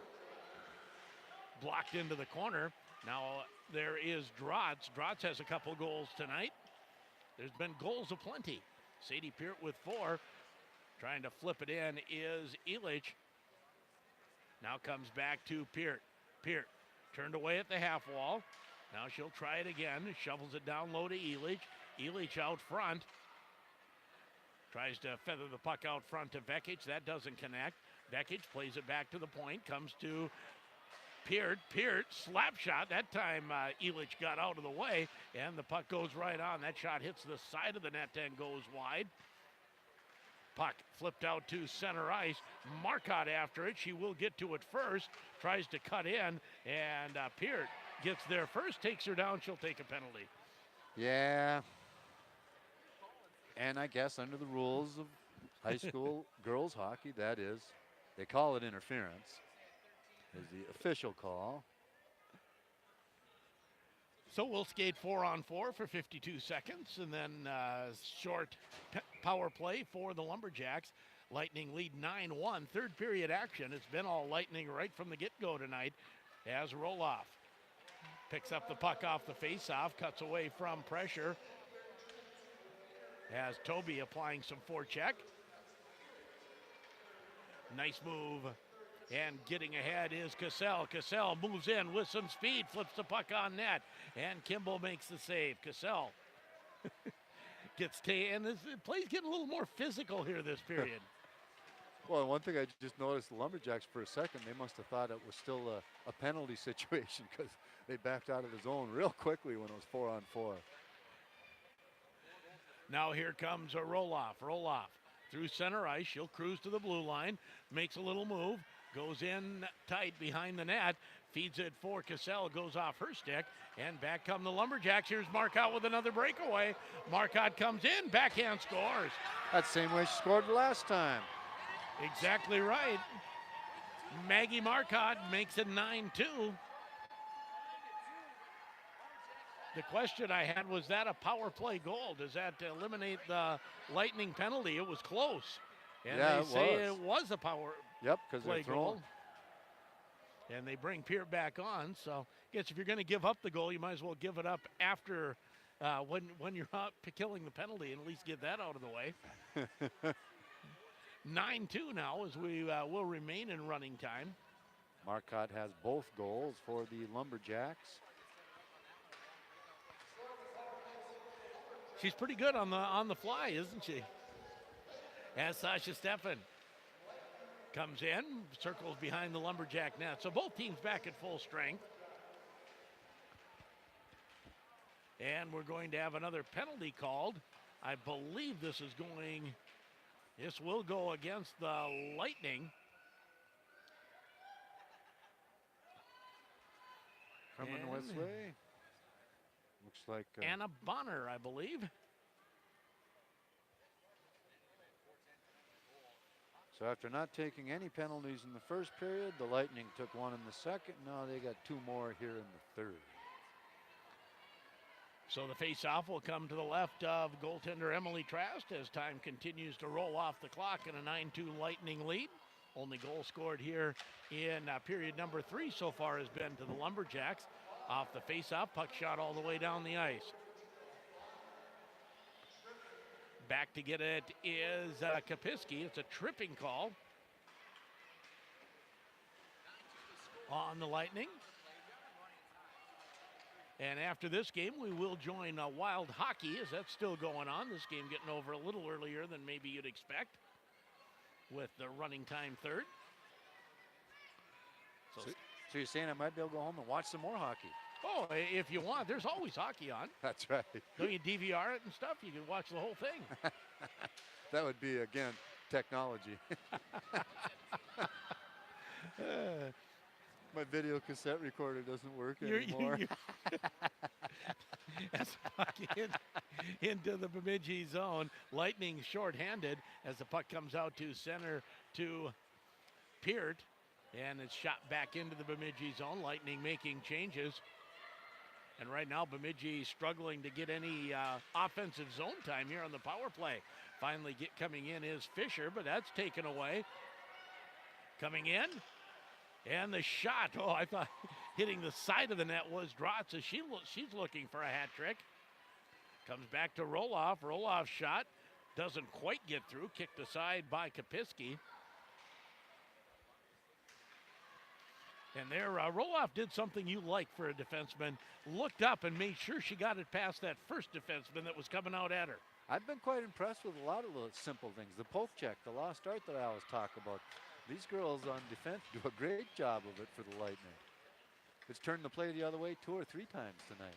Blocked into the corner. Now there is Drotz. Drotz has a couple goals tonight. There's been goals aplenty. Sadie Peart with 4. Trying to flip it in is Elich. Now comes back to Peart. Peart turned away at the half wall. Now she'll try it again. Shovels it down low to Elich. Elich out front. Tries to feather the puck out front to Vekic. That doesn't connect. Vekic plays it back to the point. Comes to Peart. Peart, slap shot. That time Elich got out of the way, and the puck goes right on. That shot hits the side of the net and goes wide. Puck flipped out to center ice. Marcotte after it. She will get to it first. Tries to cut in, and Peart gets there first, takes her down. She'll take a penalty. Yeah. And I guess under the rules of high school girls hockey, that is, they call it interference, is the official call. So we'll skate 4-on-4 for 52 seconds, and then short power play for the Lumberjacks. Lightning lead 9-1. Third period action. It's been all Lightning right from the get-go tonight as Roloff picks up the puck off the face-off, cuts away from pressure. Has Toby applying some forecheck. Nice move And getting ahead is Cassell. Cassell moves in with some speed, flips the puck on net, and Kimball makes the save. Cassell and this play's getting a little more physical here this period. Well, one thing I just noticed, the Lumberjacks for a second, they must have thought it was still a penalty situation because they backed out of the zone real quickly when it was 4-on-4. Now here comes a Roloff. Roloff through center ice. She'll cruise to the blue line, makes a little move, goes in tight behind the net, feeds it for Cassell, goes off her stick, and back come the Lumberjacks. Here's Marcotte with another breakaway. Marcotte comes in, backhand scores. That's the same way she scored last time. Exactly right. Maggie Marcotte makes it 9-2. The question I had, was that a power play goal? Does that eliminate the Lightning penalty? It was close. And yeah, they say it was a power play goal. And they bring Peart back on. So I guess if you're going to give up the goal, you might as well give it up after when you're up killing the penalty and at least get that out of the way. 9-2 now as we will remain in running time. Marcotte has both goals for the Lumberjacks. She's pretty good on the fly, isn't she? As Sasha Steffen comes in, circles behind the Lumberjack net. So both teams back at full strength. And we're going to have another penalty called. I believe this will go against the Lightning. Coming this way. Looks like Anna Bonner, I believe. So after not taking any penalties in the first period, the Lightning took one in the second. Now they got two more here in the third. So the face-off will come to the left of goaltender Emily Trask as time continues to roll off the clock in a 9-2 Lightning lead. Only goal scored here in period number 3 so far has been to the Lumberjacks. Off the face-off, puck shot all the way down the ice. Back to get it is Kapiski. It's a tripping call on the Lightning. And after this game, we will join Wild Hockey as that's still going on. This game getting over a little earlier than maybe you'd expect with the running time third. So you're saying I might be able to go home and watch some more hockey? Oh, if you want, there's always hockey on. That's right. Don't you DVR it and stuff? You can watch the whole thing. That would be, again, technology. My video cassette recorder doesn't work anymore. That's into the Bemidji zone. Lightning shorthanded as the puck comes out to center to Peart. And it's shot back into the Bemidji zone. Lightning making changes. And right now, Bemidji struggling to get any offensive zone time here on the power play. Finally coming in is Fisher, but that's taken away. Coming in. And the shot, I thought hitting the side of the net was Drotz as she's looking for a hat trick. Comes back to Roloff. Roloff's shot doesn't quite get through. Kicked aside by Kapiski. And there, Roloff did something you like for a defenseman. Looked up and made sure she got it past that first defenseman that was coming out at her. I've been quite impressed with a lot of those simple things. The poke check, the lost art that I always talk about. These girls on defense do a great job of it for the Lightning. It's turned the play the other way 2 or 3 times tonight.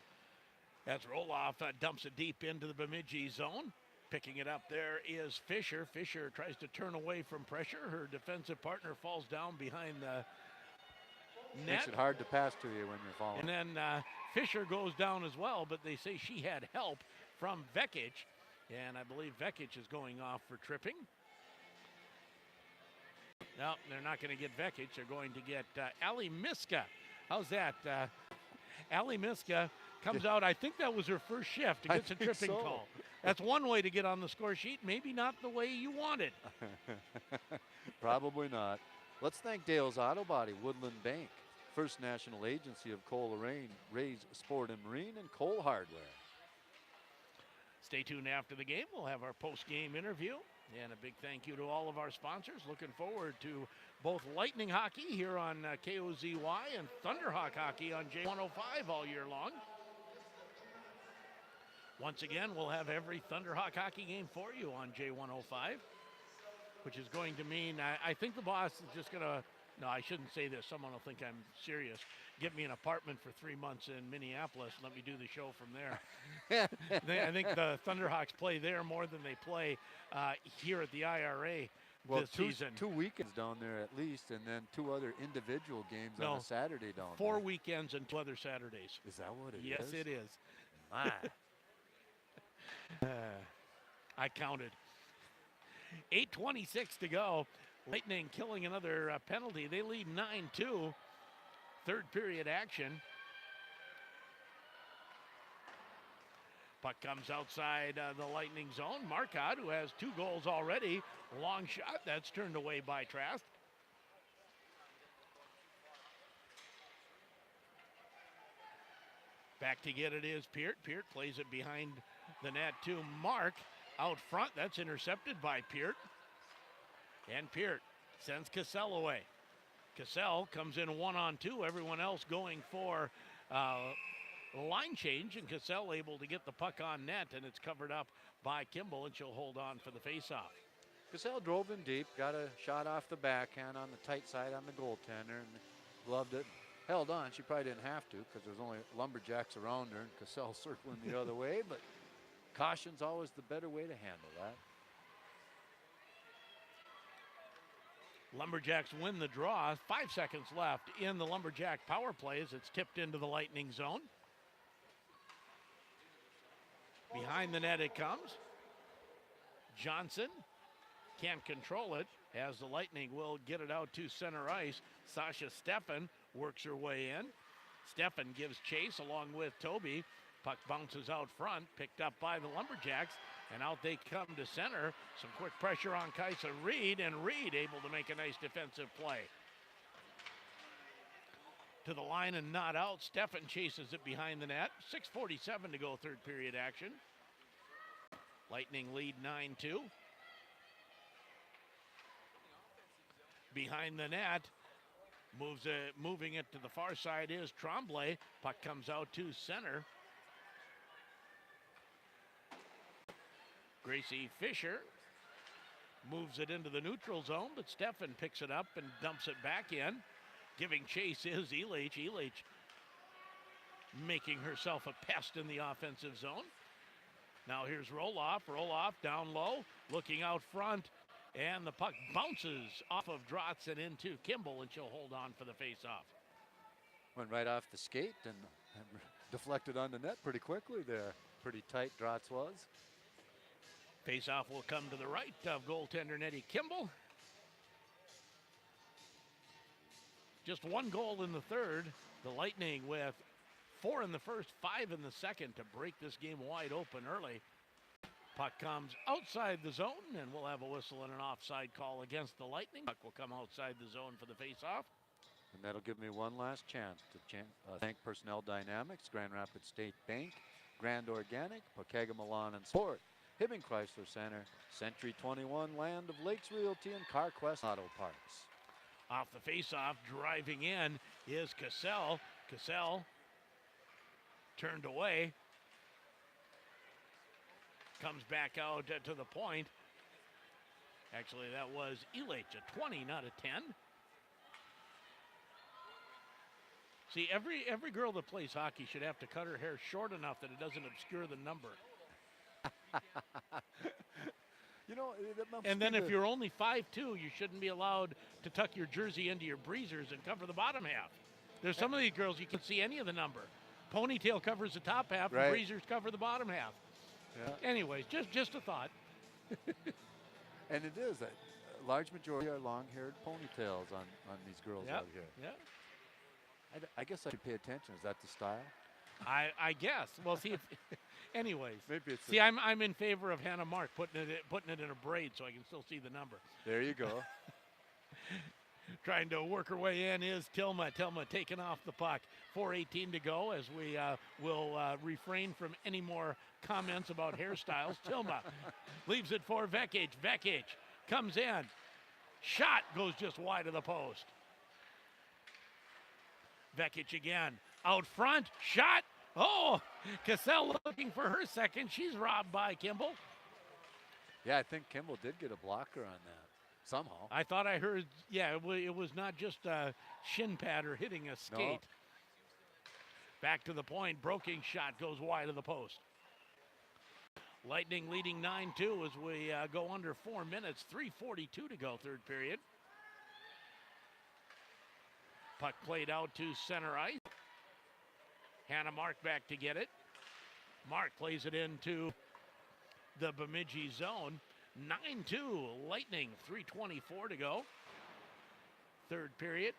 As Roloff dumps it deep into the Bemidji zone. Picking it up there is Fisher. Fisher tries to turn away from pressure. Her defensive partner falls down behind the net. Makes it hard to pass to you when you're falling. And then Fisher goes down as well, but they say she had help from Vekic. And I believe Vekic is going off for tripping. No, they're not going to get Vekic. They're going to get Ali Miska. How's that? Ali Miska comes out. I think that was her first shift to get the tripping call. That's one way to get on the score sheet. Maybe not the way you wanted. Probably not. Let's thank Dale's Auto Body, Woodland Bank, First National Agency of Cole Lorraine, Ray's Sport and Marine, and Cole Hardware. Stay tuned after the game. We'll have our post-game interview. And a big thank you to all of our sponsors. Looking forward to both Lightning hockey here on KOZY and Thunderhawk hockey on J105 all year long. Once again, we'll have every Thunderhawk hockey game for you on J105, which is going to mean I think the boss is just going to, no, I shouldn't say this. Someone will think I'm serious. Get me an apartment for 3 months in Minneapolis and let me do the show from there. I think the Thunderhawks play there more than they play here at the IRA this season. 2 weekends down there at least, and then 2 other individual games on a Saturday down 4 there. weekends and 2 other Saturdays. Is that what it is? Yes, it is. My. I counted. 8:26 to go. Lightning killing another penalty. They lead 9-2. Third period action. Puck comes outside the Lightning zone. Marcotte, who has 2 goals already. Long shot. That's turned away by Trask. Back to get it is Peart. Peart plays it behind the net to Mark. Out front, that's intercepted by Peart. And Peart sends Cassell away. Cassell comes in 1-on-2. Everyone else going for line change, and Cassell able to get the puck on net, and it's covered up by Kimball, and she'll hold on for the faceoff. Cassell drove in deep, got a shot off the backhand on the tight side on the goaltender, and gloved it. Held on. She probably didn't have to because there's only lumberjacks around her, and Cassell circling the other way, but caution's always the better way to handle that. Lumberjacks win the draw. 5 seconds left in the Lumberjack power play as it's tipped into the Lightning zone. Behind the net it comes. Johnson can't control it as the Lightning will get it out to center ice. Sasha Steffen works her way in. Steffen gives chase along with Toby. Puck bounces out front, picked up by the Lumberjacks, and out they come to center. Some quick pressure on Kaisa Reed, and Reed able to make a nice defensive play. To the line and not out. Steffen chases it behind the net. 6:47 to go, third period action. Lightning lead 9-2. Behind the net, moving it to the far side is Tremblay. Puck comes out to center. Gracie Fisher moves it into the neutral zone, but Steffen picks it up and dumps it back in. Giving chase is Elich. Elich making herself a pest in the offensive zone. Now here's Roloff. Roloff down low, looking out front, and the puck bounces off of Drotz and into Kimball, and she'll hold on for the faceoff. Went right off the skate and deflected on the net pretty quickly there. Pretty tight Drotz was. Faceoff will come to the right of goaltender Nettie Kimball. Just 1 goal in the third. The Lightning with 4 in the first, 5 in the second to break this game wide open early. Puck comes outside the zone, and we'll have a whistle and an offside call against the Lightning. Puck will come outside the zone for the faceoff. And that'll give me one last chance to thank Personnel Dynamics, Grand Rapids State Bank, Grand Organic, Pokaga Milan and Sport, Hibbing Chrysler Center, Century 21, Land of Lakes Realty, and CarQuest Auto Parts. Off the faceoff, driving in is Cassell. Cassell turned away. Comes back out to the point. Actually, that was Elich, a 20, not a 10. See, every girl that plays hockey should have to cut her hair short enough that it doesn't obscure the number. You know, and then if you're only 5'2", you shouldn't be allowed to tuck your jersey into your breezers and cover the bottom half. There's some of these girls you can see any of the number. Ponytail covers the top half, right, and breezers cover the bottom half. Yeah. Anyways, just a thought. And it is that a large majority are long-haired ponytails on these girls out here. Yeah. I guess I should pay attention. Is that the style? I guess. Well, see if. Anyways, maybe it's. See, I'm in favor of Hannah Mark putting it in a braid so I can still see the number. There you go. Trying to work her way in is Tilma. Tilma taking off the puck. 4:18 to go as we will refrain from any more comments about hairstyles. Tilma leaves it for Vekic. Vekic comes in. Shot goes just wide of the post. Vekic again. Out front. Shot. Oh, Cassell looking for her second. She's robbed by Kimball. Yeah, I think Kimball did get a blocker on that somehow. I thought I heard, yeah, it was not just a shin pad or hitting a skate. No. Back to the point. Broking shot goes wide of the post. Lightning leading 9-2 as we go under 4 minutes. 3:42 to go, third period. Puck played out to center ice. Hannah Mark back to get it. Mark plays it into the Bemidji zone. 9-2 Lightning, 3:24 to go. Third period.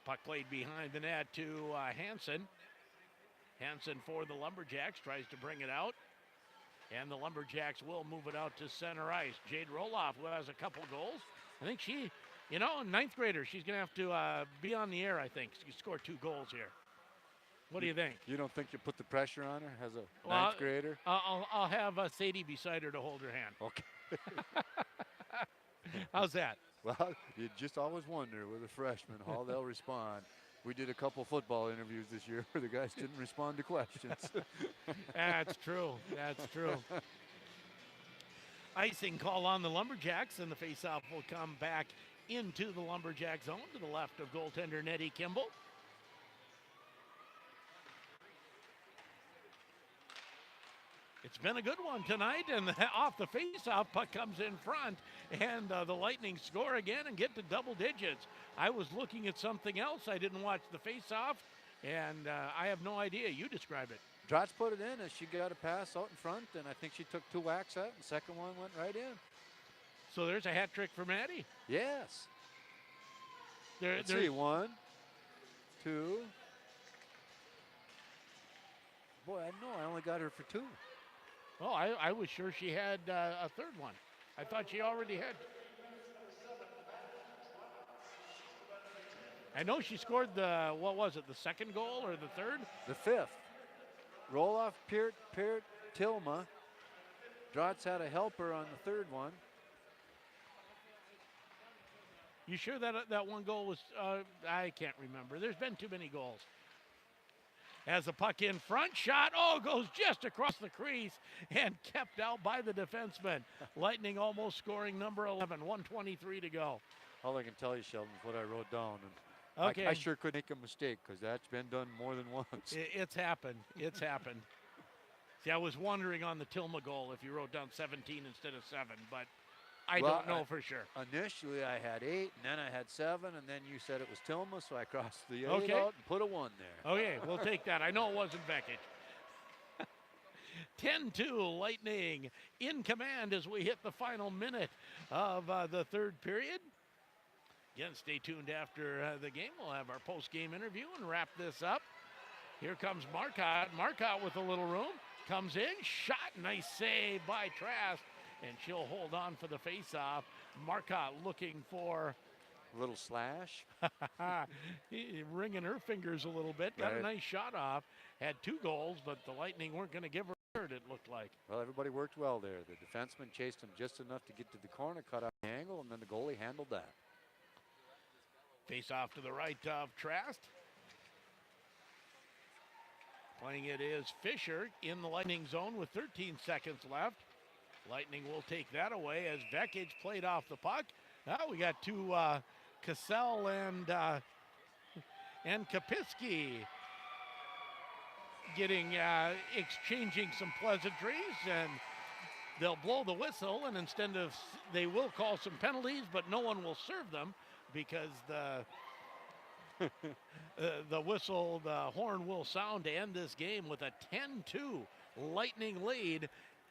Puck played behind the net to Hansen. Hansen for the Lumberjacks tries to bring it out. And the Lumberjacks will move it out to center ice. Jade Roloff, who has a couple goals. I think she, ninth grader, she's going to have to be on the air, I think. She scored 2 goals here. What do you think? You don't think you put the pressure on her as a ninth grader? I'll have Sadie beside her to hold her hand. Okay. How's that? Well, you just always wonder with a freshman how they'll respond. We did a couple football interviews this year where the guys didn't respond to questions. That's true. That's true. Icing call on the Lumberjacks, and the faceoff will come back into the Lumberjack zone to the left of goaltender Nettie Kimball. It's been a good one tonight, and off the faceoff, puck comes in front, and the Lightning score again and get to double digits. I was looking at something else. I didn't watch the faceoff, and I have no idea. You describe it. Drotz put it in as she got a pass out in front, and I think she took 2 whacks at it, and the second one went right in. So there's a hat trick for Maddie. Yes. Let's see, 1, 2. Boy, I know I only got her for 2. Oh, I was sure she had a third one. I thought she already had. I know she scored the second goal or the third? The 5th. Roloff, Peart, Tilma. Drotz had a helper on the 3rd one. You sure that one goal was, I can't remember. There's been too many goals. As the puck in front, shot, goes just across the crease and kept out by the defenseman. Lightning almost scoring number 11, 1:23 to go. All I can tell you, Sheldon, is what I wrote down. And okay. I sure could make a mistake because that's been done more than once. It's happened. It's happened. See, I was wondering on the Tilma goal if you wrote down 17 instead of 7, but I don't know for sure. Initially, I had 8, and then I had 7, and then you said it was Tilma, so I crossed the 8 Okay. out and put a 1 there. Okay, we'll take that. I know it wasn't Vekic. 10-2 Lightning in command as we hit the final minute of the third period. Again, stay tuned after the game. We'll have our post-game interview and wrap this up. Here comes Marcotte. Marcotte with a little room. Comes in, shot, nice save by Trask. And she'll hold on for the faceoff. Marcotte looking for a little slash. Ringing her fingers a little bit. Got Right. a nice shot off. Had 2 goals, but the Lightning weren't going to give her a third, it looked like. Well, everybody worked well there. The defenseman chased him just enough to get to the corner, cut off the angle, and then the goalie handled that. Face off to the right of Trask. Playing it is Fisher in the Lightning zone with 13 seconds left. Lightning will take that away as Vekic played off the puck. Now we got 2 Cassell and Kapitsky getting exchanging some pleasantries, and they'll blow the whistle, and instead of they will call some penalties, but no one will serve them because the whistle, the horn will sound to end this game with a 10-2 Lightning lead.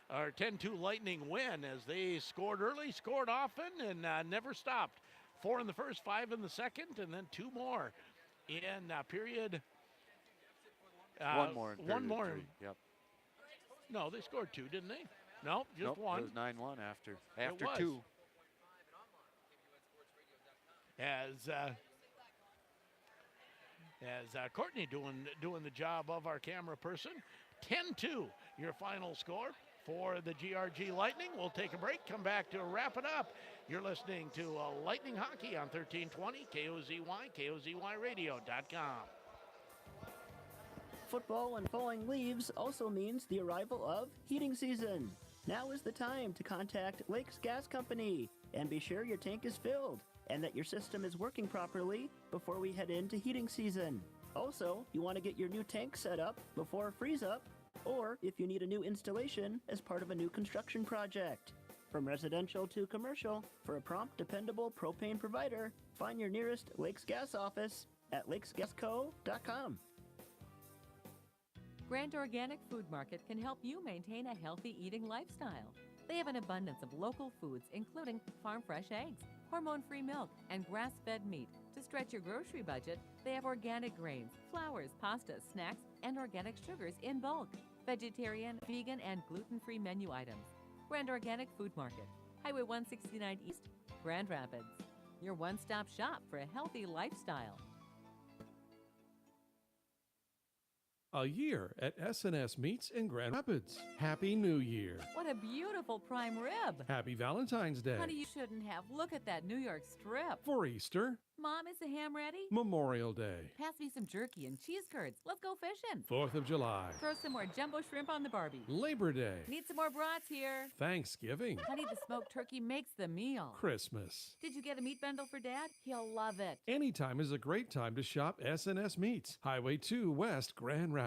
Our 10-2 Lightning win as they scored early, scored often, and never stopped. 4 in the first, 5 in the second, and then 2 more in period. 1 more in period 1 more. 3. Yep. No, they scored 2, didn't they? No, just nope, 1. It was 9-1 after It was. 2. as Courtney doing the job of our camera person. 10-2, your final score for the GRG Lightning. We'll take a break, come back to wrap it up. You're listening to Lightning Hockey on 1320 KOZY, KOZYRadio.com. Football and falling leaves also means the arrival of heating season. Now is the time to contact Lakes Gas Company and be sure your tank is filled and that your system is working properly before we head into heating season. Also, you want to get your new tank set up before freeze up, or if you need a new installation as part of a new construction project. From residential to commercial, for a prompt, dependable propane provider, find your nearest Lakes Gas office at lakesgasco.com. Grand Organic Food Market can help you maintain a healthy eating lifestyle. They have an abundance of local foods, including farm-fresh eggs, hormone-free milk, and grass-fed meat. To stretch your grocery budget, they have organic grains, flours, pastas, snacks, and organic sugars in bulk. Vegetarian, vegan, and gluten-free menu items. Grand Organic Food Market, Highway 169 East, Grand Rapids. Your one-stop shop for a healthy lifestyle. A year at S&S Meats in Grand Rapids. Happy New Year. What a beautiful prime rib. Happy Valentine's Day. Honey, you shouldn't have. Look at that New York strip. For Easter. Mom, is the ham ready? Memorial Day. Pass me some jerky and cheese curds. Let's go fishing. 4th of July. Throw some more jumbo shrimp on the Barbie. Labor Day. Need some more brats here. Thanksgiving. Honey, the smoked turkey makes the meal. Christmas. Did you get a meat bundle for Dad? He'll love it. Anytime is a great time to shop S&S Meats. Highway 2 West, Grand Rapids.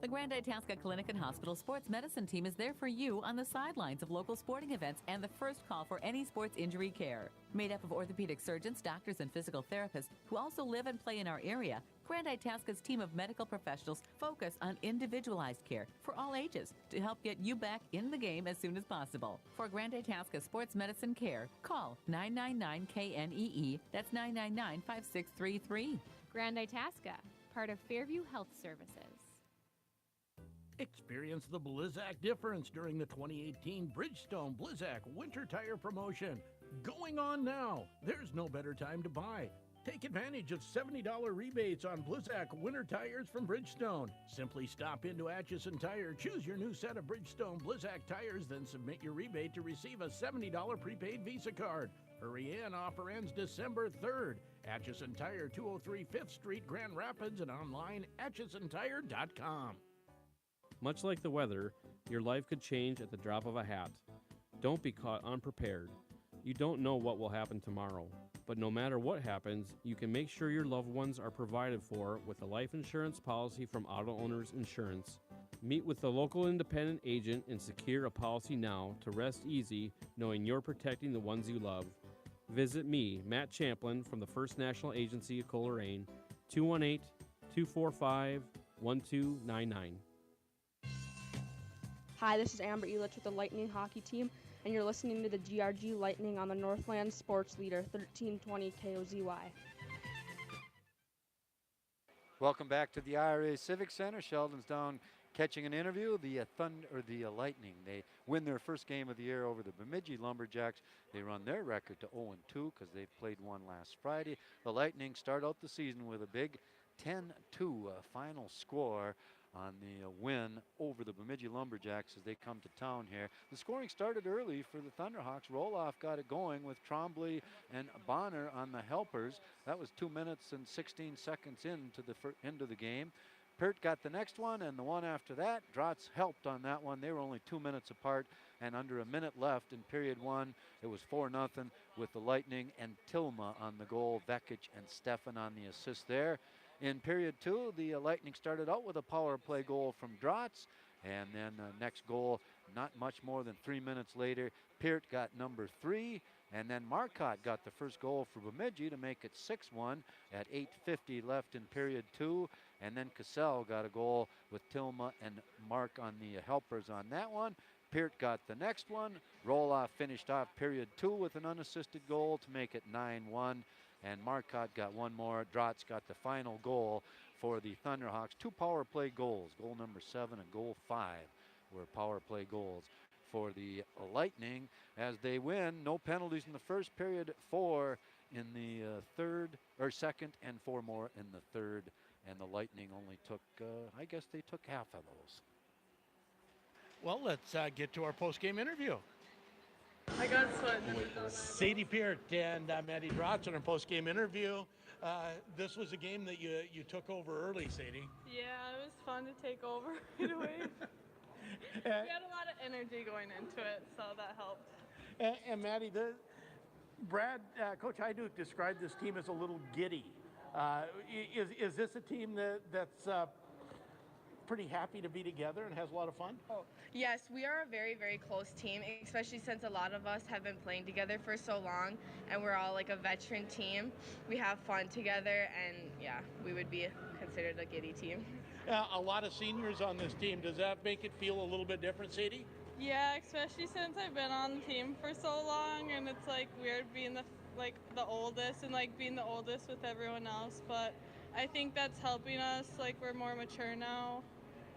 The Grand Itasca Clinic and Hospital Sports Medicine Team is there for you on the sidelines of local sporting events and the first call for any sports injury care. Made up of orthopedic surgeons, doctors, and physical therapists who also live and play in our area, Grand Itasca's team of medical professionals focus on individualized care for all ages to help get you back in the game as soon as possible. For Grand Itasca Sports Medicine Care, call 999-KNEE. That's 999-5633. Grand Itasca, part of Fairview Health Services. Experience the Blizzak difference during the 2018 Bridgestone Blizzak Winter Tire Promotion. Going on now. There's no better time to buy. Take advantage of $70 rebates on Blizzak winter tires from Bridgestone. Simply stop into Atchison Tire, choose your new set of Bridgestone Blizzak tires, then submit your rebate to receive a $70 prepaid Visa card. Hurry in, offer ends December 3rd. Atchison Tire, 203 5th Street, Grand Rapids, and online atchisontire.com. Much like the weather, your life could change at the drop of a hat. Don't be caught unprepared. You don't know what will happen tomorrow, but no matter what happens, you can make sure your loved ones are provided for with a life insurance policy from Auto Owners Insurance. Meet with the local independent agent and secure a policy now to rest easy knowing you're protecting the ones you love. Visit me, Matt Champlin, from the First National Agency of Coleraine, 218-245-1299. Hi, this is Amber Elich with the Lightning Hockey Team, and you're listening to the GRG Lightning on the Northland Sports Leader, 1320 KOZY. Welcome back to the IRA Civic Center. Sheldon's down catching an interview. The Lightning, they win their first game of the year over the Bemidji Lumberjacks. They run their record to 0-2 because they played one last Friday. The Lightning start out the season with a big 10-2 final score on the win over the Bemidji Lumberjacks as they come to town here. The scoring started early for the Thunderhawks. Roloff got it going with Trombley and Bonner on the helpers. That was 2 minutes and 16 seconds into the end of the game. Peart got the next one, and the one after that, Drotz helped on that one. They were only 2 minutes apart, and under a minute left in period one, it was 4-0 with the Lightning and Tilma on the goal, Vekic and Stefan on the assist there. In period two, the Lightning started out with a power play goal from Drotz, and then next goal, not much more than 3 minutes later, Peart got number 3, and then Marcotte got the first goal for Bemidji to make it 6-1 at 8:50 left in period two, and then Cassell got a goal with Tilma and Mark on the helpers on that one. Peart got the next one. Roloff finished off period two with an unassisted goal to make it 9-1. And Marcotte got one more. Drotz got the final goal for the Thunderhawks. 2 power play goals. Goal number 7 and goal 5 were power play goals for the Lightning as they win. No penalties in the first period for in the second, and 4 more in the third. And the Lightning only took, I guess they took half of those. Well, let's get to our post-game interview. I got sweating. Sadie Peart and Maddie Drotz on our post-game interview. This was a game that you took over early, Sadie. Yeah, it was fun to take over right away. We had a lot of energy going into it, so that helped. And Maddie, Coach Hyduk described this team as a little giddy. Is this a team that's pretty happy to be together and has a lot of fun? Oh, yes, we are a very, very close team, especially since a lot of us have been playing together for so long, and we're all like a veteran team. We have fun together, and yeah, we would be considered a giddy team. A lot of seniors on this team. Does that make it feel a little bit different, Sadie? Yeah, especially since I've been on the team for so long, and it's like weird being the oldest and like being the oldest with everyone else, but I think that's helping us. Like, we're more mature now,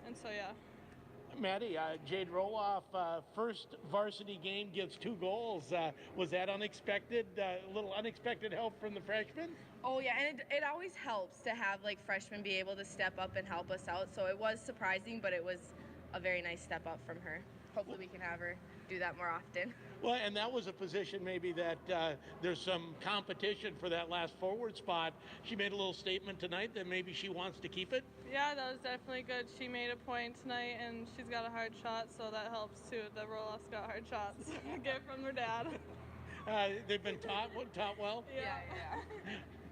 and so yeah. Maddie, Jade Roloff, first varsity game, gets 2 goals. Was that unexpected? A little unexpected help from the freshmen? Oh yeah, and it always helps to have like freshmen be able to step up and help us out. So it was surprising, but it was a very nice step up from her. Hopefully we can have her do that more often. Well, and that was a position maybe that there's some competition for that last forward spot. She made a little statement tonight that maybe she wants to keep it. Yeah, that was definitely good. She made a point tonight, and she's got a hard shot, so that helps too. The Roloffs got hard shots. Get from their dad. They've been taught well? Yeah.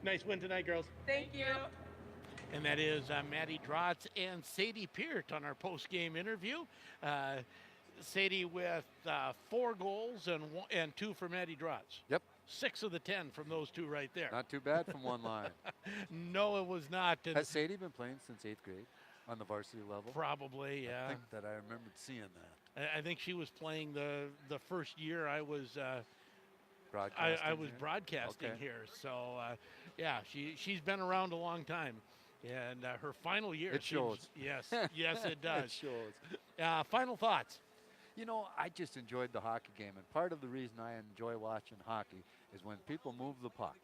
Nice win tonight, girls. Thank you. And that is Maddie Drotz and Sadie Peart on our post-game interview. Sadie with 4 goals and 2 for Maddie Drotz. Yep. 6 of the 10 from those 2 right there. Not too bad from one line. No, it was not. Has Sadie been playing since 8th grade on the varsity level? Probably, yeah. I think that I remembered seeing that. I think she was playing the first year I was broadcasting. I was broadcasting here. So, yeah, she's been around a long time. And her final year. It shows. Yes, yes, it does. It shows. Final thoughts. You know, I just enjoyed the hockey game, and part of the reason I enjoy watching hockey is when people move the puck.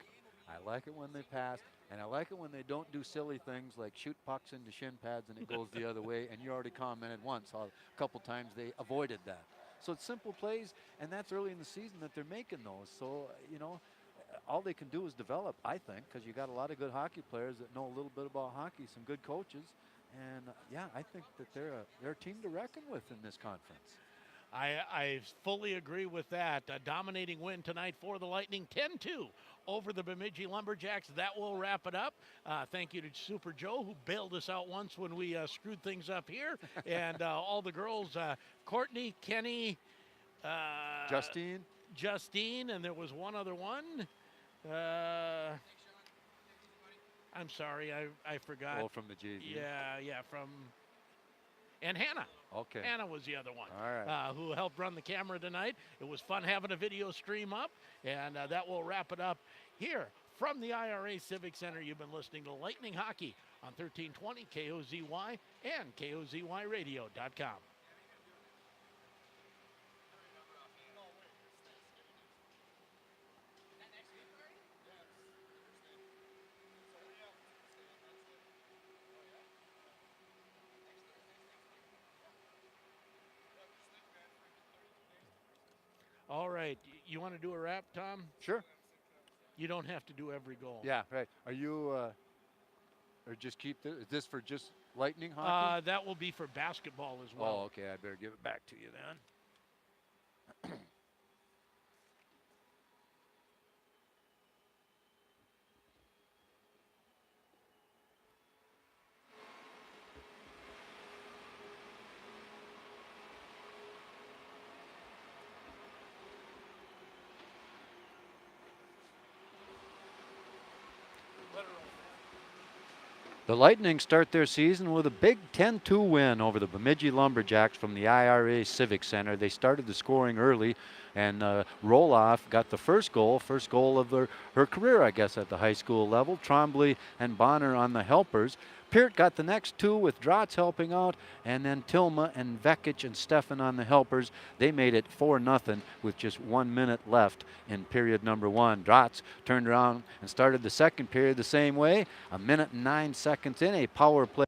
I like it when they pass, and I like it when they don't do silly things like shoot pucks into shin pads and it goes the other way, and you already commented once how a couple times they avoided that. So it's simple plays, and that's early in the season that they're making those. So, you know, all they can do is develop, I think, because you got a lot of good hockey players that know a little bit about hockey, some good coaches, and yeah, I think that they're a team to reckon with in this conference. I fully agree with that. A dominating win tonight for the Lightning, 10-2 over the Bemidji Lumberjacks. That will wrap it up. Thank you to Super Joe, who bailed us out once when we screwed things up here, and all the girls, Courtney, Kenny, Justine, and there was one other one. I'm sorry, I forgot. Oh, from the JV. Yeah, and Hannah. Okay. Hannah was the other one. All right. Who helped run the camera tonight. It was fun having a video stream up, and that will wrap it up here from the IRA Civic Center. You've been listening to Lightning Hockey on 1320 KOZY and KOZYRadio.com. All right. You want to do a wrap, Tom? Sure. You don't have to do every goal. Yeah, right. Are you, or just keep this? Is this for just Lightning hockey? That will be for basketball as well. Oh, okay. I better give it back to you then. The Lightning start their season with a big 10-2 win over the Bemidji Lumberjacks from the IRA Civic Center. They started the scoring early And Roloff got the first goal of her career, I guess, at the high school level. Trombley and Bonner on the helpers. Peart got the next two with Drotz helping out, and then Tilma and Vekic and Stefan on the helpers. They made it 4-0 with just 1 minute left in period number 1. Drotz turned around and started the second period the same way. 1 minute and 9 seconds in, a power play